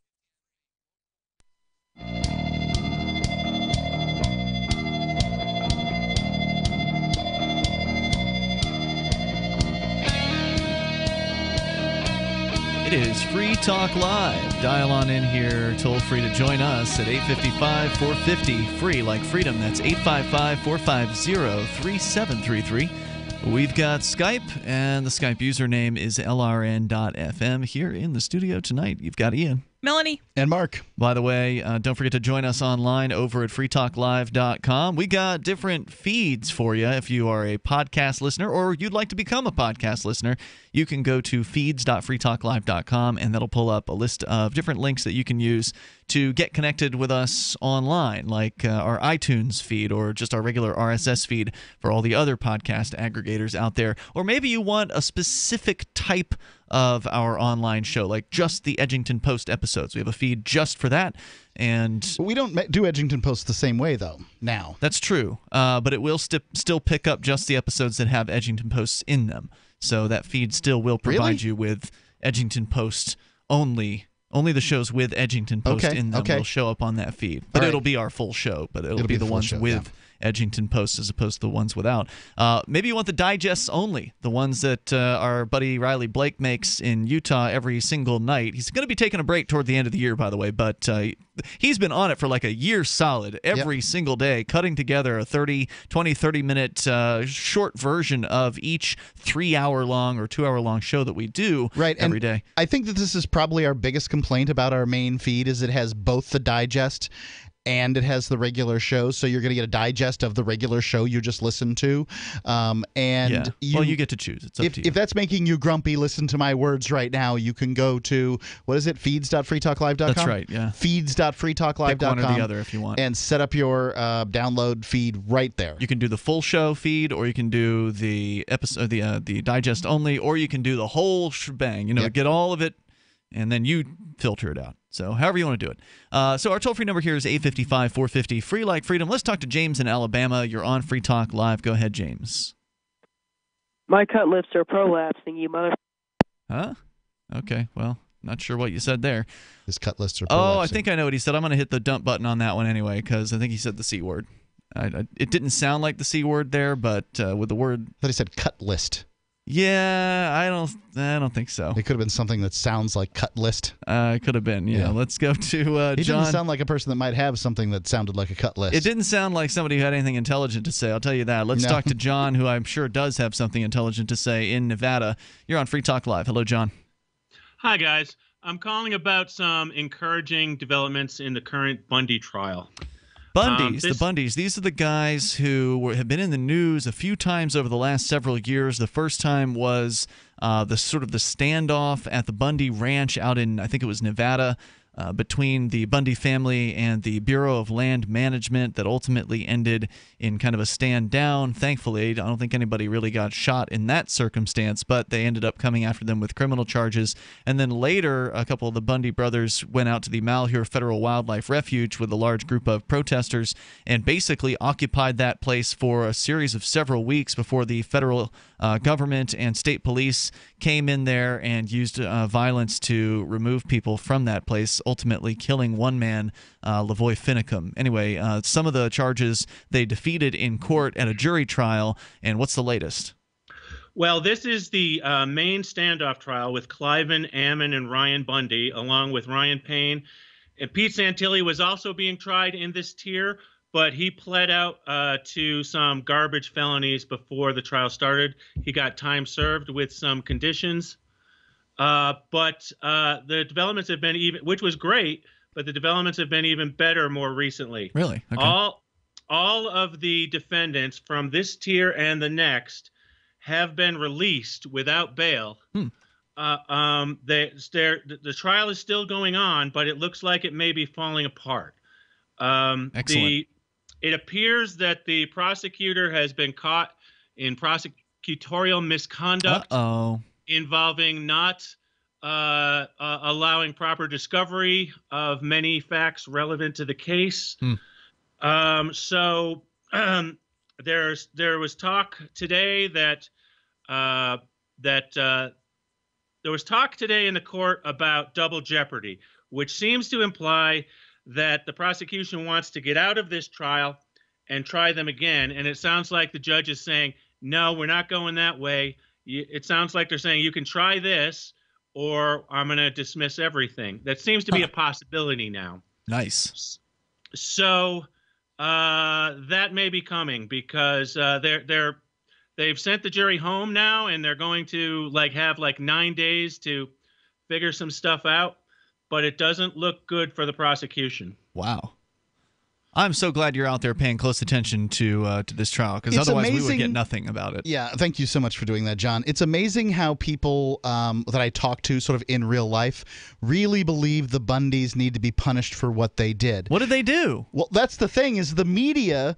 Speaker 9: It is Free Talk Live. Dial on in here, toll free to join us at 855-450, free like freedom. That's 855-450-3733. We've got Skype, and the Skype username is LRN.FM. Here in the studio tonight, you've got Ian.
Speaker 8: Melanie.
Speaker 5: And Mark.
Speaker 9: By the way, don't forget to join us online over at freetalklive.com. We got different feeds for you if you are a podcast listener or you'd like to become a podcast listener. You can go to feeds.freetalklive.com, and that'll pull up a list of different links that you can use to get connected with us online, like our iTunes feed or just our regular RSS feed for all the other podcast aggregators out there. Or maybe you want a specific type of our online show, like just the Edgington Post episodes. We have a feed just for that. And
Speaker 5: we don't do Edgington Post the same way, though, now.
Speaker 9: That's true. But it will still pick up just the episodes that have Edgington Posts in them. So that feed still will provide you with Edgington Post only. Only the shows with Edgington Post in them will show up on that feed. But it'll be our full show. But it'll be the ones with Edgington Post as opposed to the ones without. Maybe you want the digests only, the ones that our buddy Riley Blake makes in Utah every single night. He's going to be taking a break toward the end of the year, by the way, but he's been on it for like a year solid, every single day, cutting together a 30-minute short version of each 3-hour-long or 2-hour-long show that we do every day.
Speaker 5: I think that this is probably our biggest complaint about our main feed is it has both the digest and it has the regular show, so you're going to get a digest of the regular show you just listened to.
Speaker 9: You get to choose. It's up to you.
Speaker 5: If that's making you grumpy, listen to my words right now. You can go to, what is it, feeds.freetalklive.com?
Speaker 9: That's right, yeah.
Speaker 5: Feeds.freetalklive.com.
Speaker 9: Pick one or the other if you want.
Speaker 5: And set up your download feed right there.
Speaker 9: You can do the full show feed, or you can do the episode, the digest only, or you can do the whole shebang. Get all of it, and then you filter it out. So however you want to do it. So our toll-free number here is 855-450, free like freedom. Let's talk to James in Alabama. You're on Free Talk Live. Go ahead, James.
Speaker 13: My cut lips are prolapsing, you mother...
Speaker 9: Huh? Okay, well, not sure what you said there.
Speaker 5: His cut lips are prolapsing.
Speaker 9: Oh, I think I know what he said. I'm going to hit the dump button on that one anyway, because I think he said the C word. It didn't sound like the C word there, but with the word...
Speaker 5: I thought he said cut list.
Speaker 9: Yeah, I don't think so.
Speaker 5: It could have been something that sounds like cut list.
Speaker 9: It could have been. Yeah. Let's go to John.
Speaker 5: He didn't sound like a person that might have something that sounded like a cut list.
Speaker 9: It didn't sound like somebody who had anything intelligent to say. I'll tell you that. Let's talk to John, who I'm sure does have something intelligent to say in Nevada. You're on Free Talk Live. Hello, John.
Speaker 15: Hi, guys. I'm calling about some encouraging developments in the current Bundy trial.
Speaker 9: The Bundys. These are the guys who have been in the news a few times over the last several years. The first time was the standoff at the Bundy Ranch out in, I think it was Nevada, between the Bundy family and the Bureau of Land Management that ultimately ended in kind of a stand down. Thankfully, I don't think anybody really got shot in that circumstance, but they ended up coming after them with criminal charges. And then later, a couple of the Bundy brothers went out to the Malheur Federal Wildlife Refuge with a large group of protesters and basically occupied that place for a series of several weeks before the federal government and state police came in there and used violence to remove people from that place, ultimately killing one man, Lavoy Finicum. Anyway, some of the charges they defeated in court at a jury trial, and what's the latest?
Speaker 15: Well, this is the main standoff trial with Cliven, Ammon, and Ryan Bundy, along with Ryan Payne. And Pete Santilli was also being tried in this tier, but he pled out to some garbage felonies before the trial started. He got time served with some conditions. But the developments have been which was great, but the developments have been even better more recently.
Speaker 9: Really? Okay.
Speaker 15: All of the defendants from this tier and the next have been released without bail. The trial is still going on, but it looks like it may be falling apart.
Speaker 9: Excellent.
Speaker 15: It appears that the prosecutor has been caught in prosecutorial misconduct. Involving not allowing proper discovery of many facts relevant to the case. There was talk today there was talk today in the court about double jeopardy, which seems to imply that the prosecution wants to get out of this trial and try them again. And it sounds like the judge is saying, no, we're not going that way. It sounds like they're saying you can try this or I'm going to dismiss everything. That seems to be a possibility now.
Speaker 9: Nice.
Speaker 15: So that may be coming because they've sent the jury home now and they're going to have 9 days to figure some stuff out. but it doesn't look good for the prosecution.
Speaker 9: Wow. I'm so glad you're out there paying close attention to this trial, because otherwise we would get nothing about it.
Speaker 5: Yeah, thank you so much for doing that, John. It's amazing how people that I talk to sort of in real life really believe the Bundys need to be punished for what they did.
Speaker 9: What did they do?
Speaker 5: Well, that's the thing, is the media,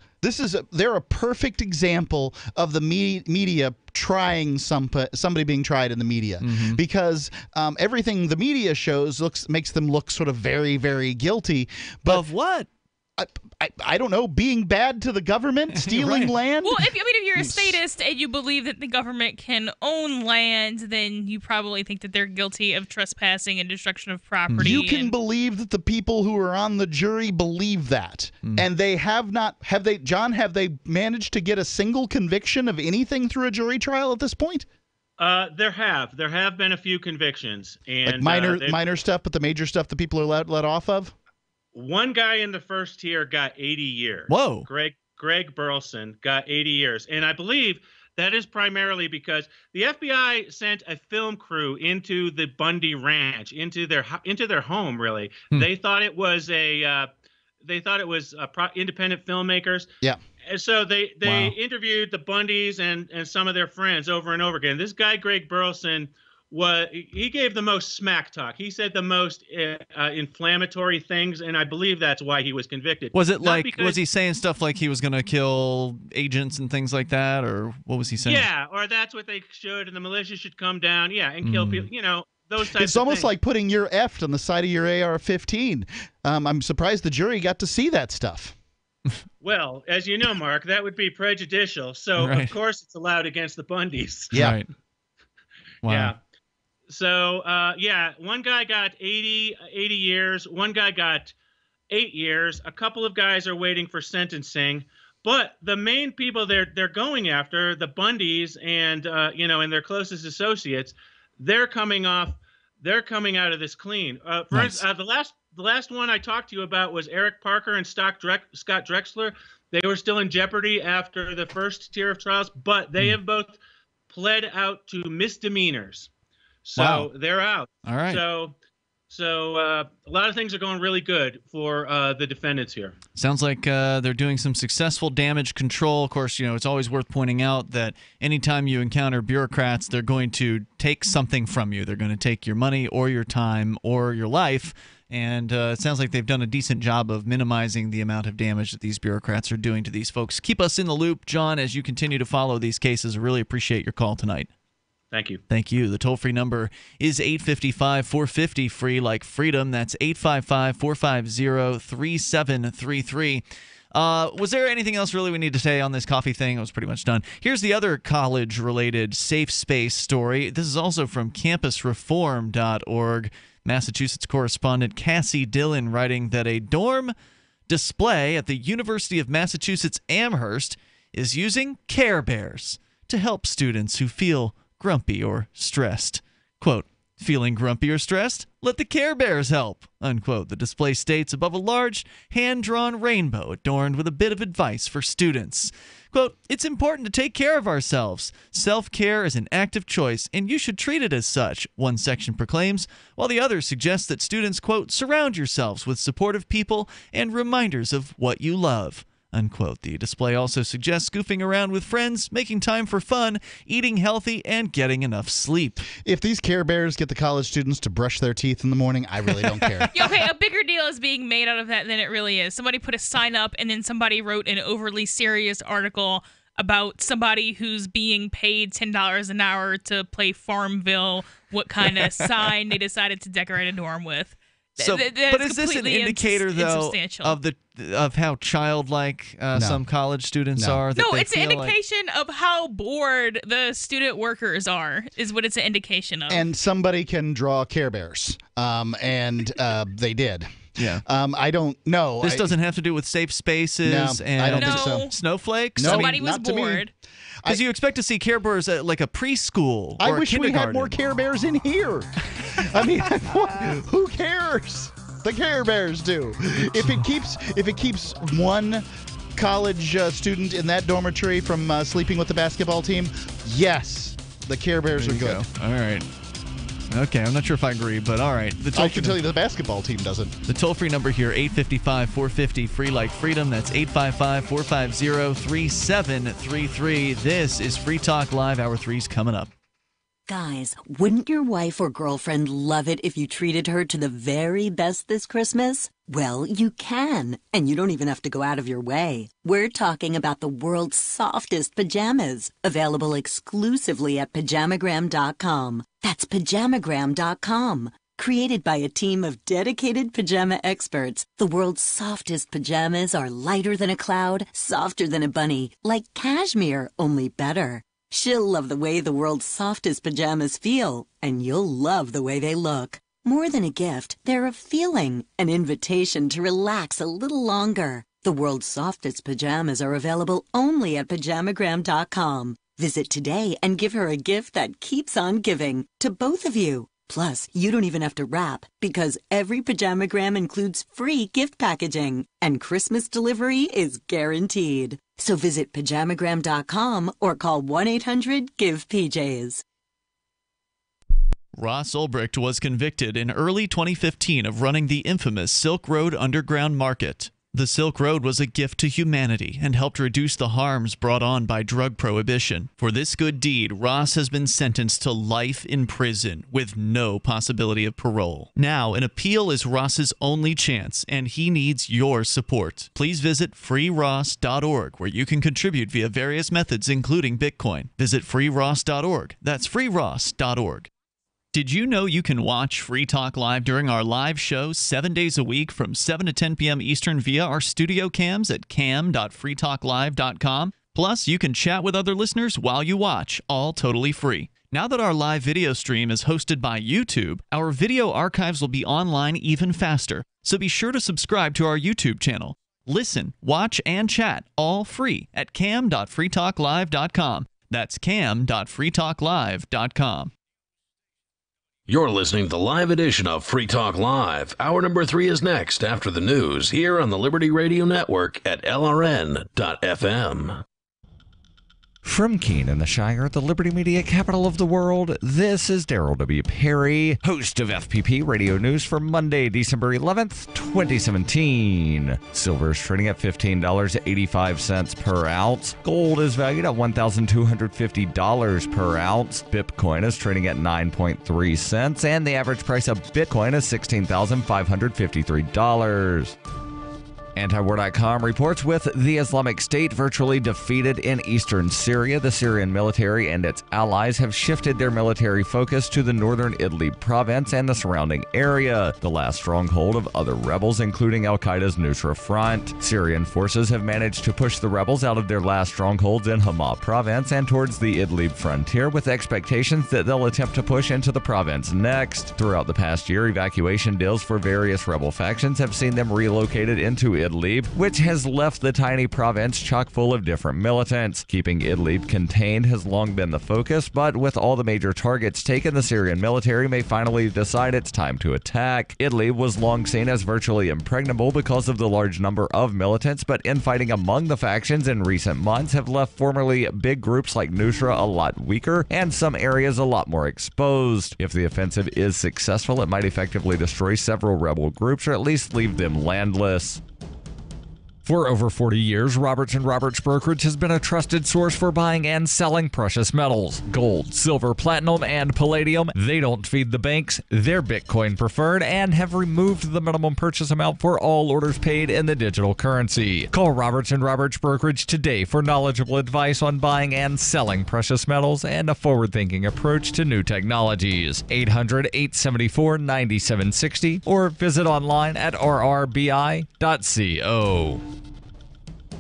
Speaker 5: they're a perfect example of the media trying somebody being tried in the media, because everything the media shows makes them look sort of very, very guilty. But
Speaker 9: of what?
Speaker 5: I don't know, being bad to the government, stealing land.
Speaker 8: Well, if you're a statist and you believe that the government can own land, then you probably think that they're guilty of trespassing and destruction of property.
Speaker 5: You can believe that the people who are on the jury believe that, and they have not. Have they, John? Have they managed to get a single conviction of anything through a jury trial at this point?
Speaker 15: There have been a few convictions, and
Speaker 5: like minor stuff, but the major stuff that people are let off of.
Speaker 15: One guy in the first tier got 80 years.
Speaker 9: Whoa.
Speaker 15: Greg Burleson got 80 years. And I believe that is primarily because the FBI sent a film crew into the Bundy Ranch, into their home, really. They thought it was independent filmmakers.
Speaker 5: Yeah.
Speaker 15: And so they interviewed the Bundys and some of their friends over and over again. This guy, Greg Burleson, he gave the most smack talk. He said the most inflammatory things, and I believe that's why he was convicted.
Speaker 9: Was it was he saying stuff like he was going to kill agents and things like that, or what was he saying?
Speaker 15: Yeah, or that's what they should, and the militia should come down, and kill people, those types
Speaker 5: It's
Speaker 15: of
Speaker 5: almost
Speaker 15: things.
Speaker 5: like putting your F on the side of your AR-15. I'm surprised the jury got to see that stuff.
Speaker 15: Well, as you know, Mark, that would be prejudicial, so
Speaker 9: Right.
Speaker 15: of course it's allowed against the Bundys.
Speaker 5: Yeah.
Speaker 9: Right. Wow.
Speaker 15: Yeah. So, one guy got 80 years. One guy got 8 years. A couple of guys are waiting for sentencing. But the main people they're going after, the Bundys and, and their closest associates, they're coming out of this clean.
Speaker 9: Nice.
Speaker 15: The last one I talked to you about was Eric Parker and Scott Drexler. They were still in jeopardy after the first tier of trials, but they have both pled out to misdemeanors. So they're out.
Speaker 9: All right.
Speaker 15: So a lot of things are going really good for the defendants here.
Speaker 9: Sounds like they're doing some successful damage control. Of course, it's always worth pointing out that anytime you encounter bureaucrats, they're going to take something from you. They're going to take your money or your time or your life. And it sounds like they've done a decent job of minimizing the amount of damage that these bureaucrats are doing to these folks. Keep us in the loop, John, as you continue to follow these cases. I really appreciate your call tonight.
Speaker 15: Thank you.
Speaker 9: Thank you. The toll-free number is 855-450-FREE, like freedom. That's 855-450-3733. Was there anything else really we need to say on this coffee thing? It was pretty much done. Here's the other college-related safe space story. This is also from campusreform.org. Massachusetts correspondent Cassie Dillon writing that a dorm display at the University of Massachusetts Amherst is using Care Bears to help students who feel grumpy or stressed. Quote, feeling grumpy or stressed? Let the Care Bears help, unquote. The display states above a large, hand-drawn rainbow adorned with a bit of advice for students. Quote, it's important to take care of ourselves. Self-care is an active choice, and you should treat it as such, one section proclaims, while the other suggests that students, quote, surround yourselves with supportive people and reminders of what you love, unquote. The display also suggests goofing around with friends, making time for fun, eating healthy, and getting enough sleep.
Speaker 5: If these Care Bears get the college students to brush their teeth in the morning, I really don't care.
Speaker 8: Yeah, okay, a bigger deal is being made out of that than it really is. Somebody put a sign up, and then somebody wrote an overly serious article about somebody who's being paid $10 an hour to play Farmville, what kind of sign they decided to decorate a dorm with.
Speaker 9: So, but is this an indicator, though, of how childlike some college students are?
Speaker 8: No, it's an indication of how bored the student workers are, is what it's an indication of.
Speaker 5: And somebody can draw Care Bears, and they did.
Speaker 9: Yeah.
Speaker 5: I don't know.
Speaker 9: This doesn't have to do with safe spaces and
Speaker 5: I don't think so.
Speaker 9: Snowflakes?
Speaker 5: No,
Speaker 8: somebody was bored.
Speaker 9: Because you expect to see Care Bears at like a preschool or
Speaker 5: I
Speaker 9: a
Speaker 5: wish we
Speaker 9: kindergarten.
Speaker 5: had more Care Bears in here. I mean, who cares? The Care Bears do. If it keeps one college student in that dormitory from sleeping with the basketball team, yes, the Care Bears are good.
Speaker 9: All right. Okay, I'm not sure if I agree, but all right.
Speaker 5: I can tell you the basketball team doesn't.
Speaker 9: The toll-free number here, 855-450, free like freedom. That's 855-450-3733. This is Free Talk Live. Hour 3's coming up.
Speaker 20: Guys, wouldn't your wife or girlfriend love it if you treated her to the very best this Christmas? Well, you can, and you don't even have to go out of your way. We're talking about the world's softest pajamas, available exclusively at Pajamagram.com. That's Pajamagram.com. Created by a team of dedicated pajama experts, the world's softest pajamas are lighter than a cloud, softer than a bunny, like cashmere, only better. She'll love the way the world's softest pajamas feel, and you'll love the way they look. More than a gift, they're a feeling, an invitation to relax a little longer. The world's softest pajamas are available only at Pajamagram.com. Visit today and give her a gift that keeps on giving, to both of you. Plus, you don't even have to wrap, because every Pajamagram includes free gift packaging, and Christmas delivery is guaranteed. So visit Pajamagram.com or call 1-800-GIVE-PJs.
Speaker 9: Ross Ulbricht was convicted in early 2015 of running the infamous Silk Road Underground Market. The Silk Road was a gift to humanity and helped reduce the harms brought on by drug prohibition. For this good deed, Ross has been sentenced to life in prison with no possibility of parole. Now, an appeal is Ross's only chance, and he needs your support. Please visit freeross.org, where you can contribute via various methods, including Bitcoin. Visit freeross.org. That's freeross.org. Did you know you can watch Free Talk Live during our live show 7 days a week from 7 to 10 p.m. Eastern via our studio cams at cam.freetalklive.com? Plus, you can chat with other listeners while you watch, all totally free. Now that our live video stream is hosted by YouTube, our video archives will be online even faster, so be sure to subscribe to our YouTube channel. Listen, watch, and chat all free at cam.freetalklive.com. That's cam.freetalklive.com.
Speaker 11: You're listening to the live edition of Free Talk Live. Hour number 3 is next after the news here on the Liberty Radio Network at LRN.FM.
Speaker 12: From Keene in the Shire, the Liberty Media capital of the world, this is Daryl W. Perry, host of FPP Radio News for Monday, December 11th, 2017. Silver is trading at $15.85 per ounce. Gold is valued at $1,250 per ounce. Bitcoin is trading at 9.3 cents, and the average price of Bitcoin is $16,553. Antiwar.com reports with the Islamic State virtually defeated in eastern Syria, the Syrian military and its allies have shifted their military focus to the northern Idlib province and the surrounding area, the last stronghold of other rebels, including al-Qaeda's Nusra Front. Syrian forces have managed to push the rebels out of their last strongholds in Hama province and towards the Idlib frontier, with expectations that they'll attempt to push into the province next. Throughout the past year, evacuation deals for various rebel factions have seen them relocated into Idlib, which has left the tiny province chock full of different militants. Keeping Idlib contained has long been the focus, but with all the major targets taken, the Syrian military may finally decide it's time to attack. Idlib was long seen as virtually impregnable because of the large number of militants, but infighting among the factions in recent months have left formerly big groups like Nusra a lot weaker and some areas a lot more exposed. If the offensive is successful, it might effectively destroy several rebel groups or at least leave them landless. For over 40 years, Roberts & Roberts Brokerage has been a trusted source for buying and selling precious metals. Gold, silver, platinum, and palladium. They don't feed the banks. They're Bitcoin preferred and have removed the minimum purchase amount for all orders paid in the digital currency. Call Roberts & Roberts Brokerage today for knowledgeable advice on buying and selling precious metals and a forward-thinking approach to new technologies. 800-874-9760 or visit online at rrbi.co.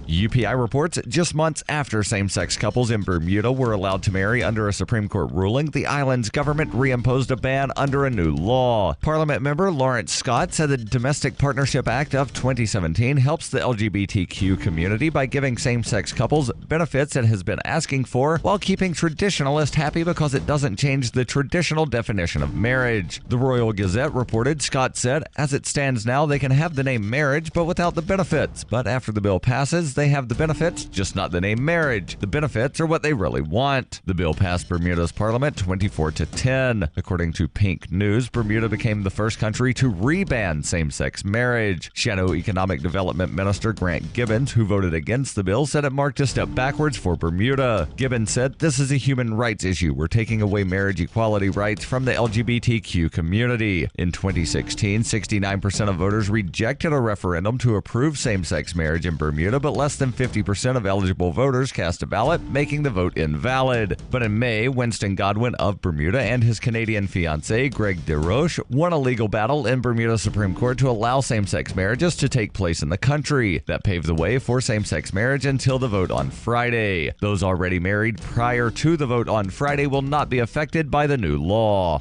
Speaker 12: UPI reports just months after same-sex couples in Bermuda were allowed to marry under a Supreme Court ruling, the island's government reimposed a ban under a new law. Parliament member Lawrence Scott said the Domestic Partnership Act of 2017 helps the LGBTQ community by giving same-sex couples benefits it has been asking for, while keeping traditionalists happy because it doesn't change the traditional definition of marriage. The Royal Gazette reported Scott said, as it stands now, they can have the name marriage but without the benefits. But after the bill passes, they have the benefits, just not the name marriage. The benefits are what they really want. The bill passed Bermuda's parliament 24-10. According to Pink News, Bermuda became the first country to re-ban same-sex marriage. Shadow Economic Development Minister Grant Gibbons, who voted against the bill, said it marked a step backwards for Bermuda. Gibbons said, "This is a human rights issue. We're taking away marriage equality rights from the LGBTQ community." In 2016, 69% of voters rejected a referendum to approve same-sex marriage in Bermuda, but less than 50% of eligible voters cast a ballot, making the vote invalid. But in May, Winston Godwin of Bermuda and his Canadian fiancé, Greg DeRoche, won a legal battle in Bermuda Supreme Court to allow same-sex marriages to take place in the country. That paved the way for same-sex marriage until the vote on Friday. Those already married prior to the vote on Friday will not be affected by the new law.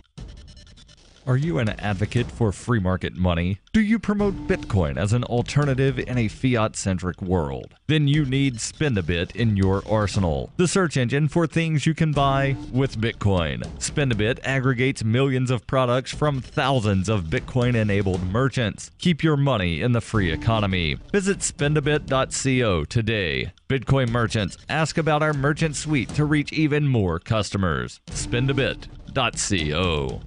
Speaker 12: Are you an advocate for free market money? Do you promote Bitcoin as an alternative in a fiat-centric world? Then you need Spendabit in your arsenal, the search engine for things you can buy with Bitcoin. Spendabit aggregates millions of products from thousands of Bitcoin-enabled merchants. Keep your money in the free economy. Visit spendabit.co today. Bitcoin merchants, ask about our merchant suite to reach even more customers. Spendabit.co.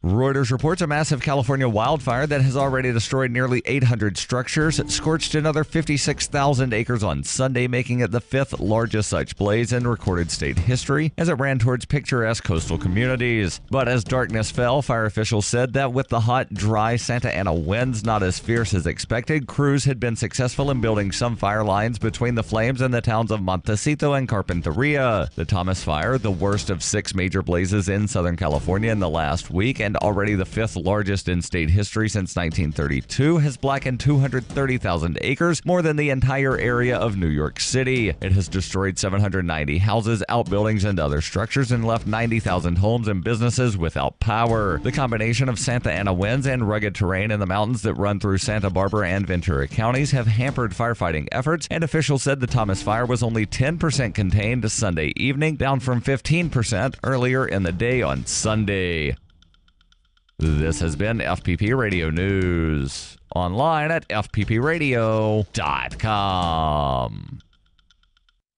Speaker 12: Reuters reports a massive California wildfire that has already destroyed nearly 800 structures. It scorched another 56,000 acres on Sunday, making it the fifth largest such blaze in recorded state history as it ran towards picturesque coastal communities. But as darkness fell, fire officials said that with the hot, dry Santa Ana winds not as fierce as expected, crews had been successful in building some fire lines between the flames and the towns of Montecito and Carpinteria. The Thomas Fire, the worst of 6 major blazes in Southern California in the last week, and already the fifth largest in state history since 1932, has blackened 230,000 acres, more than the entire area of New York City. It has destroyed 790 houses, outbuildings, and other structures, and left 90,000 homes and businesses without power. The combination of Santa Ana winds and rugged terrain in the mountains that run through Santa Barbara and Ventura counties have hampered firefighting efforts, and officials said the Thomas Fire was only 10% contained Sunday evening, down from 15% earlier in the day on Sunday. This has been FPP Radio News. Online at fppradio.com.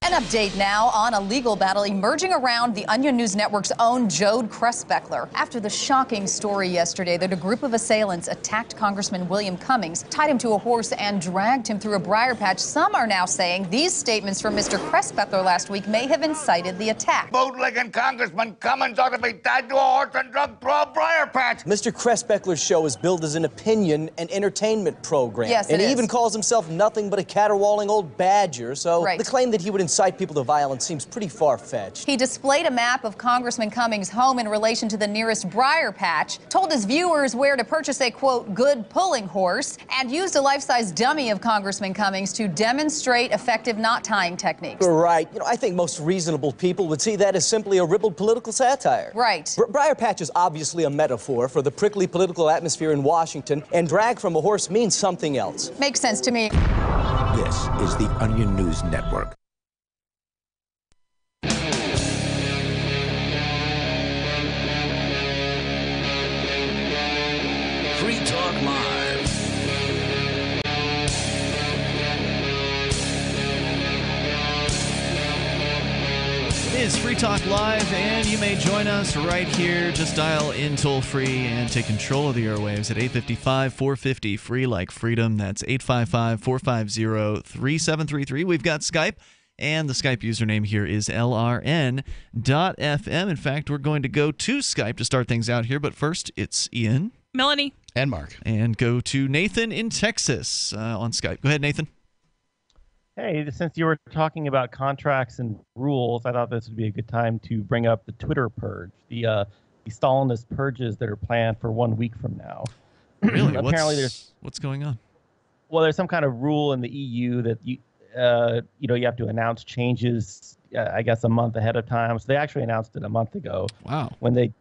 Speaker 16: An update now on a legal battle emerging around the Onion News Network's own Jode Kressbeckler. After the shocking story yesterday that a group of assailants attacked Congressman William Cummings, tied him to a horse, and dragged him through a briar patch, some are now saying these statements from Mr. Kressbeckler last week may have incited the attack.
Speaker 21: Bootlegging Congressman Cummings ought to be tied to a horse and dragged through a briar patch.
Speaker 22: Mr. Kressbeckler's show is billed as an opinion and entertainment program.
Speaker 16: Yes,
Speaker 22: and he even calls himself nothing but a caterwauling old badger, so the claim that he would incite people to violence seems pretty far-fetched.
Speaker 16: He displayed a map of Congressman Cummings' home in relation to the nearest briar patch, told his viewers where to purchase a, quote, good pulling horse, and used a life-size dummy of Congressman Cummings to demonstrate effective knot-tying techniques.
Speaker 22: Right. I think most reasonable people would see that as simply a ribald political satire.
Speaker 16: Right.
Speaker 22: Briar patch is obviously a metaphor for the prickly political atmosphere in Washington, and drag from a horse means something else.
Speaker 16: Makes sense to me.
Speaker 23: This is the Onion News Network.
Speaker 11: Free Talk Live.
Speaker 9: It is Free Talk Live, and you may join us right here. Just dial in toll-free and take control of the airwaves at 855-450, free like freedom. That's 855-450-3733. We've got Skype, and the Skype username here is LRN.FM. In fact, we're going to go to Skype to start things out here, but first, it's Ian.
Speaker 8: Melanie.
Speaker 5: And Mark.
Speaker 9: And go to Nathan in Texas on Skype. Go ahead, Nathan.
Speaker 24: Hey, since you were talking about contracts and rules, I thought this would be a good time to bring up the Twitter purge, the Stalinist purges that are planned for 1 week from now.
Speaker 9: Really?
Speaker 24: Apparently,
Speaker 9: what's going on?
Speaker 24: Well, there's some kind of rule in the EU that you have to announce changes, I guess, a month ahead of time. So they actually announced it a month ago.
Speaker 9: Wow.
Speaker 24: When they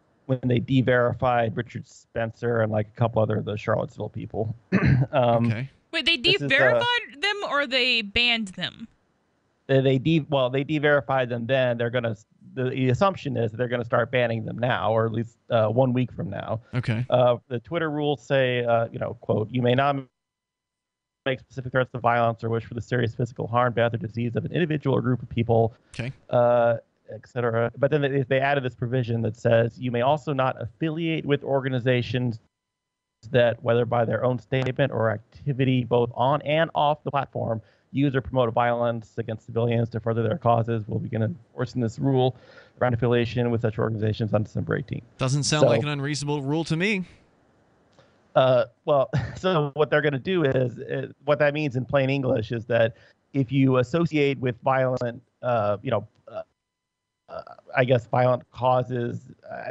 Speaker 24: de-verified Richard Spencer and like a couple other of the Charlottesville people.
Speaker 9: Okay.
Speaker 8: Wait, they de-verified them or they banned them?
Speaker 24: They de-verified them then. They're going to, the assumption is that they're going to start banning them now, or at least 1 week from now.
Speaker 9: Okay.
Speaker 24: The Twitter rules say, quote, you may not make specific threats of violence or wish for the serious physical harm, death, or disease of an individual or group of people, etc. But then they added this provision that says you may also not affiliate with organizations that, whether by their own statement or activity, both on and off the platform, use or promote violence against civilians to further their causes. We'll begin enforcing this rule around affiliation with such organizations on December 18th.
Speaker 9: Doesn't sound like an unreasonable rule to me.
Speaker 24: Well, so what they're going to do is, what that means in plain English is that if you associate with violent, I guess violent causes,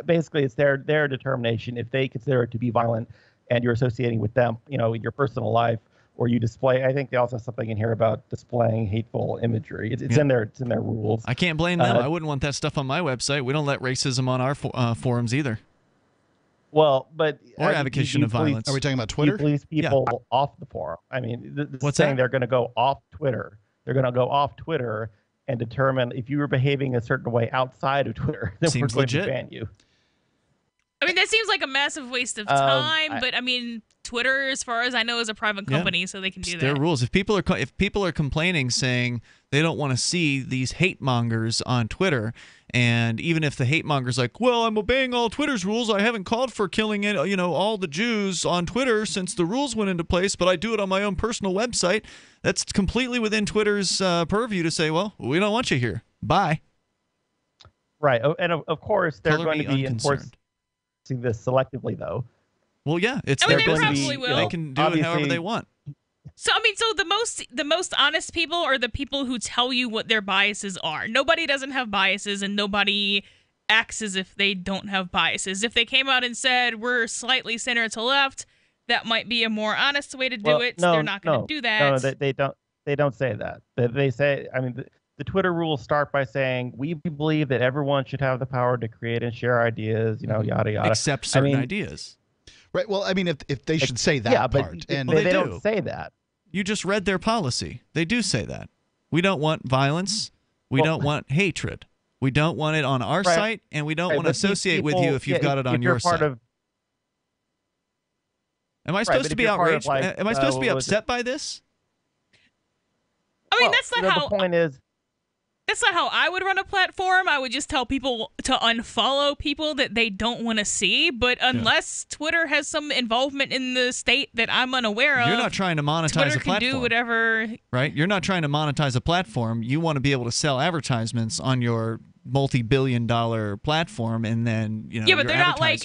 Speaker 24: basically it's their determination. If they consider it to be violent and you're associating with them, in your personal life, or you display, I think they also have something in here about displaying hateful imagery. It's in their rules.
Speaker 9: I can't blame them. I wouldn't want that stuff on my website. We don't let racism on our forums either.
Speaker 24: Well, but
Speaker 9: or advocacy of violence.
Speaker 5: Are we talking about Twitter?
Speaker 24: You police people off the forum. I mean, what's saying they're going to go off Twitter. They're going to go off Twitter and determine if you were behaving a certain way outside of Twitter, then we're going to ban you.
Speaker 8: I mean, that seems like a massive waste of time. But I mean, Twitter, as far as I know, is a private company, so they can do that.
Speaker 9: Their rules. If people are complaining, saying they don't want to see these hate mongers on Twitter, and even if the hate monger's like, well, I'm obeying all Twitter's rules, I haven't called for killing all the Jews on Twitter since the rules went into place, but I do it on my own personal website. That's completely within Twitter's purview to say, well, we don't want you here. Bye.
Speaker 24: Right, and of course they're going to be enforcing this selectively, though.
Speaker 9: Well, yeah, it's
Speaker 8: their
Speaker 9: business.
Speaker 8: Probably will.
Speaker 9: They can do it however they want.
Speaker 8: So I mean, so the most honest people are the people who tell you what their biases are. Nobody doesn't have biases, and nobody acts as if they don't have biases. If they came out and said we're slightly center to left, that might be a more honest way to do it. So they're not going to do that.
Speaker 24: No, they don't. They don't say that. They say, I mean, the Twitter rules start by saying we believe that everyone should have the power to create and share ideas. Yada yada.
Speaker 9: Except certain ideas.
Speaker 5: Right. Well, I mean, if they should say that part,
Speaker 24: but
Speaker 5: and
Speaker 24: they don't say that.
Speaker 9: You just read their policy. They do say that. We don't want violence. We don't want hatred. We don't want it on our site, and we don't want to associate with you if you've got it on your site. Am I supposed to be outraged? Am I supposed to be upset by this?
Speaker 8: I mean, that's not how.
Speaker 24: The point is.
Speaker 8: That's not how I would run a platform. I would just tell people to unfollow people that they don't want to see. But unless Twitter has some involvement in the state that I'm unaware of,
Speaker 9: you're not trying to monetize
Speaker 8: Twitter
Speaker 9: a platform.
Speaker 8: can do whatever.
Speaker 9: Right? You're not trying to monetize a platform. You want to be able to sell advertisements on your multi-billion-dollar platform, and then
Speaker 8: yeah, but they're not like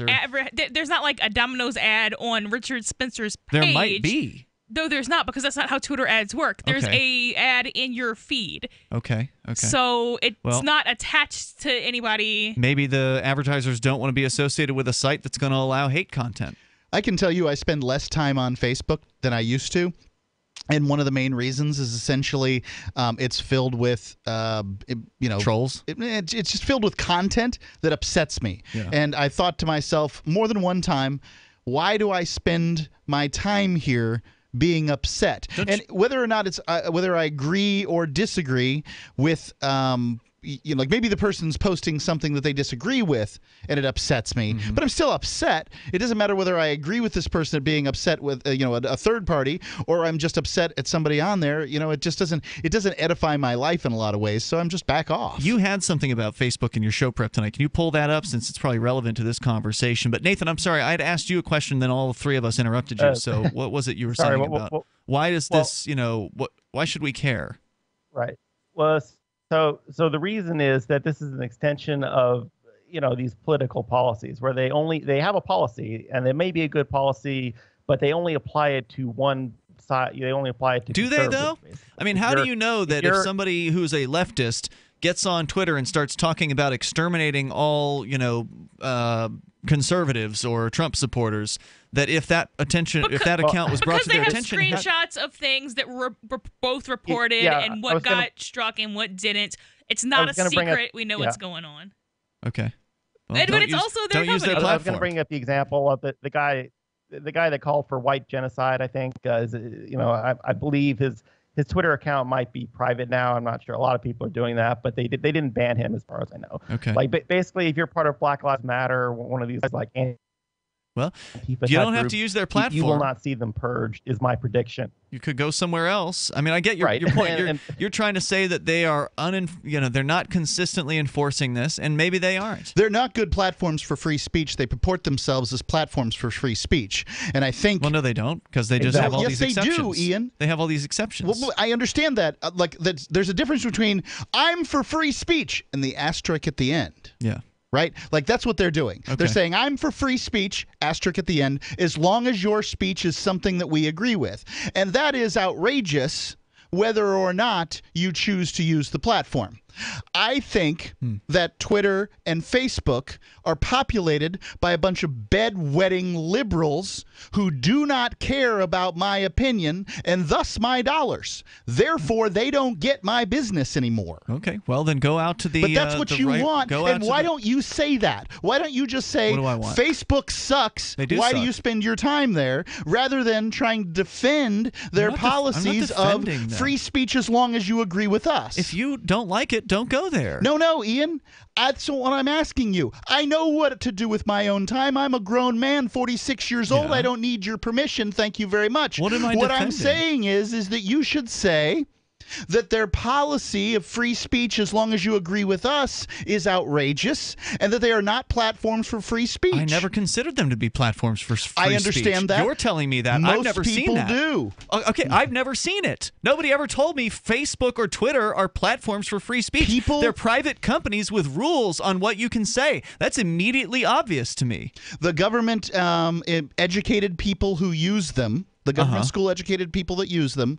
Speaker 8: there's not like a Domino's ad on Richard Spencer's page.
Speaker 9: There might be.
Speaker 8: No, there's not, because that's not how Twitter ads work. There's a ad in your feed.
Speaker 9: Okay.
Speaker 8: So it's not attached to anybody.
Speaker 9: Maybe the advertisers don't want to be associated with a site that's going to allow hate content.
Speaker 5: I can tell you I spend less time on Facebook than I used to. And one of the main reasons is essentially it's filled with,
Speaker 9: trolls.
Speaker 5: It's just filled with content that upsets me. Yeah. And I thought to myself more than one time, why do I spend my time here being upset? And whether or not it's whether I agree or disagree with like maybe the person's posting something that they disagree with and it upsets me, but I'm still upset. It doesn't matter whether I agree with this person being upset with a third party, or I'm just upset at somebody on there. It just doesn't edify my life in a lot of ways, so I'm just back off.
Speaker 9: You had something about Facebook in your show prep tonight. Can you pull that up, since it's probably relevant to this conversation? But Nathan, I'm sorry, I had asked you a question, then all three of us interrupted you. So what was it you were saying about why does this, why should we care?
Speaker 24: Right. Well, so the reason is that this is an extension of these political policies, where they have a policy, and it may be a good policy, but they only apply it to one side. They only apply it to.
Speaker 9: Do they though? Basically. I mean, how do you know that if somebody who's a leftist gets on Twitter and starts talking about exterminating all conservatives or Trump supporters, that if that account was brought to their attention,
Speaker 8: because they have screenshots of things that were both reported and what got struck and what didn't. It's not a secret. We know what's going on.
Speaker 9: Okay. Well,
Speaker 8: but it's also their
Speaker 9: don't use their
Speaker 24: platform. I was going to bring up the example of the guy that called for white genocide. I think I believe his Twitter account might be private now. I'm not sure. A lot of people are doing that, but they didn't ban him, as far as I know.
Speaker 9: Okay.
Speaker 24: Like basically, if you're part of Black Lives Matter, one of these like
Speaker 9: Well,
Speaker 24: Antifa
Speaker 9: you
Speaker 24: type
Speaker 9: don't have
Speaker 24: groups,
Speaker 9: to use their platform.
Speaker 24: You will not see them purged, is my prediction.
Speaker 9: You could go somewhere else. I mean, I get your point. You're trying to say that they are they're not consistently enforcing this, and maybe they aren't.
Speaker 5: They're not good platforms for free speech. They purport themselves as platforms for free speech, and I think.
Speaker 9: Well, no, they don't, because they just have all these exceptions.
Speaker 5: Yes, they do, Ian.
Speaker 9: They have all these exceptions.
Speaker 5: Well, I understand that. There's a difference between "I'm for free speech" and the asterisk at the end.
Speaker 9: Yeah.
Speaker 5: Right? Like, that's what they're doing. Okay. They're saying, I'm for free speech, asterisk at the end, as long as your speech is something that we agree with. And that is outrageous whether or not you choose to use the platform. I think that Twitter and Facebook are populated by a bunch of bedwetting liberals who do not care about my opinion and thus my dollars. Therefore, they don't get my business anymore.
Speaker 9: Okay, well, then go out to the.
Speaker 5: But that's what you want. And why don't you say that? Why don't you just say,
Speaker 9: what do I want?
Speaker 5: Facebook sucks. Why do you spend your time there rather than trying to defend their policies of free speech as long as you agree with us?
Speaker 9: If you don't like it, don't go there.
Speaker 5: No, Ian. That's what I'm asking you. I know what to do with my own time. I'm a grown man, 46 years old. I don't need your permission. Thank you very much.
Speaker 9: What am I
Speaker 5: What
Speaker 9: defending?
Speaker 5: I'm saying is that you should say that their policy of free speech, as long as you agree with us, is outrageous, and that they are not platforms for free speech.
Speaker 9: I never considered them to be platforms for free speech.
Speaker 5: I understand that.
Speaker 9: You're telling me that.
Speaker 5: Most
Speaker 9: I've never seen that.
Speaker 5: people do.
Speaker 9: Okay, I've never seen it. Nobody ever told me Facebook or Twitter are platforms for free speech. They're private companies with rules on what you can say. That's immediately obvious to me.
Speaker 5: The government educated people who use them, the government school educated people that use them,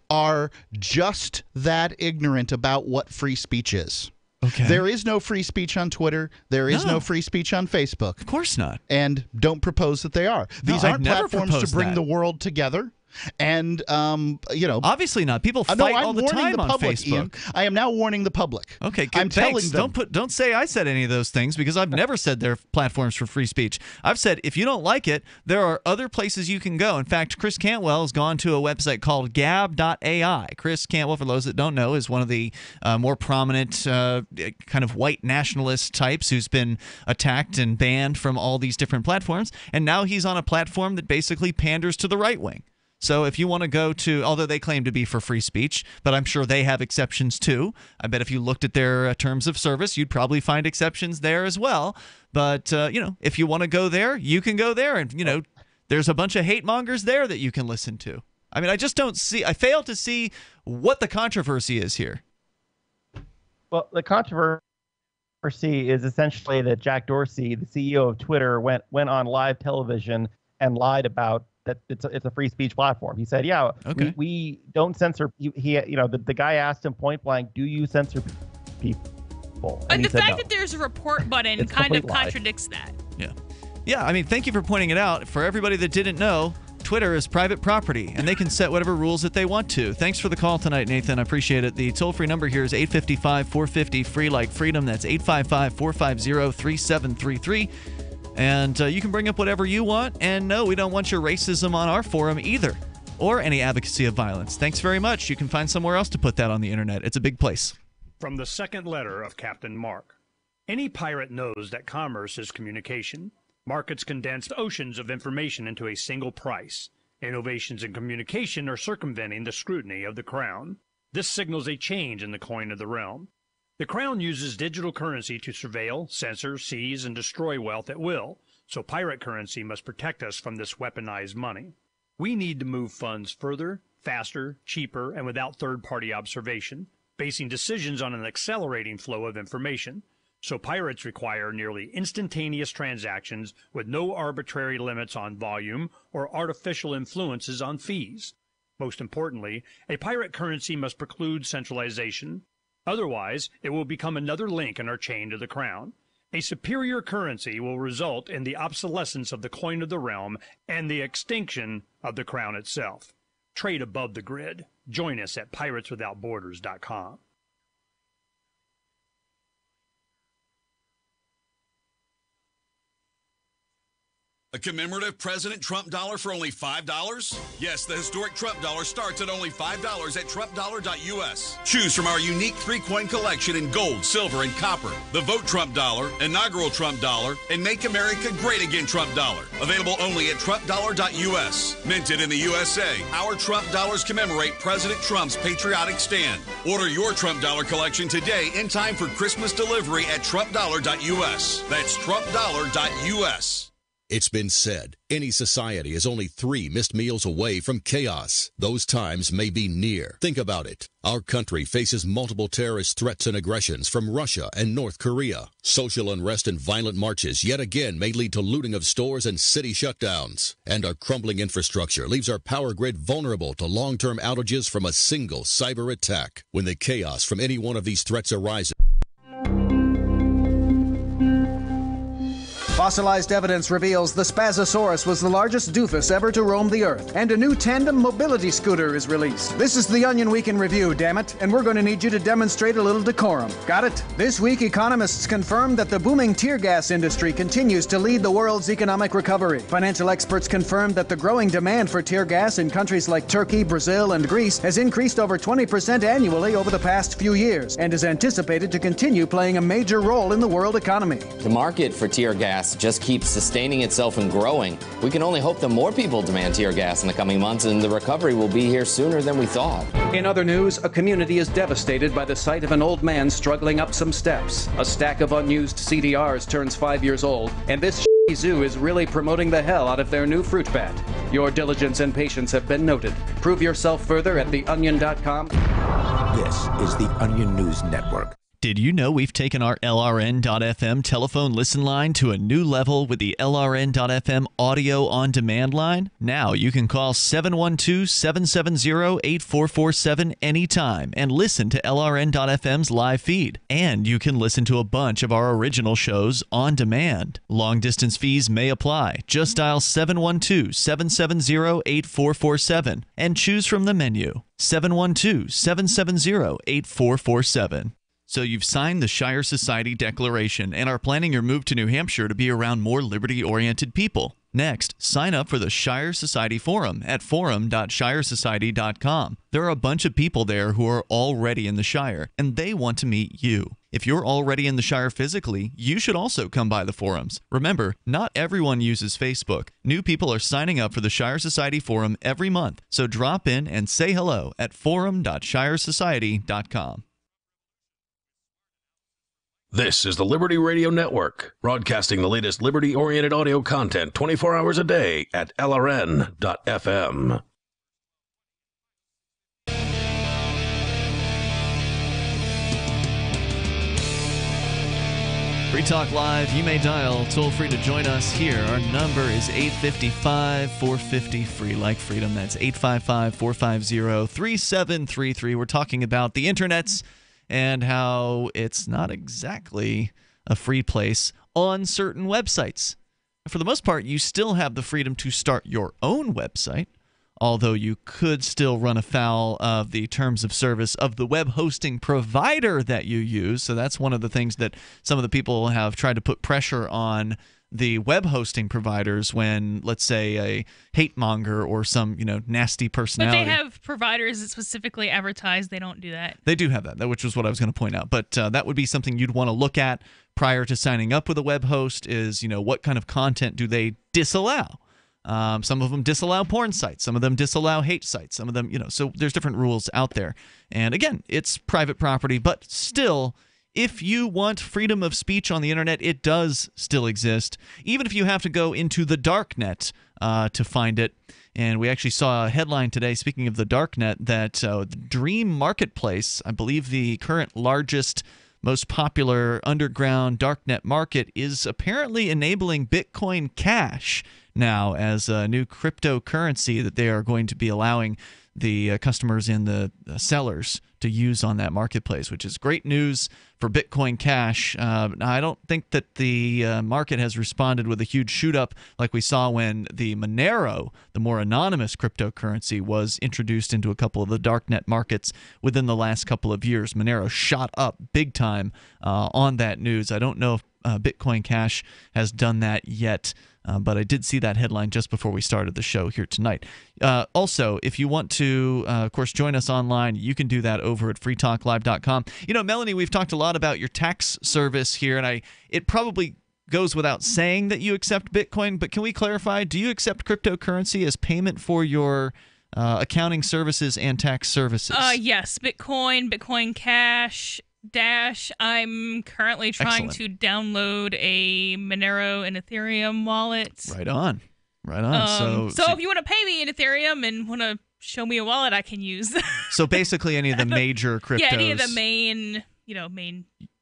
Speaker 5: are just that ignorant about what free speech is.
Speaker 9: Okay.
Speaker 5: There is no free speech on Twitter. There is no free speech on Facebook.
Speaker 9: Of course not.
Speaker 5: And don't propose that they are. These aren't platforms to bring the world together. And,
Speaker 9: obviously not. People fight all the time on Facebook.
Speaker 5: Ian. I am now warning the public.
Speaker 9: Okay, good.
Speaker 5: I'm telling them.
Speaker 9: Don't say I said any of those things, because I've never said they're platforms for free speech. I've said if you don't like it, there are other places you can go. In fact, Chris Cantwell has gone to a website called Gab.ai. Chris Cantwell, for those that don't know, is one of the more prominent kind of white nationalist types who's been attacked and banned from all these different platforms. And now he's on a platform that basically panders to the right wing. So if you want to go to, although they claim to be for free speech, but I'm sure they have exceptions too. I bet if you looked at their terms of service, you'd probably find exceptions there as well. But, if you want to go there, you can go there. And, there's a bunch of hate mongers there that you can listen to. I mean, I fail to see what the controversy is here.
Speaker 24: Well, the controversy is essentially that Jack Dorsey, the CEO of Twitter, went on live television and lied about that it's a free speech platform. He said, we don't censor. The guy asked him point blank, do you censor people?
Speaker 8: And the fact that there's a report button kind of contradicts that.
Speaker 9: Yeah, I mean, thank you for pointing it out. For everybody that didn't know, Twitter is private property, and they can set whatever rules that they want to. Thanks for the call tonight, Nathan. I appreciate it. The toll-free number here is 855-450 free like freedom. That's 855-450-3733. And you can bring up whatever you want. And no, we don't want your racism on our forum either, or any advocacy of violence. Thanks very much. You can find somewhere else to put that on the internet. It's a big place.
Speaker 2: From the second letter of Captain Mark. Any pirate knows that commerce is communication. Markets condense oceans of information into a single price. Innovations in communication are circumventing the scrutiny of the crown. This signals a change in the coin of the realm. The Crown uses digital currency to surveil, censor, seize, and destroy wealth at will, so pirate currency must protect us from this weaponized money. We need to move funds further, faster, cheaper, and without third-party observation, basing decisions on an accelerating flow of information. So pirates require nearly instantaneous transactions with no arbitrary limits on volume or artificial influences on fees. Most importantly, a pirate currency must preclude centralization. Otherwise, it will become another link in our chain to the crown. A superior currency will result in the obsolescence of the coin of the realm and the extinction of the crown itself. Trade above the grid. Join us at pirateswithoutborders.com.
Speaker 3: A commemorative President Trump dollar for only $5? Yes, the historic Trump dollar starts at only $5 at TrumpDollar.us. Choose from our unique 3-coin collection in gold, silver, and copper. The Vote Trump dollar, inaugural Trump dollar, and Make America Great Again Trump dollar. Available only at TrumpDollar.us. Minted in the USA, our Trump dollars commemorate President Trump's patriotic stand. Order your Trump dollar collection today in time for Christmas delivery at TrumpDollar.us. That's TrumpDollar.us.
Speaker 4: It's been said, any society is only 3 missed meals away from chaos. Those times may be near. Think about it. Our country faces multiple terrorist threats and aggressions from Russia and North Korea. Social unrest and violent marches yet again may lead to looting of stores and city shutdowns. And our crumbling infrastructure leaves our power grid vulnerable to long-term outages from a single cyber attack. When the chaos from any one of these threats arises,
Speaker 17: Fossilized evidence reveals the Spazosaurus was the largest doofus ever to roam the Earth, and a new tandem mobility scooter is released. This is the Onion Week in Review, damn it, and we're going to need you to demonstrate a little decorum. Got it? This week, economists confirm that the booming tear gas industry continues to lead the world's economic recovery. Financial experts confirmed that the growing demand for tear gas in countries like Turkey, Brazil, and Greece has increased over 20% annually over the past few years, and is anticipated to continue playing a major role in the world economy.
Speaker 18: The market for tear gas just keeps sustaining itself and growing. We can only hope that more people demand tear gas in the coming months, and the recovery will be here sooner than we thought.
Speaker 17: In other news, a community is devastated by the sight of an old man struggling up some steps. A stack of unused CDRs turns 5 years old, and this zoo is really promoting the hell out of their new fruit bat. Your diligence and patience have been noted. Prove yourself further at theonion.com.
Speaker 23: This is the Onion News Network.
Speaker 9: Did you know we've taken our LRN.FM telephone listen line to a new level with the LRN.FM audio on demand line? Now you can call 712-770-8447 anytime and listen to LRN.FM's live feed. And you can listen to a bunch of our original shows on demand. Long distance fees may apply. Just dial 712-770-8447 and choose from the menu. 712-770-8447. So you've signed the Shire Society Declaration and are planning your move to New Hampshire to be around more liberty-oriented people. Next, sign up for the Shire Society Forum at forum.shiresociety.com. There are a bunch of people there who are already in the Shire, and they want to meet you. If you're already in the Shire physically, you should also come by the forums. Remember, not everyone uses Facebook. New people are signing up for the Shire Society Forum every month, so drop in and say hello at forum.shiresociety.com.
Speaker 11: This is the Liberty Radio Network, broadcasting the latest liberty-oriented audio content 24 hours a day at LRN.FM.
Speaker 9: Free Talk Live, you may dial toll free to join us here. Our number is 855-450-FREE, like freedom. That's 855-450-3733. We're talking about the internet's and how it's not exactly a free place on certain websites. For the most part, you still have the freedom to start your own website, although you could still run afoul of the terms of service of the web hosting provider that you use. So that's one of the things that some of the people have tried to put pressure on the web hosting providers when, let's say, a hate monger or some, nasty personality.
Speaker 8: But they have providers that specifically advertise. They don't do that.
Speaker 9: They do have that, which was what I was going to point out. But that would be something you'd want to look at prior to signing up with a web host is, what kind of content do they disallow? Some of them disallow porn sites. Some of them disallow hate sites. Some of them, so there's different rules out there. And again, it's private property, but still, if you want freedom of speech on the internet, it does still exist, even if you have to go into the darknet to find it. And we actually saw a headline today, speaking of the darknet, that the Dream Marketplace, I believe the current largest, most popular underground darknet market, is apparently enabling Bitcoin Cash now as a new cryptocurrency that they are going to be allowing the customers and the sellers to use on that marketplace, which is great news for Bitcoin Cash. I don't think that the market has responded with a huge shoot-up like we saw when the Monero, the more anonymous cryptocurrency, was introduced into a couple of the darknet markets within the last couple of years. Monero shot up big time on that news. I don't know if Bitcoin Cash has done that yet. But I did see that headline just before we started the show here tonight. Also, if you want to, of course, join us online, you can do that over at freetalklive.com. Melanie, we've talked a lot about your tax service here, and it probably goes without saying that you accept Bitcoin, but can we clarify, do you accept cryptocurrency as payment for your accounting services and tax services?
Speaker 8: Yes, Bitcoin Cash, Dash. I'm currently trying to download a Monero and Ethereum wallet.
Speaker 9: Right on.
Speaker 8: So if you want to pay me in Ethereum and want to show me a wallet I can use.
Speaker 9: So basically any of the major cryptos.
Speaker 8: Yeah, any of the main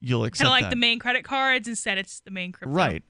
Speaker 9: you'll accept
Speaker 8: kind of like
Speaker 9: that.
Speaker 8: the main credit cards. Instead, it's the main crypto.
Speaker 9: Right.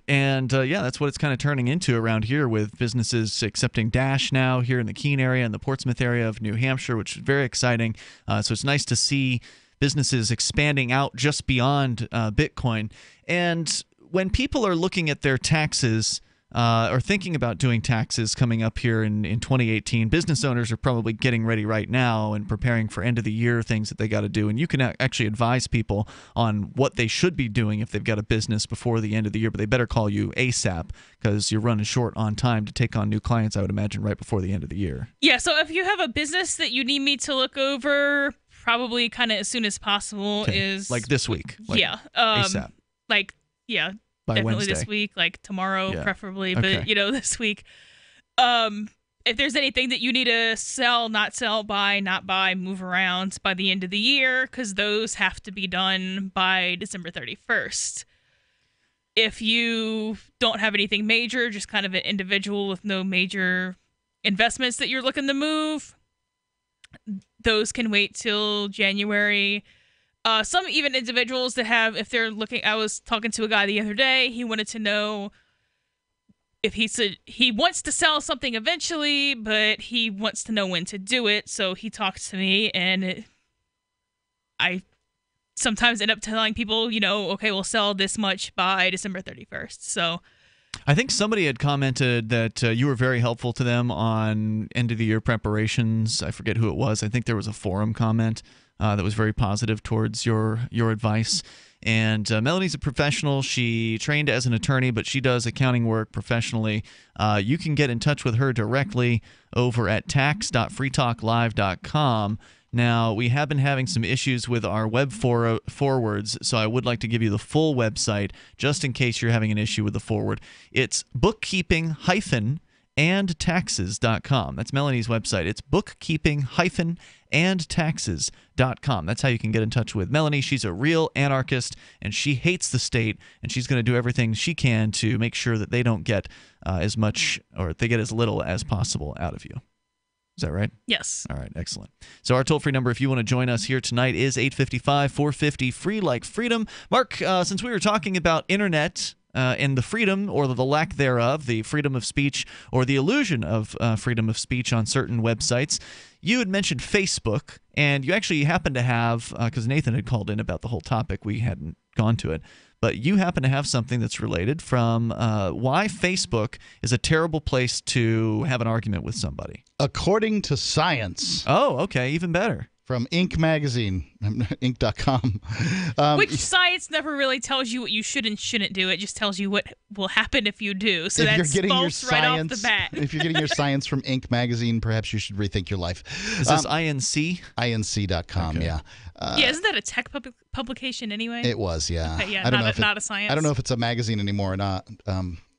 Speaker 9: And that's what it's kind of turning into around here, with businesses accepting Dash now here in the Keene area and the Portsmouth area of New Hampshire, which is very exciting. So it's nice to see businesses expanding out just beyond Bitcoin. And when people are looking at their taxes or thinking about doing taxes coming up here in 2018, business owners are probably getting ready right now and preparing for end of the year things that they got to do. And you can actually advise people on what they should be doing if they've got a business before the end of the year, but they better call you ASAP because you're running short on time to take on new clients, I would imagine, right before the end of the year.
Speaker 8: Yeah, so if you have a business that you need me to look over, probably kind of as soon as possible is...
Speaker 9: Like this week.
Speaker 8: ASAP.
Speaker 9: By
Speaker 8: definitely
Speaker 9: Wednesday.
Speaker 8: This week, like tomorrow preferably,
Speaker 9: Okay.
Speaker 8: but this week. If there's anything that you need to sell, not sell, buy, not buy, move around by the end of the year, because those have to be done by December 31st. If you don't have anything major, just kind of an individual with no major investments that you're looking to move, those can wait till January. Some even individuals that have, if they're looking, I was talking to a guy the other day, he wanted to know if he wants to sell something eventually, but he wants to know when to do it. So he talked to me, and I sometimes end up telling people, okay, we'll sell this much by December 31st. So
Speaker 9: I think somebody had commented that you were very helpful to them on end of the year preparations. I forget who it was. I think there was a forum comment that was very positive towards your advice. And Melanie's a professional. She trained as an attorney, but she does accounting work professionally. You can get in touch with her directly over at tax.freetalklive.com. Now, we have been having some issues with our web forwards, so I would like to give you the full website just in case you're having an issue with the forward. It's bookkeeping-and-taxes.com. That's Melanie's website. It's bookkeeping-and-taxes.com. That's how you can get in touch with Melanie. She's a real anarchist, and she hates the state, and she's going to do everything she can to make sure that they don't get as much, or they get as little as possible out of you. Is that right?
Speaker 8: Yes.
Speaker 9: All right, excellent. So our toll-free number, if you want to join us here tonight, is 855-450-FREE, like freedom. Mark, since we were talking about internet and the freedom or the lack thereof, the freedom of speech or the illusion of freedom of speech on certain websites, you had mentioned Facebook, and you actually happen to have, because Nathan had called in about the whole topic, we hadn't gone to it, but you happen to have something that's related from why Facebook is a terrible place to have an argument with somebody.
Speaker 5: According to science.
Speaker 9: Oh, okay, even better.
Speaker 5: From Inc. magazine, Inc.com.
Speaker 8: Which science never really tells you what you should and shouldn't do. It just tells you what will happen if you do. So that's false right off the bat.
Speaker 5: If you're getting your science from Inc. magazine, perhaps you should rethink your life.
Speaker 9: Is this INC?
Speaker 5: INC.com,
Speaker 9: okay.
Speaker 5: yeah.
Speaker 8: Isn't that a tech publication anyway?
Speaker 5: It was, yeah.
Speaker 8: Okay, yeah,
Speaker 5: I don't know
Speaker 8: not a science.
Speaker 5: I don't know if it's a magazine anymore or not.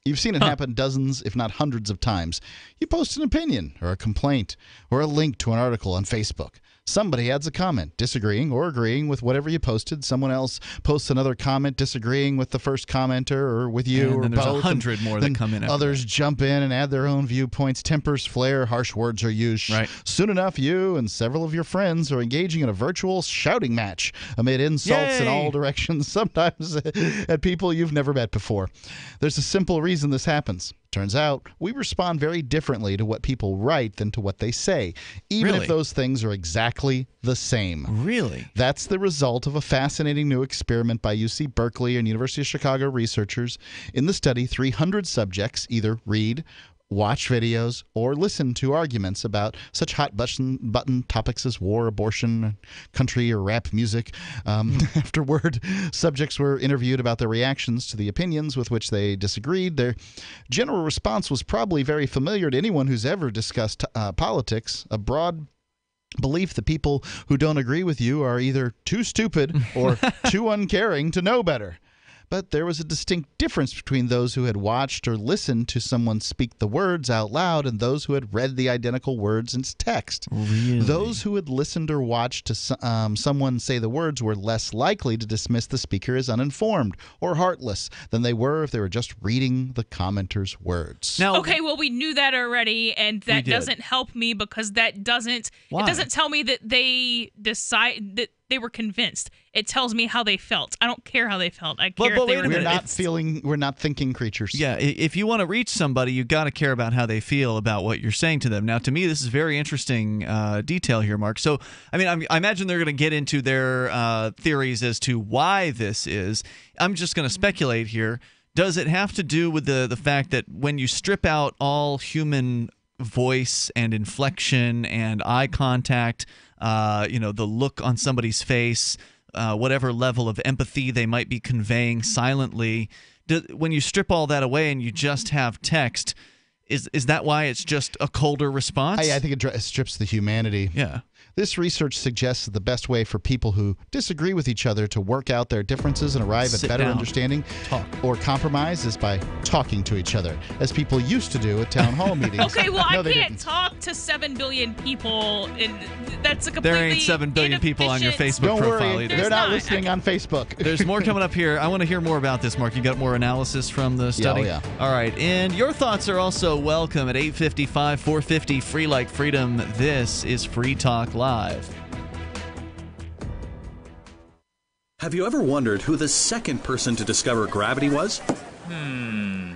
Speaker 5: You've seen it happen dozens, if not hundreds of times. You post an opinion or a complaint or a link to an article on Facebook. Somebody adds a comment disagreeing or agreeing with whatever you posted. Someone else posts another comment disagreeing with the first commenter or with you,
Speaker 9: and
Speaker 5: or
Speaker 9: then there's
Speaker 5: both.
Speaker 9: 100 more that come in after
Speaker 5: Others jump in and add their own viewpoints. Tempers flare, harsh words are used.
Speaker 9: Right.
Speaker 5: Soon enough, you and several of your friends are engaging in a virtual shouting match amid insults in all directions, sometimes at people you've never met before. There's a simple reason this happens. Turns out we respond very differently to what people write than to what they say, even if those things are exactly the same.
Speaker 9: Really?
Speaker 5: That's the result of a fascinating new experiment by UC Berkeley and University of Chicago researchers. In the study, 300 subjects either read watch videos, or listen to arguments about such hot button topics as war, abortion, country, or rap music. Afterward, subjects were interviewed about their reactions to the opinions with which they disagreed. Their general response was probably very familiar to anyone who's ever discussed politics: a broad belief that people who don't agree with you are either too stupid or too uncaring to know better. But there was a distinct difference between those who had watched or listened to someone speak the words out loud and those who had read the identical words in text.
Speaker 9: Really?
Speaker 5: Those who had listened or watched to someone say the words were less likely to dismiss the speaker as uninformed or heartless than they were if they were just reading the commenter's words.
Speaker 8: Now, okay, well, we knew that already, and that doesn't help me because that doesn't
Speaker 5: Why?
Speaker 8: It doesn't tell me that they decide that they were convinced. It tells me how they felt. I don't care how they felt. I care if they were convinced.
Speaker 5: We're not thinking creatures.
Speaker 9: Yeah, if you want to reach somebody, you got to care about how they feel about what you're saying to them. Now, to me, this is very interesting detail here, Mark. So, I mean, I imagine they're going to get into their theories as to why this is. I'm just going to speculate here. Does it have to do with the fact that when you strip out all human voice and inflection and eye contact, the look on somebody's face, whatever level of empathy they might be conveying silently, when you strip all that away and you just have text, is that why it's just a colder response?
Speaker 5: I think it strips the humanity.
Speaker 9: Yeah.
Speaker 5: This research suggests that the best way for people who disagree with each other to work out their differences and arrive at better understanding or compromise is by talking to each other, as people used to do at town hall meetings.
Speaker 8: Okay, well,
Speaker 5: No,
Speaker 8: I
Speaker 5: they
Speaker 8: can't
Speaker 5: didn't.
Speaker 8: talk to 7 billion people, and that's a completely
Speaker 9: There ain't 7 billion people on your Facebook
Speaker 5: Don't
Speaker 9: profile
Speaker 5: worry,
Speaker 9: either.
Speaker 5: they're not listening on Facebook.
Speaker 9: There's more coming up here. I want to hear more about this, Mark. You got more analysis from the study?
Speaker 5: Yeah.
Speaker 9: All right. And your thoughts are also welcome at 855-450 Free Like Freedom. This is Free Talk Live.
Speaker 1: Have you ever wondered who the second person to discover gravity was?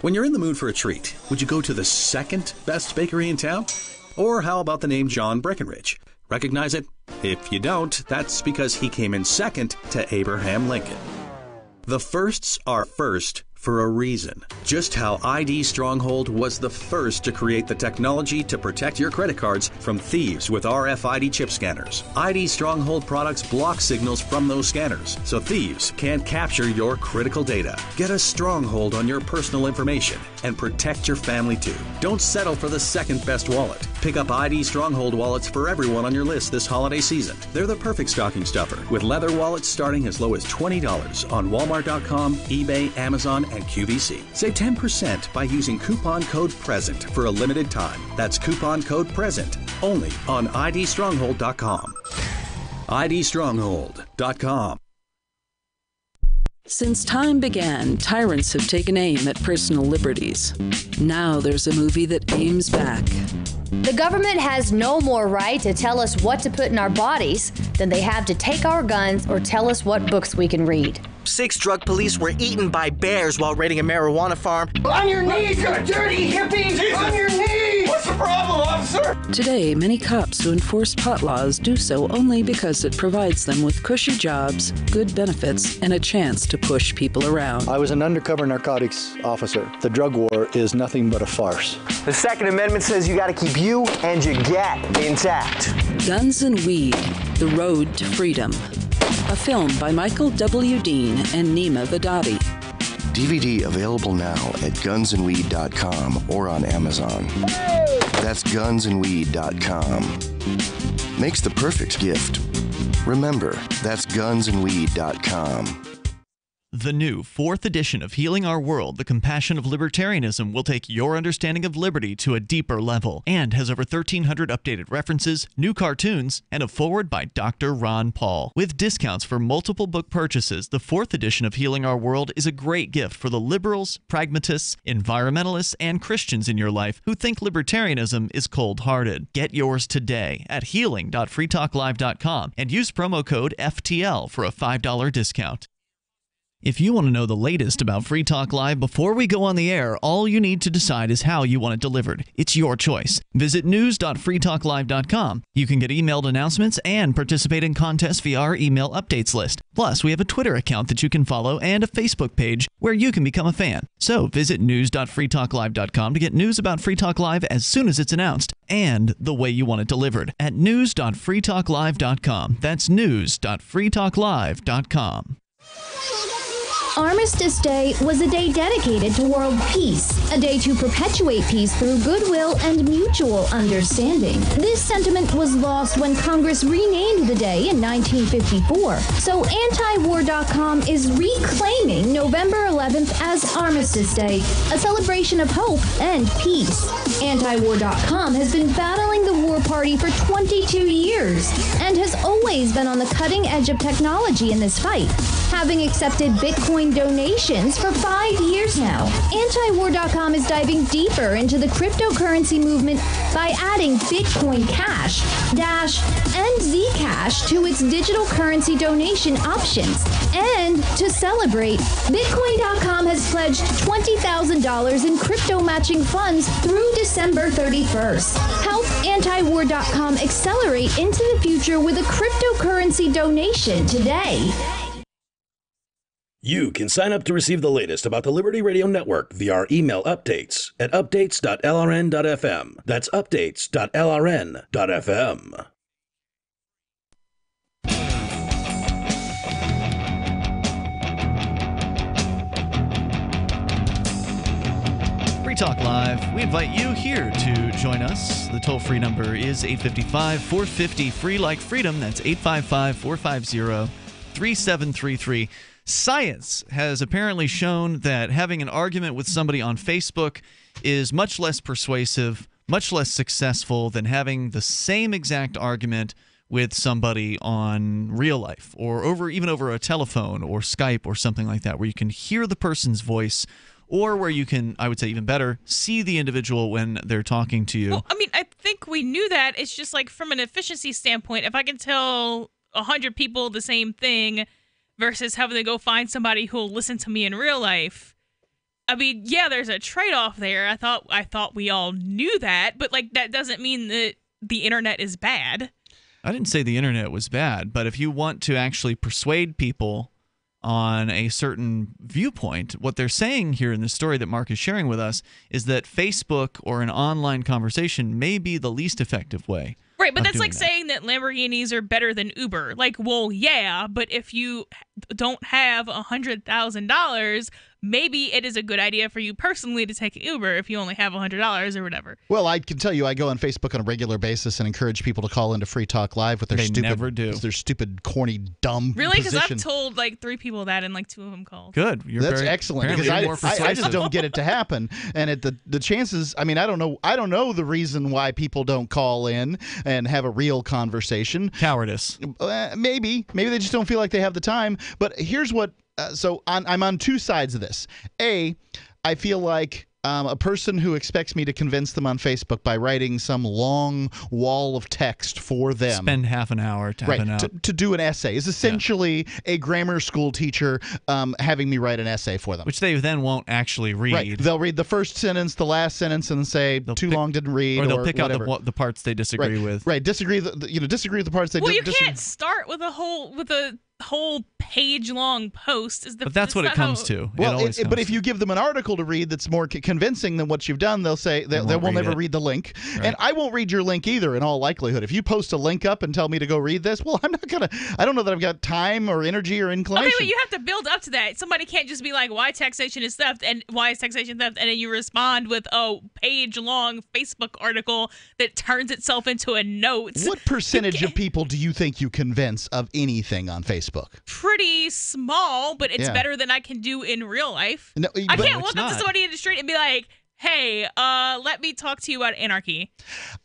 Speaker 1: When you're in the mood for a treat, would you go to the second best bakery in town? Or how about the name John Breckenridge? Recognize it? If you don't, that's because he came in second to Abraham Lincoln. The firsts are first for a reason. Just how ID Stronghold was the first to create the technology to protect your credit cards from thieves with RFID chip scanners. ID Stronghold products block signals from those scanners, so thieves can't capture your critical data. Get a stronghold on your personal information and protect your family too. Don't settle for the second best wallet. Pick up ID Stronghold wallets for everyone on your list this holiday season. They're the perfect stocking stuffer, with leather wallets starting as low as $20 on Walmart.com, eBay, Amazon, and QVC. Save 10% by using coupon code PRESENT for a limited time. That's coupon code PRESENT only on IDStronghold.com. IDStronghold.com.
Speaker 6: Since time began, tyrants have taken aim at personal liberties. Now there's a movie that aims back.
Speaker 10: The government has no more right to tell us what to put in our bodies than they have to take our guns or tell us what books we can read.
Speaker 19: 6 drug police were eaten by bears while raiding a marijuana farm.
Speaker 21: On your knees, you dirty hippie! Jesus. On your knees! What's the problem, officer?
Speaker 6: Today, many cops who enforce pot laws do so only because it provides them with cushy jobs, good benefits, and a chance to push people around.
Speaker 25: I was an undercover narcotics officer. The drug war is nothing but a farce.
Speaker 19: The Second Amendment says you gotta keep you and your gat intact.
Speaker 6: Guns and Weed, The Road to Freedom. A film by Michael W. Dean and Nima Vadadi.
Speaker 26: DVD available now at gunsandweed.com or on Amazon. That's gunsandweed.com. Makes the perfect gift. Remember, that's gunsandweed.com.
Speaker 9: The new 4th edition of Healing Our World, The Compassion of Libertarianism, will take your understanding of liberty to a deeper level and has over 1,300 updated references, new cartoons, and a foreword by Dr. Ron Paul. With discounts for multiple book purchases, the 4th edition of Healing Our World is a great gift for the liberals, pragmatists, environmentalists, and Christians in your life who think libertarianism is cold-hearted. Get yours today at healing.freetalklive.com and use promo code FTL for a $5 discount. If you want to know the latest about Free Talk Live before we go on the air, all you need to decide is how you want it delivered. It's your choice. Visit news.freetalklive.com. You can get emailed announcements and participate in contests via our email updates list. Plus, we have a Twitter account that you can follow and a Facebook page where you can become a fan. So visit news.freetalklive.com to get news about Free Talk Live as soon as it's announced and the way you want it delivered at news.freetalklive.com. That's news.freetalklive.com.
Speaker 10: Armistice Day was a day dedicated to world peace, a day to perpetuate peace through goodwill and mutual understanding. This sentiment was lost when Congress renamed the day in 1954. So Antiwar.com is reclaiming November 11th as Armistice Day, a celebration of hope and peace. Antiwar.com has been battling the war party for 22 years and has always been on the cutting edge of technology in this fight, having accepted Bitcoin donations for 5 years now. Antiwar.com is diving deeper into the cryptocurrency movement by adding Bitcoin Cash, Dash, and Zcash to its digital currency donation options. And to celebrate, Bitcoin.com has pledged $20,000 in crypto matching funds through December 31st. Help Antiwar.com accelerate into the future with a cryptocurrency donation today.
Speaker 7: You can sign up to receive the latest about the Liberty Radio Network via our email updates at updates.lrn.fm. That's updates.lrn.fm.
Speaker 9: Free Talk Live. We invite you here to join us. The toll-free number is 855-450-FREE like freedom. That's 855-450-3733. Science has apparently shown that having an argument with somebody on Facebook is much less persuasive, much less successful than having the same exact argument with somebody on real life or even over a telephone or Skype or something like that, where you can hear the person's voice or where you can, I would say even better, see the individual when they're talking to you.
Speaker 8: Well, I mean, I think we knew that. It's just like from an efficiency standpoint, if I can tell 100 people the same thing versus having to go find somebody who'll listen to me in real life. I mean, yeah, there's a trade-off there. I thought we all knew that, but like that doesn't mean that the internet is bad.
Speaker 9: I didn't say the internet was bad, but if you want to actually persuade people on a certain viewpoint, what they're saying here in the story that Mark is sharing with us is that Facebook or an online conversation may be the least effective way.
Speaker 8: Right, but that's like saying that Lamborghinis are better than Uber. Like, well, yeah, but if you don't have $100,000, maybe it is a good idea for you personally to take an Uber if you only have $100 or whatever.
Speaker 5: Well, I can tell you, I go on Facebook on a regular basis and encourage people to call into Free Talk Live with their their stupid, corny, dumb
Speaker 8: Really? Because
Speaker 5: position.
Speaker 8: I've told like 3 people that and like 2 of them called.
Speaker 9: Good.
Speaker 5: That's excellent because I just don't get it to happen. And the chances, I mean, I don't know the reason why people don't call in and have a real conversation.
Speaker 9: Cowardice.
Speaker 5: Maybe they just don't feel like they have the time. But here's what. I'm on 2 sides of this. A, I feel like a person who expects me to convince them on Facebook by writing some long wall of text for them.
Speaker 9: Spend half an hour tapping out.
Speaker 5: To do an essay is essentially a grammar school teacher having me write an essay for them.
Speaker 9: Which they then won't actually read.
Speaker 5: Right. They'll read the first sentence, the last sentence, and say long, didn't read.
Speaker 9: Or they'll pick out the parts they disagree with.
Speaker 5: Right. Disagree with the parts they
Speaker 8: Well, you can't start with a whole page-long post.
Speaker 9: But that's what it comes to.
Speaker 5: Well, but if you give them an article to read that's more convincing than what you've done, they'll say they will never read the link. Right. And I won't read your link either in all likelihood. If you post a link up and tell me to go read this, well, I don't know that I've got time or energy or inclination.
Speaker 8: Okay, but you have to build up to that. Somebody can't just be like, why taxation is theft, and why is taxation theft, and then you respond with a page-long Facebook article that turns itself into a note.
Speaker 5: What percentage of people do you think you convince of anything on Facebook?
Speaker 8: Pretty small, but it's better than I can do in real life.
Speaker 5: No,
Speaker 8: I can't walk up to somebody in the street and be like, hey, let me talk to you about anarchy.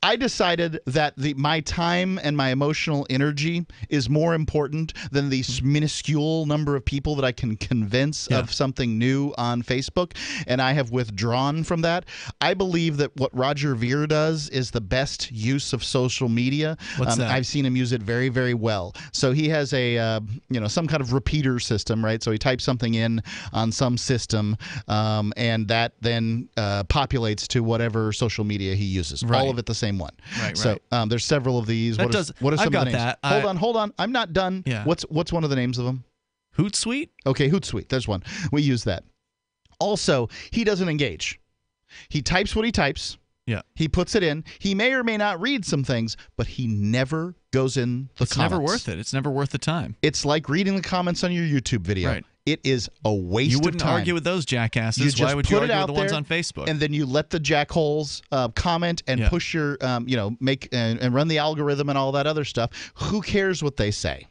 Speaker 5: I decided that my time and my emotional energy is more important than the minuscule number of people that I can convince of something new on Facebook, and I have withdrawn from that. I believe that what Roger Ver does is the best use of social media.
Speaker 9: What's that?
Speaker 5: I've seen him use it very, very well. So he has a some kind of repeater system, right? So he types something in on some system, and that then populates to whatever social media he uses.
Speaker 9: Right.
Speaker 5: All of it the same one.
Speaker 9: Right.
Speaker 5: So there's several of these.
Speaker 9: That
Speaker 5: What are some
Speaker 9: I've
Speaker 5: of
Speaker 9: got
Speaker 5: the names?
Speaker 9: that.
Speaker 5: Hold on. I'm not done.
Speaker 9: Yeah.
Speaker 5: What's one of the names of them?
Speaker 9: Hootsuite?
Speaker 5: Okay, Hootsuite. There's one. We use that. Also, he doesn't engage. He types what he types.
Speaker 9: Yeah.
Speaker 5: He puts it in. He may or may not read some things, but he never goes in the
Speaker 9: It's
Speaker 5: comments.
Speaker 9: never worth it. It's never worth the time.
Speaker 5: It's like reading the comments on your YouTube video.
Speaker 9: Right.
Speaker 5: It is a waste
Speaker 9: You
Speaker 5: of
Speaker 9: wouldn't
Speaker 5: time.
Speaker 9: argue with those jackasses.
Speaker 5: You just
Speaker 9: Why would you
Speaker 5: put it
Speaker 9: argue
Speaker 5: out
Speaker 9: with the ones
Speaker 5: there,
Speaker 9: on Facebook?
Speaker 5: and then you let the jackholes comment and push your, make and run the algorithm and all that other stuff. Who cares what they say?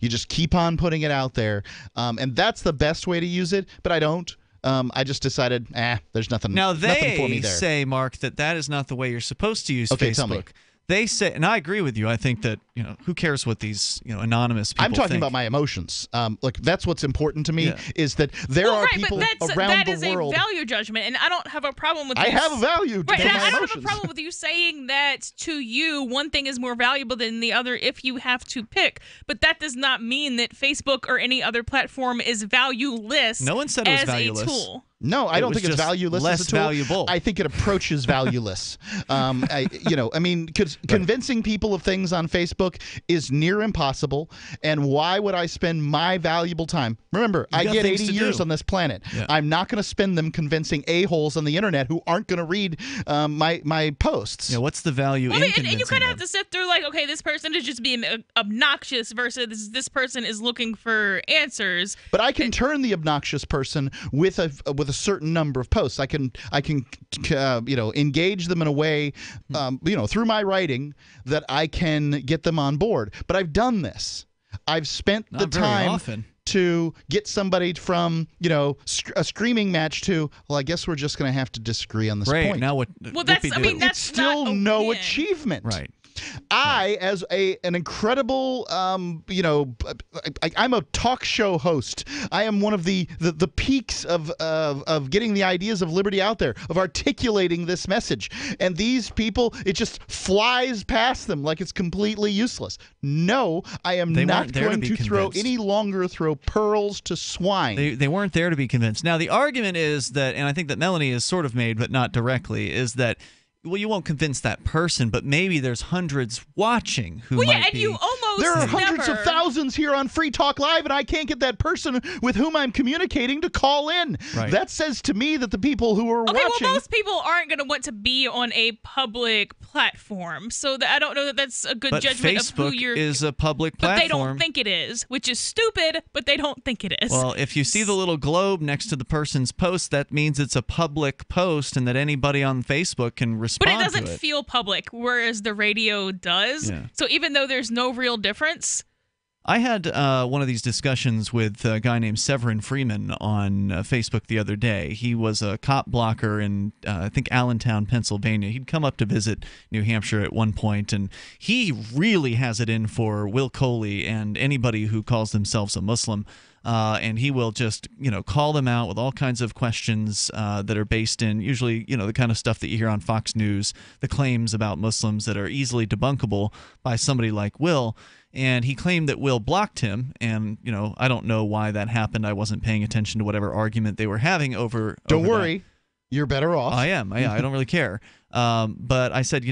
Speaker 5: You just keep on putting it out there, and that's the best way to use it. But I don't. I just decided, there's nothing.
Speaker 9: Now
Speaker 5: nothing for me
Speaker 9: they
Speaker 5: there.
Speaker 9: say, Mark, that is not the way you're supposed to use
Speaker 5: Okay,
Speaker 9: Facebook.
Speaker 5: tell me.
Speaker 9: They say, and I agree with you. I think that who cares what these anonymous people
Speaker 5: I'm talking
Speaker 9: think.
Speaker 5: about my emotions. Look, that's what's important to me is that there are people around
Speaker 8: that is
Speaker 5: the world.
Speaker 8: a value judgment, and I don't have a problem with.
Speaker 5: I
Speaker 8: you
Speaker 5: have a value to
Speaker 8: Right, and
Speaker 5: my
Speaker 8: I don't have a
Speaker 5: emotions.
Speaker 8: problem with you saying that to you one thing is more valuable than the other if you have to pick. But that does not mean that Facebook or any other platform is valueless.
Speaker 9: No one said it was
Speaker 8: as
Speaker 9: valueless.
Speaker 8: a tool.
Speaker 5: No, I
Speaker 9: It
Speaker 5: don't
Speaker 9: was
Speaker 5: think it's
Speaker 9: just
Speaker 5: valueless
Speaker 9: less
Speaker 5: as a tool.
Speaker 9: valuable.
Speaker 5: I think it approaches valueless. Because convincing people of things on Facebook is near impossible. And why would I spend my valuable time? Remember, I
Speaker 9: got
Speaker 5: get
Speaker 9: things
Speaker 5: 80
Speaker 9: to
Speaker 5: years
Speaker 9: do.
Speaker 5: on this planet.
Speaker 9: Yeah.
Speaker 5: I'm not going to spend them convincing a-holes on the internet who aren't going to read my posts.
Speaker 9: Yeah, what's the value in
Speaker 8: And you
Speaker 9: convincing
Speaker 8: kind of
Speaker 9: them?
Speaker 8: have to sift through, like, okay, this person is just being obnoxious versus this person is looking for answers.
Speaker 5: But I can turn the obnoxious person with a certain number of posts. I can engage them in a way, through my writing that I can get them on board. But I've done this. I've spent the
Speaker 9: Not very
Speaker 5: time
Speaker 9: often.
Speaker 5: to get somebody from a screaming match to, well, I guess we're just going to have to disagree on this
Speaker 9: Great.
Speaker 5: point.
Speaker 9: Now what?
Speaker 8: Well, that's
Speaker 5: It's still
Speaker 8: not a
Speaker 5: no
Speaker 8: win.
Speaker 5: achievement.
Speaker 9: Right.
Speaker 5: I, as an incredible, I'm a talk show host. I am one of the peaks of getting the ideas of liberty out there, of articulating this message. And these people, it just flies past them like it's completely useless. No, I am
Speaker 9: They
Speaker 5: not
Speaker 9: weren't there to
Speaker 5: going
Speaker 9: be
Speaker 5: to throw
Speaker 9: convinced.
Speaker 5: any longer throw pearls to swine.
Speaker 9: They weren't there to be convinced. Now, the argument is that, and I think that Melanie has sort of made, but not directly, is that, well, you won't convince that person, but maybe there's hundreds watching who might be.
Speaker 8: You almost
Speaker 5: There are hundreds of
Speaker 8: never-
Speaker 5: thousands here on Free Talk Live, and I can't get that person with whom I'm communicating to call in.
Speaker 9: Right.
Speaker 5: That says to me that the people who are
Speaker 8: Okay,
Speaker 5: watching.
Speaker 8: well, most people aren't going to want to be on a public platform, so I don't know that that's a good
Speaker 9: But
Speaker 8: judgment of who
Speaker 9: Facebook
Speaker 8: you're.
Speaker 9: is a public
Speaker 8: but
Speaker 9: platform.
Speaker 8: they don't think it is, which is stupid. But they don't think it is.
Speaker 9: Well, if you see the little globe next to the person's post, that means it's a public post and that anybody on Facebook can
Speaker 8: But
Speaker 9: respond
Speaker 8: it doesn't
Speaker 9: to it.
Speaker 8: feel public, whereas the radio does.
Speaker 9: Yeah.
Speaker 8: So even though there's no real difference,
Speaker 9: I had one of these discussions with a guy named Severin Freeman on Facebook the other day. He was a cop blocker in, I think, Allentown, Pennsylvania. He'd come up to visit New Hampshire at one point, and he really has it in for Will Coley and anybody who calls themselves a Muslim. And he will just, call them out with all kinds of questions that are based in usually, the kind of stuff that you hear on Fox News, the claims about Muslims that are easily debunkable by somebody like Will. And he claimed that Will blocked him. And, I don't know why that happened. I wasn't paying attention to whatever argument they were having over.
Speaker 5: Don't
Speaker 9: over
Speaker 5: worry. You're better off.
Speaker 9: I am. I don't really care. But I said,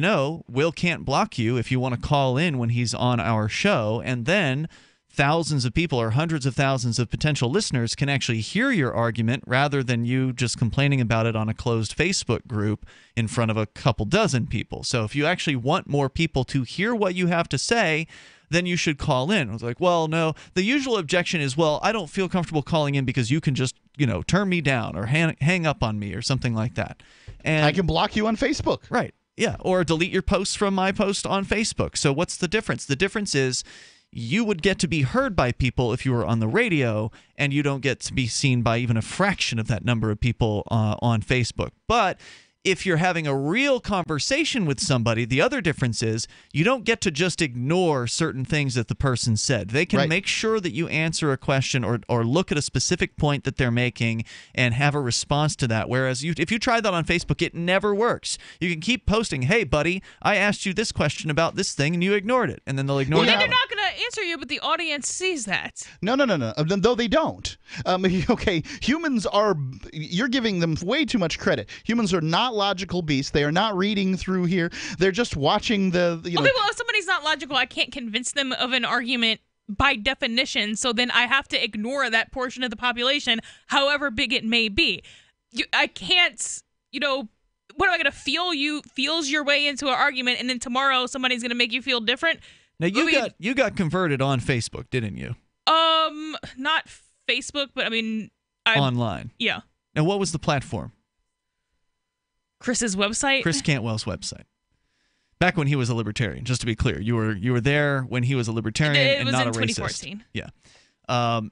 Speaker 9: Will can't block you if you want to call in when he's on our show. And then thousands of people or hundreds of thousands of potential listeners can actually hear your argument rather than you just complaining about it on a closed Facebook group in front of a couple dozen people. So if you actually want more people to hear what you have to say, then you should call in. I was like, well, no. The usual objection is, well, I don't feel comfortable calling in because you can just, turn me down or hang up on me or something like that. And
Speaker 5: I can block you on Facebook.
Speaker 9: Right. Yeah. Or delete your posts from my post on Facebook. So what's the difference? The difference is you would get to be heard by people if you were on the radio, and you don't get to be seen by even a fraction of that number of people on Facebook. But if you're having a real conversation with somebody, the other difference is you don't get to just ignore certain things that the person said. They can make sure that you answer a question or look at a specific point that they're making and have a response to that. Whereas if you try that on Facebook, it never works. You can keep posting, hey, buddy, I asked you this question about this thing and you ignored it. And then they'll ignore
Speaker 8: Well,
Speaker 9: it.
Speaker 8: then they're not going to answer you, but the audience sees that.
Speaker 5: No. Though they don't. Okay, humans are, you're giving them way too much credit. Humans are not logical beasts. They are not reading through here. They're just watching the,
Speaker 8: Okay, well, if somebody's not logical, I can't convince them of an argument by definition, so then I have to ignore that portion of the population, however big it may be. I can't, what am I going to feels your way into an argument, and then tomorrow somebody's going to make you feel different?
Speaker 9: Now, you got converted on Facebook, didn't you?
Speaker 8: Not Facebook, but
Speaker 9: online.
Speaker 8: Yeah.
Speaker 9: Now, what was the platform?
Speaker 8: Chris's website?
Speaker 9: Chris Cantwell's website. Back when he was a libertarian, just to be clear. You were there when he was a libertarian and not a racist. It was in 2014. Yeah.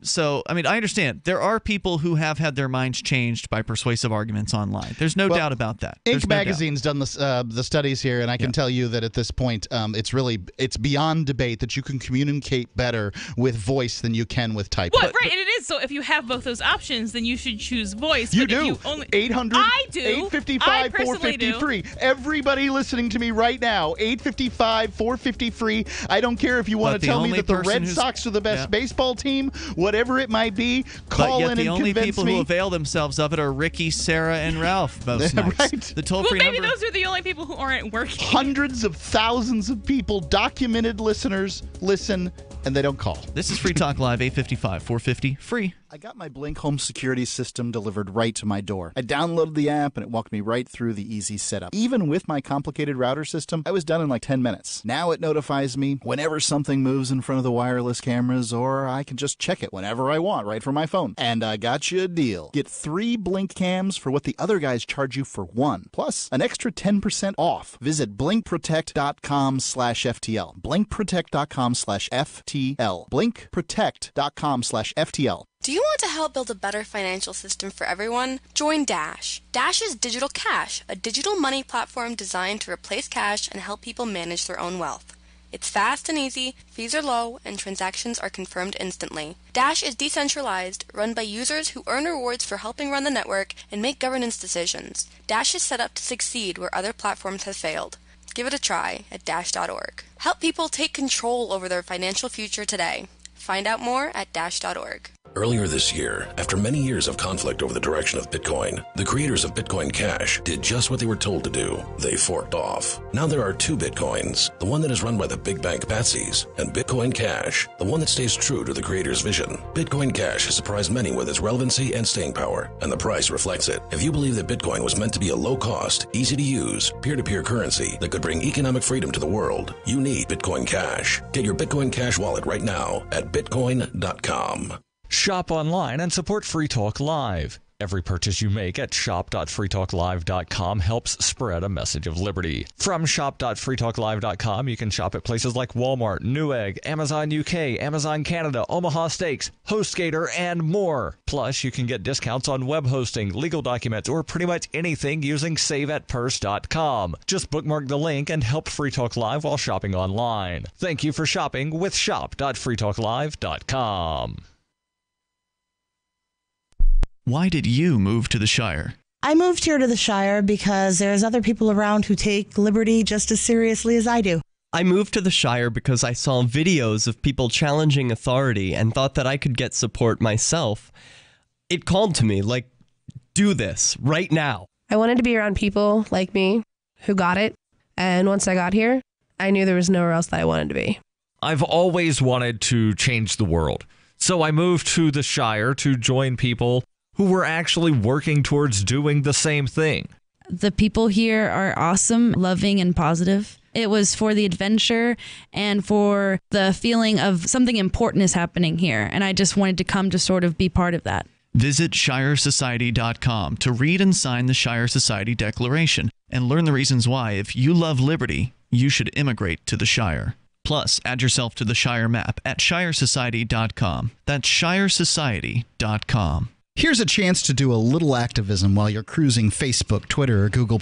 Speaker 9: So, I understand. There are people who have had their minds changed by persuasive arguments online. There's no doubt about that.
Speaker 5: Inc. Magazine's done the studies here, and I can tell you that at this point, it's beyond debate that you can communicate better with voice than you can with typing.
Speaker 8: Well, right, and it is. So if you have both those options, then you should choose voice.
Speaker 5: You
Speaker 8: but
Speaker 5: do.
Speaker 8: If you only,
Speaker 5: 800
Speaker 8: I do.
Speaker 5: 855 453. Everybody listening to me right now, 855 453. I don't care if you want to tell me that the Red Sox are the best baseball team. Whatever it might be, call in and convince me.
Speaker 9: The only people who avail themselves of it are Ricky, Sarah, and Ralph most nights.
Speaker 5: Right.
Speaker 9: The toll-free
Speaker 8: maybe
Speaker 9: number.
Speaker 8: those are the only people who aren't working.
Speaker 5: Hundreds of thousands of people, documented listeners, listen, and they don't call.
Speaker 9: This is Free Talk Live, 855-450, free.
Speaker 5: I got my Blink home security system delivered right to my door. I downloaded the app and it walked me right through the easy setup. Even with my complicated router system, I was done in like 10 minutes. Now it notifies me whenever something moves in front of the wireless cameras, or I can just check it whenever I want right from my phone. And I got you a deal. Get 3 Blink cams for what the other guys charge you for 1, plus an extra 10% off. Visit blinkprotect.com/FTL. blinkprotect.com/FTL. blinkprotect.com/FTL.
Speaker 12: Do you want to help build a better financial system for everyone? Join Dash. Dash is Digital Cash, a digital money platform designed to replace cash and help people manage their own wealth. It's fast and easy, fees are low, and transactions are confirmed instantly. Dash is decentralized, run by users who earn rewards for helping run the network and make governance decisions. Dash is set up to succeed where other platforms have failed. Give it a try at dash.org. Help people take control over their financial future today. Find out more at dash.org.
Speaker 11: Earlier this year, after many years of conflict over the direction of Bitcoin, the creators of Bitcoin Cash did just what they were told to do. They forked off. Now there are 2 Bitcoins, the one that is run by the big bank patsies, and Bitcoin Cash, the one that stays true to the creator's vision. Bitcoin Cash has surprised many with its relevancy and staying power, and the price reflects it. If you believe that Bitcoin was meant to be a low-cost, easy-to-use, peer-to-peer currency that could bring economic freedom to the world, you need Bitcoin Cash. Get your Bitcoin Cash wallet right now at bitcoin.com.
Speaker 13: Shop online and support Free Talk Live. Every purchase you make at shop.freetalklive.com helps spread a message of liberty. From shop.freetalklive.com, you can shop at places like Walmart, Newegg, Amazon UK, Amazon Canada, Omaha Steaks, HostGator, and more. Plus, you can get discounts on web hosting, legal documents, or pretty much anything using saveatpurse.com. Just bookmark the link and help Free Talk Live while shopping online. Thank you for shopping with shop.freetalklive.com.
Speaker 9: Why did you move to the Shire?
Speaker 14: I moved here to the Shire because there's other people around who take liberty just as seriously as I do.
Speaker 15: I moved to the Shire because I saw videos of people challenging authority and thought that I could get support myself. It called to me, like, do this right now.
Speaker 20: I wanted to be around people like me who got it. And once I got here, I knew there was nowhere else that I wanted to be.
Speaker 22: I've always wanted to change the world. So I moved to the Shire to join people who were actually working towards doing the same thing.
Speaker 27: The people here are awesome, loving, and positive. It was for the adventure and for the feeling of something important is happening here. And I just wanted to come to sort of be part of that.
Speaker 9: Visit ShireSociety.com to read and sign the Shire Society Declaration and learn the reasons why, if you love liberty, you should immigrate to the Shire. Plus, add yourself to the Shire map at shiresociety.com. That's shiresociety.com.
Speaker 5: Here's a chance to do a little activism while you're cruising Facebook, Twitter, or Google+.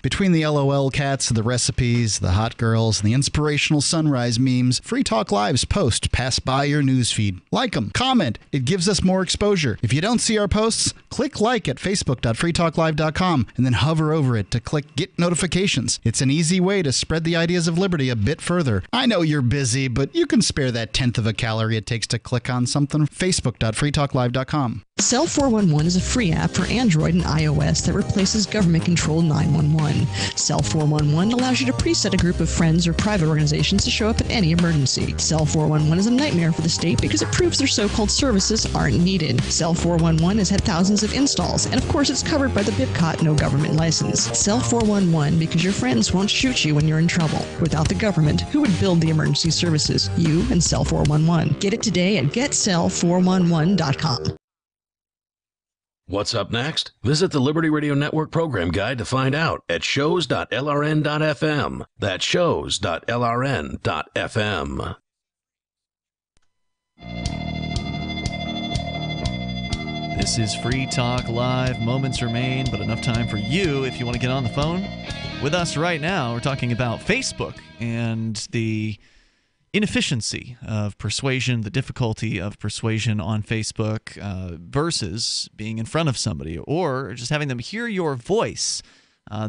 Speaker 5: Between the LOL cats, the recipes, the hot girls, and the inspirational sunrise memes, Free Talk Live's posts pass by your newsfeed. Like them, comment. It gives us more exposure. If you don't see our posts, click like at facebook.freetalklive.com and then hover over it to click Get Notifications. It's an easy way to spread the ideas of liberty a bit further. I know you're busy, but you can spare that 1/10 of a calorie it takes to click on something. facebook.freetalklive.com.
Speaker 2: Cell 411 is a free app for Android and iOS that replaces government-controlled 911. Cell 411 allows you to preset a group of friends or private organizations to show up at any emergency. Cell 411 is a nightmare for the state because it proves their so-called services aren't needed. Cell 411 has had thousands of installs, and of course it's covered by the BIPCOT no government license. Cell 411 because your friends won't shoot you when you're in trouble. Without the government, who would build the emergency services? You and Cell 411. Get it today at getcell411.com.
Speaker 7: What's up next? Visit the Liberty Radio Network program guide to find out at shows.lrn.fm. That's shows.lrn.fm.
Speaker 9: This is Free Talk Live. Moments remain, but enough time for you if you want to get on the phone with us right now. We're talking about Facebook and the inefficiency of persuasion, the difficulty of persuasion on Facebook versus being in front of somebody or just having them hear your voice.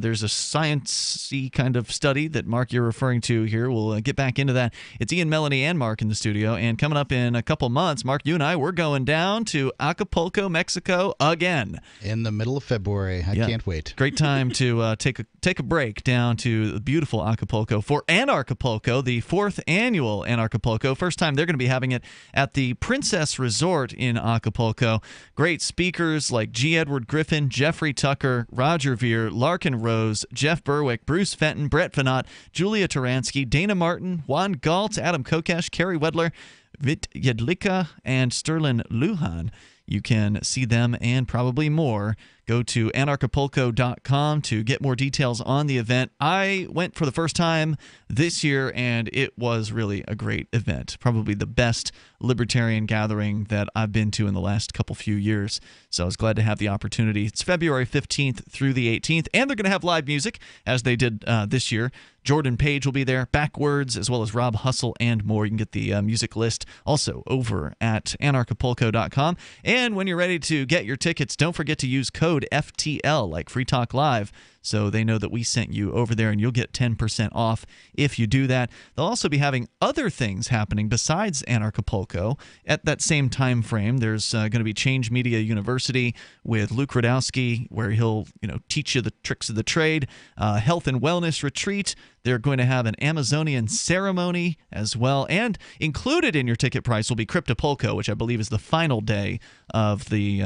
Speaker 9: There's a science-y kind of study that, Mark, you're referring to here. We'll get back into that. It's Ian, Melanie, and Mark in the studio. And coming up in a couple months, Mark, you and I, we're going down to Acapulco, Mexico again.
Speaker 5: In the middle of February. I can't wait.
Speaker 9: Great time to take a break down to the beautiful Acapulco for Anarchapulco, the 4th annual Anarchapulco. First time they're going to be having it at the Princess Resort in Acapulco. Great speakers like G. Edward Griffin, Jeffrey Tucker, Roger Veer, Larkin Rose, Jeff Berwick, Bruce Fenton, Brett Venat, Julia Taransky, Dana Martin, Juan Galt, Adam Kokesh, Kerry Wedler, Vit Jedlicka, and Sterling Lujan. You can see them and probably more. Go to anarchapulco.com to get more details on the event. I went for the first time this year, and it was really a great event. Probably the best libertarian gathering that I've been to in the last few years. So I was glad to have the opportunity. It's February 15th through the 18th, and they're going to have live music, as they did this year. Jordan Page will be there, Backwards, as well as Rob Hustle and more. You can get the music list also over at anarchapulco.com. And when you're ready to get your tickets, don't forget to use code FTL, like Free Talk Live, so they know that we sent you over there, and you'll get 10% off if you do that. They'll also be having other things happening besides Anarchapulco at that same time frame. There's going to be Change Media University with Luke Radowski, where he'll teach you the tricks of the trade. Health and Wellness Retreat. They're going to have an Amazonian ceremony as well, and included in your ticket price will be Cryptopulco, which I believe is the final day of the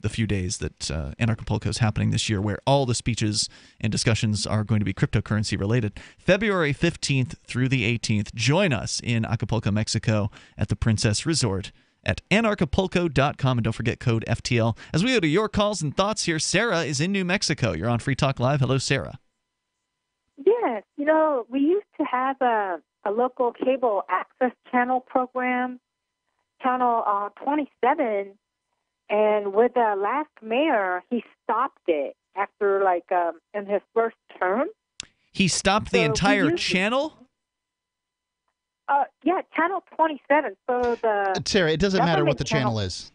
Speaker 9: few days that Anarchapulco is happening this year, where all the speeches and discussions are going to be cryptocurrency related. February 15th through the 18th. Join us in Acapulco, Mexico at the Princess Resort at anarchapulco.com, and don't forget code FTL. As we go to your calls and thoughts here, Sarah is in New Mexico. You're on Free Talk Live. Hello, Sarah.
Speaker 3: Yes, we used to have a local cable access channel program, Channel 27, and with the last mayor, he stopped it after, in his first term.
Speaker 9: He stopped the entire channel?
Speaker 3: Yeah, Channel 27. So
Speaker 5: Sarah, it doesn't matter what the channel is.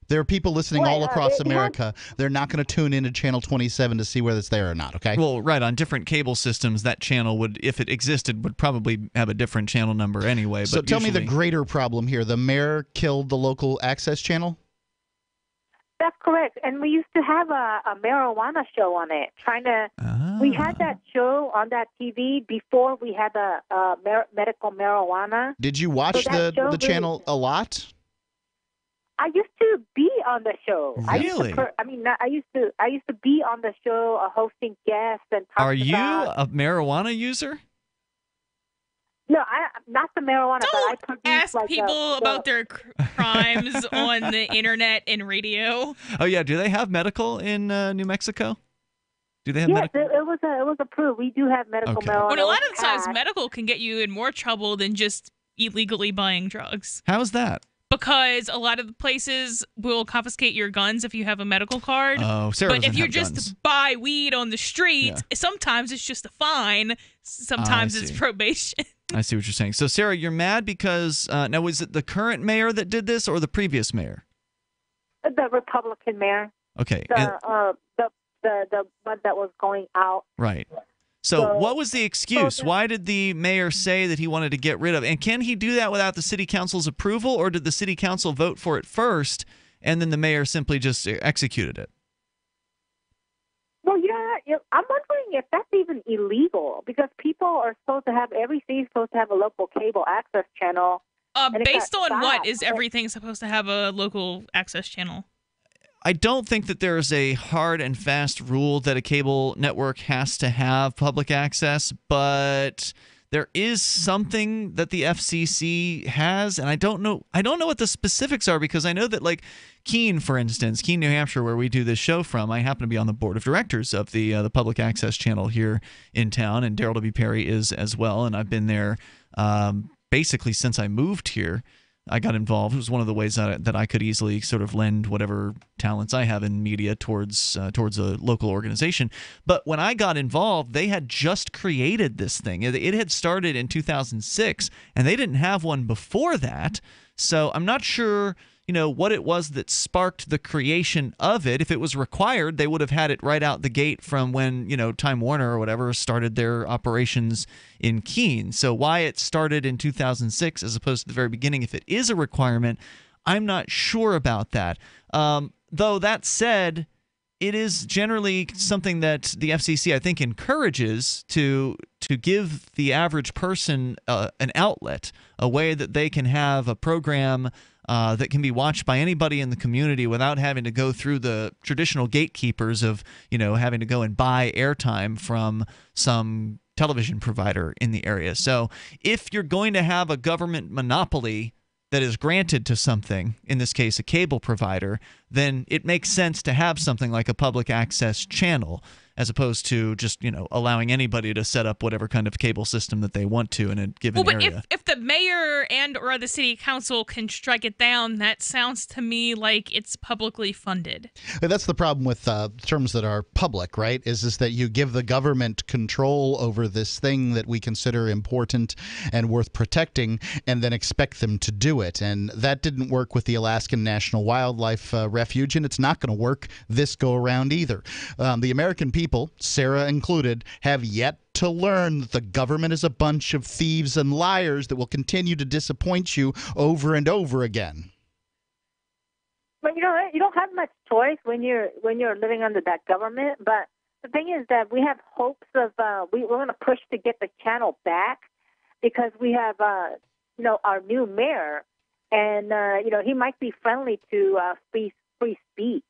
Speaker 5: There are people listening all across America. They're not going to tune into Channel 27 to see whether it's there or not, okay?
Speaker 9: Well, right. On different cable systems, that channel would, if it existed, would probably have a different channel number anyway.
Speaker 5: So tell me the greater problem here. The mayor killed the local access channel?
Speaker 3: That's correct. And we used to have a marijuana show on it. We had that show on that TV before we had the medical marijuana.
Speaker 5: Did you watch the channel a lot?
Speaker 3: I used to be on the show.
Speaker 9: Really?
Speaker 3: I used to be on the show, hosting guests and talking.
Speaker 9: Are you a marijuana user?
Speaker 3: No, not the marijuana.
Speaker 8: Don't
Speaker 3: but I
Speaker 8: ask people about their crimes on the internet and radio.
Speaker 9: Oh yeah, do they have medical in New Mexico? Do they have medical?
Speaker 3: Yes, was approved. We do have medical marijuana.
Speaker 8: Well, a lot of times medical can get you in more trouble than just illegally buying drugs.
Speaker 9: How is that?
Speaker 8: Because a lot of the places will confiscate your guns if you have a medical card.
Speaker 9: Oh, Sarah
Speaker 8: but if
Speaker 9: doesn't
Speaker 8: you
Speaker 9: have
Speaker 8: just
Speaker 9: guns.
Speaker 8: buy weed on the street, sometimes it's just a fine. Sometimes it's
Speaker 9: see.
Speaker 8: probation.
Speaker 9: I see what you're saying. So, Sarah, you're mad because now was it the current mayor that did this or the previous mayor?
Speaker 3: The Republican mayor.
Speaker 9: Okay.
Speaker 3: The one that was going out.
Speaker 9: Right. So what was the excuse? Why did the mayor say that he wanted to get rid of it? And can he do that without the city council's approval, or did the city council vote for it first and then the mayor simply just executed it?
Speaker 3: Well, I'm wondering if that's even illegal, because people are supposed to have, every city is supposed to have a local cable access channel.
Speaker 8: Based on what is everything supposed to have a local access channel?
Speaker 9: I don't think that there's a hard and fast rule that a cable network has to have public access, but there is something that the FCC has, and I don't know what the specifics are, because I know that, like, Keene, for instance, Keene, New Hampshire, where we do this show from, I happen to be on the board of directors of the public access channel here in town, and Daryl W. Perry is as well, and I've been there basically since I moved here. I got involved. It was one of the ways that I could easily sort of lend whatever talents I have in media towards a local organization. But when I got involved, they had just created this thing. It had started in 2006, and they didn't have one before that. So I'm not sure, what it was that sparked the creation of it. If it was required, they would have had it right out the gate from when, Time Warner or whatever started their operations in Keene. So why it started in 2006 as opposed to the very beginning, if it is a requirement, I'm not sure about that. Though that said, it is generally something that the FCC, I think, encourages to give the average person an outlet, a way that they can have a program that can be watched by anybody in the community without having to go through the traditional gatekeepers of, having to go and buy airtime from some television provider in the area. So if you're going to have a government monopoly that is granted to something, in this case a cable provider, then it makes sense to have something like a public access channel, as opposed to just, allowing anybody to set up whatever kind of cable system that they want to in a given area.
Speaker 8: But if the mayor and or the city council can strike it down, that sounds to me like it's publicly funded.
Speaker 5: That's the problem with terms that are public, right? Is that you give the government control over this thing that we consider important and worth protecting, and then expect them to do it. And that didn't work with the Alaskan National Wildlife Refuge, and it's not going to work this go around either. The American people, Sarah included, have yet to learn that the government is a bunch of thieves and liars that will continue to disappoint you over and over again.
Speaker 3: But you don't have much choice when you're living under that government. But the thing is that we have hopes of we're going to push to get the channel back, because we have our new mayor, and he might be friendly to free speech.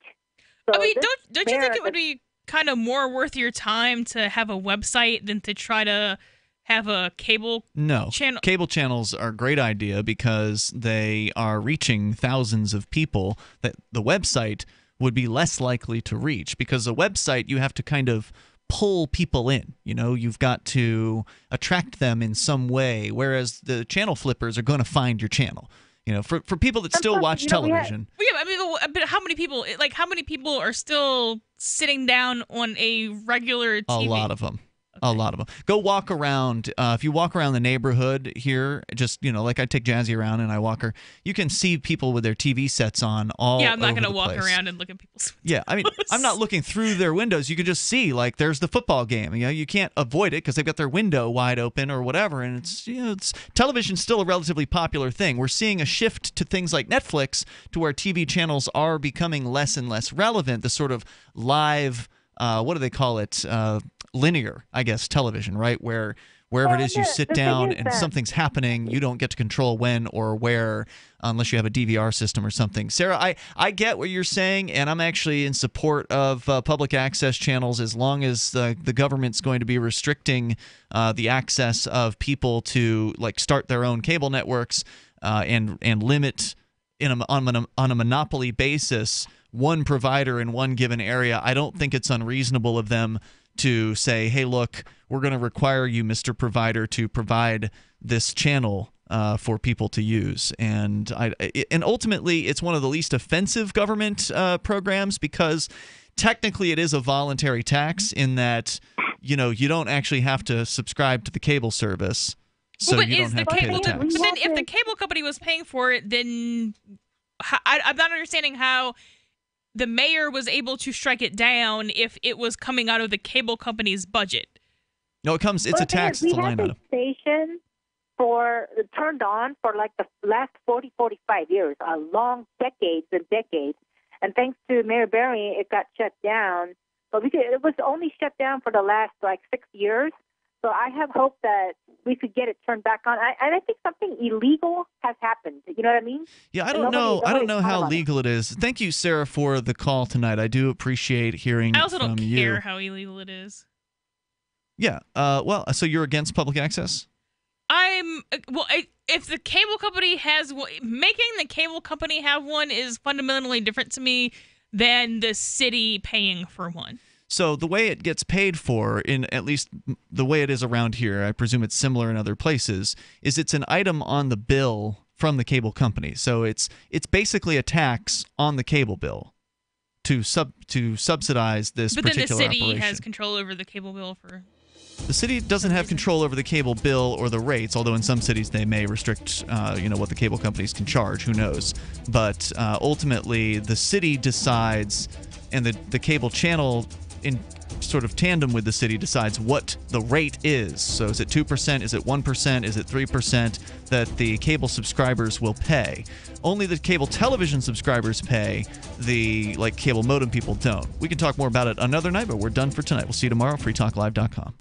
Speaker 3: So
Speaker 8: I mean, don't you think it would be kind of more worth your time to have a website than to try to have a cable channel?
Speaker 9: Cable channels are a great idea because they are reaching thousands of people that the website would be less likely to reach, because a website you have to kind of pull people in. You've got to attract them in some way, whereas the channel flippers are going to find your channel. For people that still watch television.
Speaker 8: But how many people? Like, how many people are still sitting down on a regular TV?
Speaker 9: A lot of them. A lot of them. Go walk around. If you walk around the neighborhood here, just, like I take Jazzy around and I walk her, you can see people with their TV sets on all over the place.
Speaker 8: Yeah, I'm not going to walk around and look at people's windows.
Speaker 9: Yeah, I mean, I'm not looking through their windows. You can just see, like, there's the football game. You can't avoid it because they've got their window wide open or whatever. And it's television's still a relatively popular thing. We're seeing a shift to things like Netflix, to where TV channels are becoming less and less relevant. The sort of live, what do they call it? Linear, I guess, television, right? Wherever it is you sit down and something's happening, you don't get to control when or where unless you have a DVR system or something. Sarah, I get what you're saying, and I'm actually in support of public access channels as long as the government's going to be restricting the access of people to, like, start their own cable networks and limit on a monopoly basis one provider in one given area. I don't think it's unreasonable of them to say, hey, look, we're going to require you, Mr. Provider, to provide this channel for people to use. And ultimately, it's one of the least offensive government programs because technically it is a voluntary tax in that, you don't actually have to subscribe to the cable service. So you don't have to pay the tax.
Speaker 8: But then if the cable company was paying for it, then I'm not understanding how the mayor was able to strike it down if it was coming out of the cable company's budget.
Speaker 9: No, it's a tax. It's a line item.
Speaker 3: Station turned on for like the last 40, 45 years, a long decades and decades. And thanks to Mayor Berry, it got shut down. But it was only shut down for the last 6 years. So I have hope that we could get it turned back on. And I think something illegal has happened. You know what I mean?
Speaker 9: Yeah, I don't know how legal it is. Thank you, Sarah, for the call tonight. I do appreciate hearing from you.
Speaker 8: I also don't care how illegal it is.
Speaker 9: Yeah. So you're against public access?
Speaker 8: If the cable company has making the cable company have one is fundamentally different to me than the city paying for one.
Speaker 9: So the way it gets paid for, in at least the way it is around here, I presume it's similar in other places, is it's an item on the bill from the cable company. So it's basically a tax on the cable bill to subsidize this particular operation.
Speaker 8: But then the city has control over the cable bill for...
Speaker 9: The city doesn't have control over the cable bill or the rates, although in some cities they may restrict, what the cable companies can charge. Who knows? But ultimately, the city decides, and the cable channel, in sort of tandem with the city, decides what the rate is. So is it 2%? Is it 1%? Is it 3% that the cable subscribers will pay? Only the cable television subscribers pay. The cable modem people don't. We can talk more about it another night, but we're done for tonight. We'll see you tomorrow. freetalklive.com.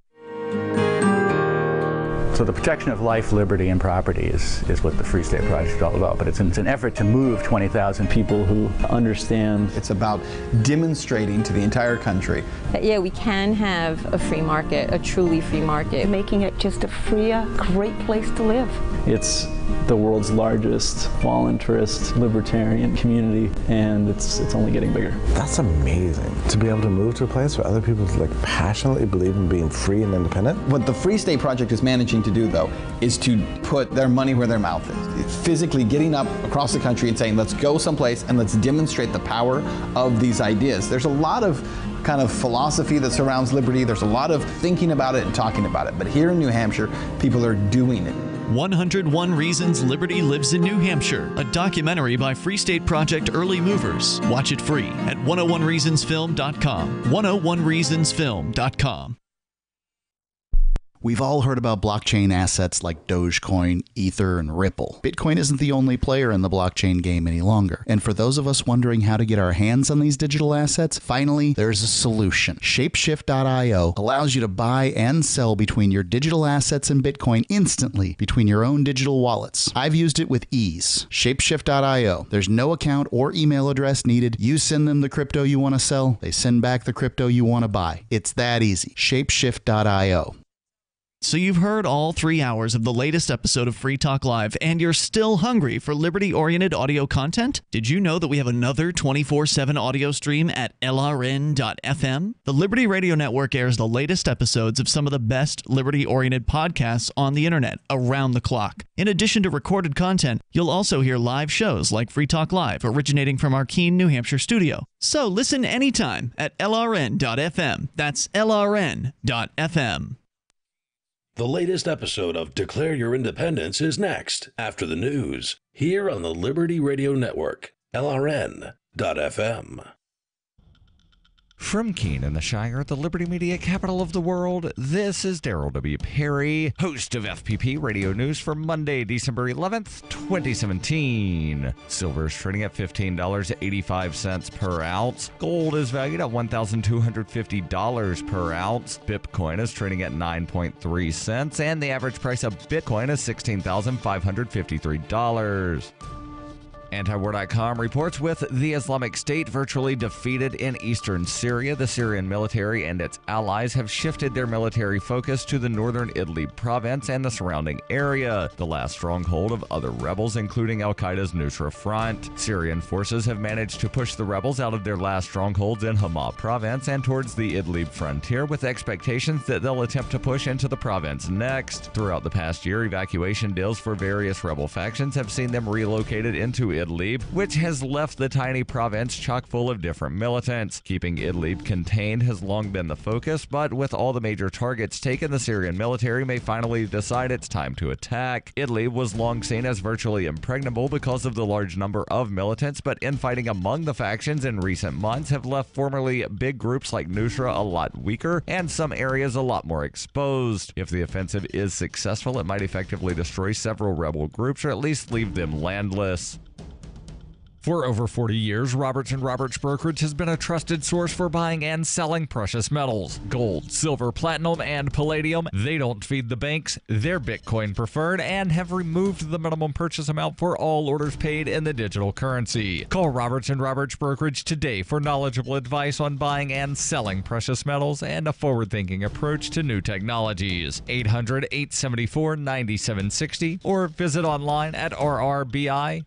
Speaker 25: So the protection of life, liberty, and property is what the Free State Project is all about. But it's an effort to move 20,000 people who understand.
Speaker 1: It's about demonstrating to the entire country
Speaker 4: that, we can have a free market, a truly free market. Making it just a freer, great place to live.
Speaker 25: It's the world's largest voluntarist libertarian community, and it's only getting bigger.
Speaker 16: That's amazing, to be able to move to a place where other people passionately believe in being free and independent.
Speaker 1: What the Free State Project is managing to do, though, is to put their money where their mouth is. It's physically getting up across the country and saying, let's go someplace and let's demonstrate the power of these ideas. There's a lot of kind of philosophy that surrounds liberty. There's a lot of thinking about it and talking about it. But here in New Hampshire, people are doing it.
Speaker 9: 101 Reasons Liberty Lives in New Hampshire, a documentary by Free State Project Early Movers. Watch it free at 101reasonsfilm.com. 101reasonsfilm.com.
Speaker 5: We've all heard about blockchain assets like Dogecoin, Ether, and Ripple. Bitcoin isn't the only player in the blockchain game any longer. And for those of us wondering how to get our hands on these digital assets, finally, there's a solution. Shapeshift.io allows you to buy and sell between your digital assets and Bitcoin instantly between your own digital wallets. I've used it with ease. Shapeshift.io. There's no account or email address needed. You send them the crypto you want to sell. They send back the crypto you want to buy. It's that easy. Shapeshift.io.
Speaker 9: So you've heard all 3 hours of the latest episode of Free Talk Live, and you're still hungry for liberty-oriented audio content? Did you know that we have another 24/7 audio stream at LRN.FM? The Liberty Radio Network airs the latest episodes of some of the best liberty-oriented podcasts on the internet around the clock. In addition to recorded content, you'll also hear live shows like Free Talk Live, originating from our Keene, New Hampshire studio. So listen anytime at LRN.FM. That's LRN.FM.
Speaker 7: The latest episode of Declare Your Independence is next, after the news, here on the Liberty Radio Network, LRN.FM.
Speaker 13: From Keene in the Shire, the Liberty Media capital of the world, this is Daryl W. Perry, host of FPP Radio News for Monday, December 11th, 2017. Silver is trading at $15.85 per ounce. Gold is valued at $1,250 per ounce. Bitcoin is trading at 9.3 cents, and the average price of Bitcoin is $16,553.
Speaker 22: Antiwar.com reports with the Islamic State virtually defeated in eastern Syria, the Syrian military and its allies have shifted their military focus to the northern Idlib province and the surrounding area, the last stronghold of other rebels, including al-Qaeda's Nusra Front. Syrian forces have managed to push the rebels out of their last strongholds in Hama province and towards the Idlib frontier, with expectations that they'll attempt to push into the province next. Throughout the past year, evacuation deals for various rebel factions have seen them relocated into Idlib, which has left the tiny province chock full of different militants. Keeping Idlib contained has long been the focus, but with all the major targets taken, the Syrian military may finally decide it's time to attack. Idlib was long seen as virtually impregnable because of the large number of militants, but infighting among the factions in recent months have left formerly big groups like Nusra a lot weaker and some areas a lot more exposed. If the offensive is successful, it might effectively destroy several rebel groups or at least leave them landless. For over 40 years, Roberts & Roberts Brokerage has been a trusted source for buying and selling precious metals. Gold, silver, platinum, and palladium. They don't feed the banks. They're Bitcoin preferred and have removed the minimum purchase amount for all orders paid in the digital currency. Call Roberts & Roberts Brokerage today for knowledgeable advice on buying and selling precious metals and a forward-thinking approach to new technologies. 800-874-9760 or visit online at rrbi.co.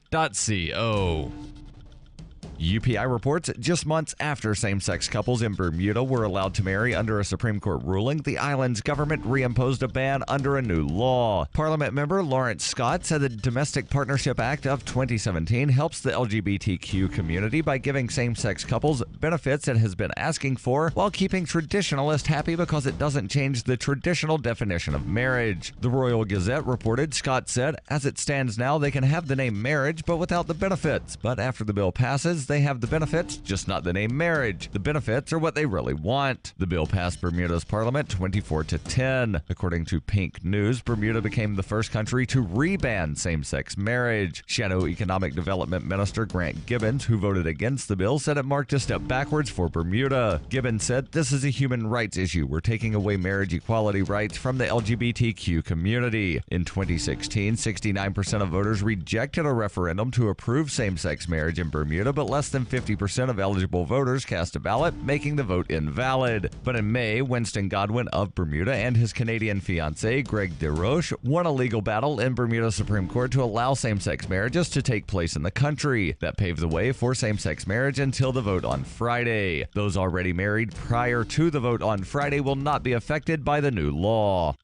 Speaker 22: UPI reports just months after same-sex couples in Bermuda were allowed to marry under a Supreme Court ruling, the island's government reimposed a ban under a new law. Parliament member Lawrence Scott said the Domestic Partnership Act of 2017 helps the LGBTQ community by giving same-sex couples benefits it has been asking for, while keeping traditionalists happy because it doesn't change the traditional definition of marriage. The Royal Gazette reported Scott said, as it stands now, they can have the name marriage but without the benefits. But after the bill passes, they have the benefits, just not the name marriage. The benefits are what they really want. The bill passed Bermuda's parliament 24-10. According to Pink News, Bermuda became the first country to re-ban same-sex marriage. Shadow Economic Development Minister Grant Gibbons, who voted against the bill, said it marked a step backwards for Bermuda. Gibbons said, "This is a human rights issue. We're taking away marriage equality rights from the LGBTQ community." In 2016, 69% of voters rejected a referendum to approve same-sex marriage in Bermuda, but less than 50% of eligible voters cast a ballot, making the vote invalid. But in May, Winston Godwin of Bermuda and his Canadian fiancée, Greg DeRoche, won a legal battle in Bermuda Supreme Court to allow same-sex marriages to take place in the country. That paved the way for same-sex marriage until the vote on Friday. Those already married prior to the vote on Friday will not be affected by the new law.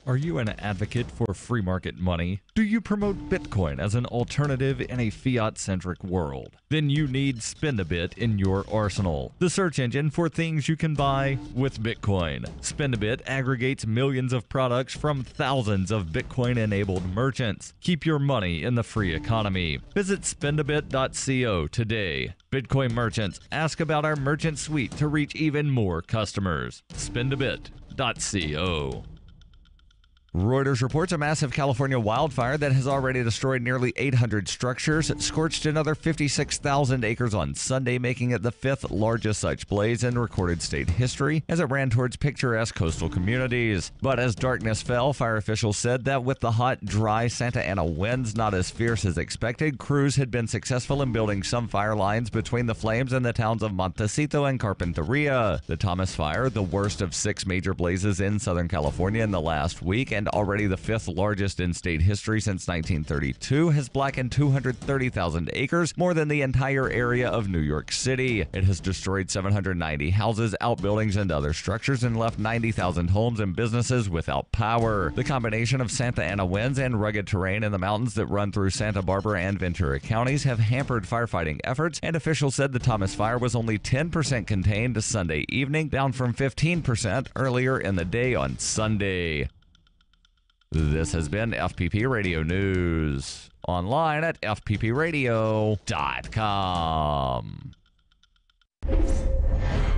Speaker 22: Are you an advocate for free market money? Do you promote Bitcoin as an alternative in a fiat-centric world? Then you need Spendabit in your arsenal, the search engine for things you can buy with Bitcoin. Spendabit aggregates millions of products from thousands of Bitcoin-enabled merchants. Keep your money in the free economy. Visit spendabit.co today. Bitcoin merchants, ask about our merchant suite to reach even more customers. Spendabit.co. Reuters reports a massive California wildfire that has already destroyed nearly 800 structures, scorched another 56,000 acres on Sunday, making it the fifth largest such blaze in recorded state history as it ran towards picturesque coastal communities. But as darkness fell, fire officials said that with the hot, dry Santa Ana winds not as fierce as expected, crews had been successful in building some fire lines between the flames and the towns of Montecito and Carpinteria. The Thomas Fire, the worst of 6 major blazes in Southern California in the last week, and already the fifth largest in state history since 1932, has blackened 230,000 acres, more than the entire area of New York City. It has destroyed 790 houses, outbuildings, and other structures, and left 90,000 homes and businesses without power. The combination of Santa Ana winds and rugged terrain in the mountains that run through Santa Barbara and Ventura counties have hampered firefighting efforts, and officials said the Thomas Fire was only 10% contained Sunday evening, down from 15% earlier in the day on Sunday. This has been FPP Radio News. Online at fppradio.com.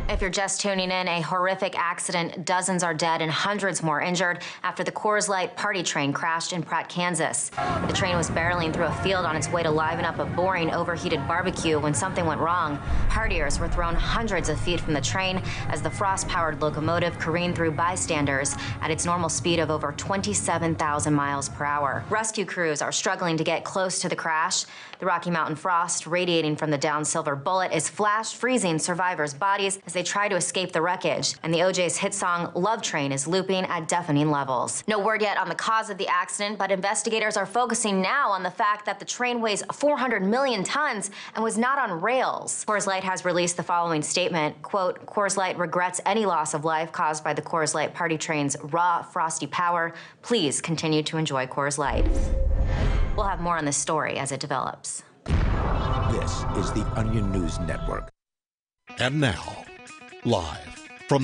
Speaker 6: If you're just tuning in, a horrific accident. Dozens are dead and hundreds more injured after the Coors Light party train crashed in Pratt, Kansas. The train was barreling through a field on its way to liven up a boring, overheated barbecue when something went wrong. Partiers were thrown hundreds of feet from the train as the frost-powered locomotive careened through bystanders at its normal speed of over 27,000 miles per hour. Rescue crews are struggling to get close to the crash. The Rocky Mountain frost radiating from the downed silver bullet is flash freezing survivors' bodies as they try to escape the wreckage, and the OJ's hit song Love Train is looping at deafening levels. No word yet on the cause of the accident, but investigators are focusing now on the fact that the train weighs 400 million tons and was not on rails. Coors Light has released the following statement, quote, Coors Light regrets any loss of life caused by the Coors Light party train's raw, frosty power. Please continue to enjoy Coors Light. We'll have more on this story as it develops.
Speaker 17: This is the Onion News Network.
Speaker 18: And now, live from the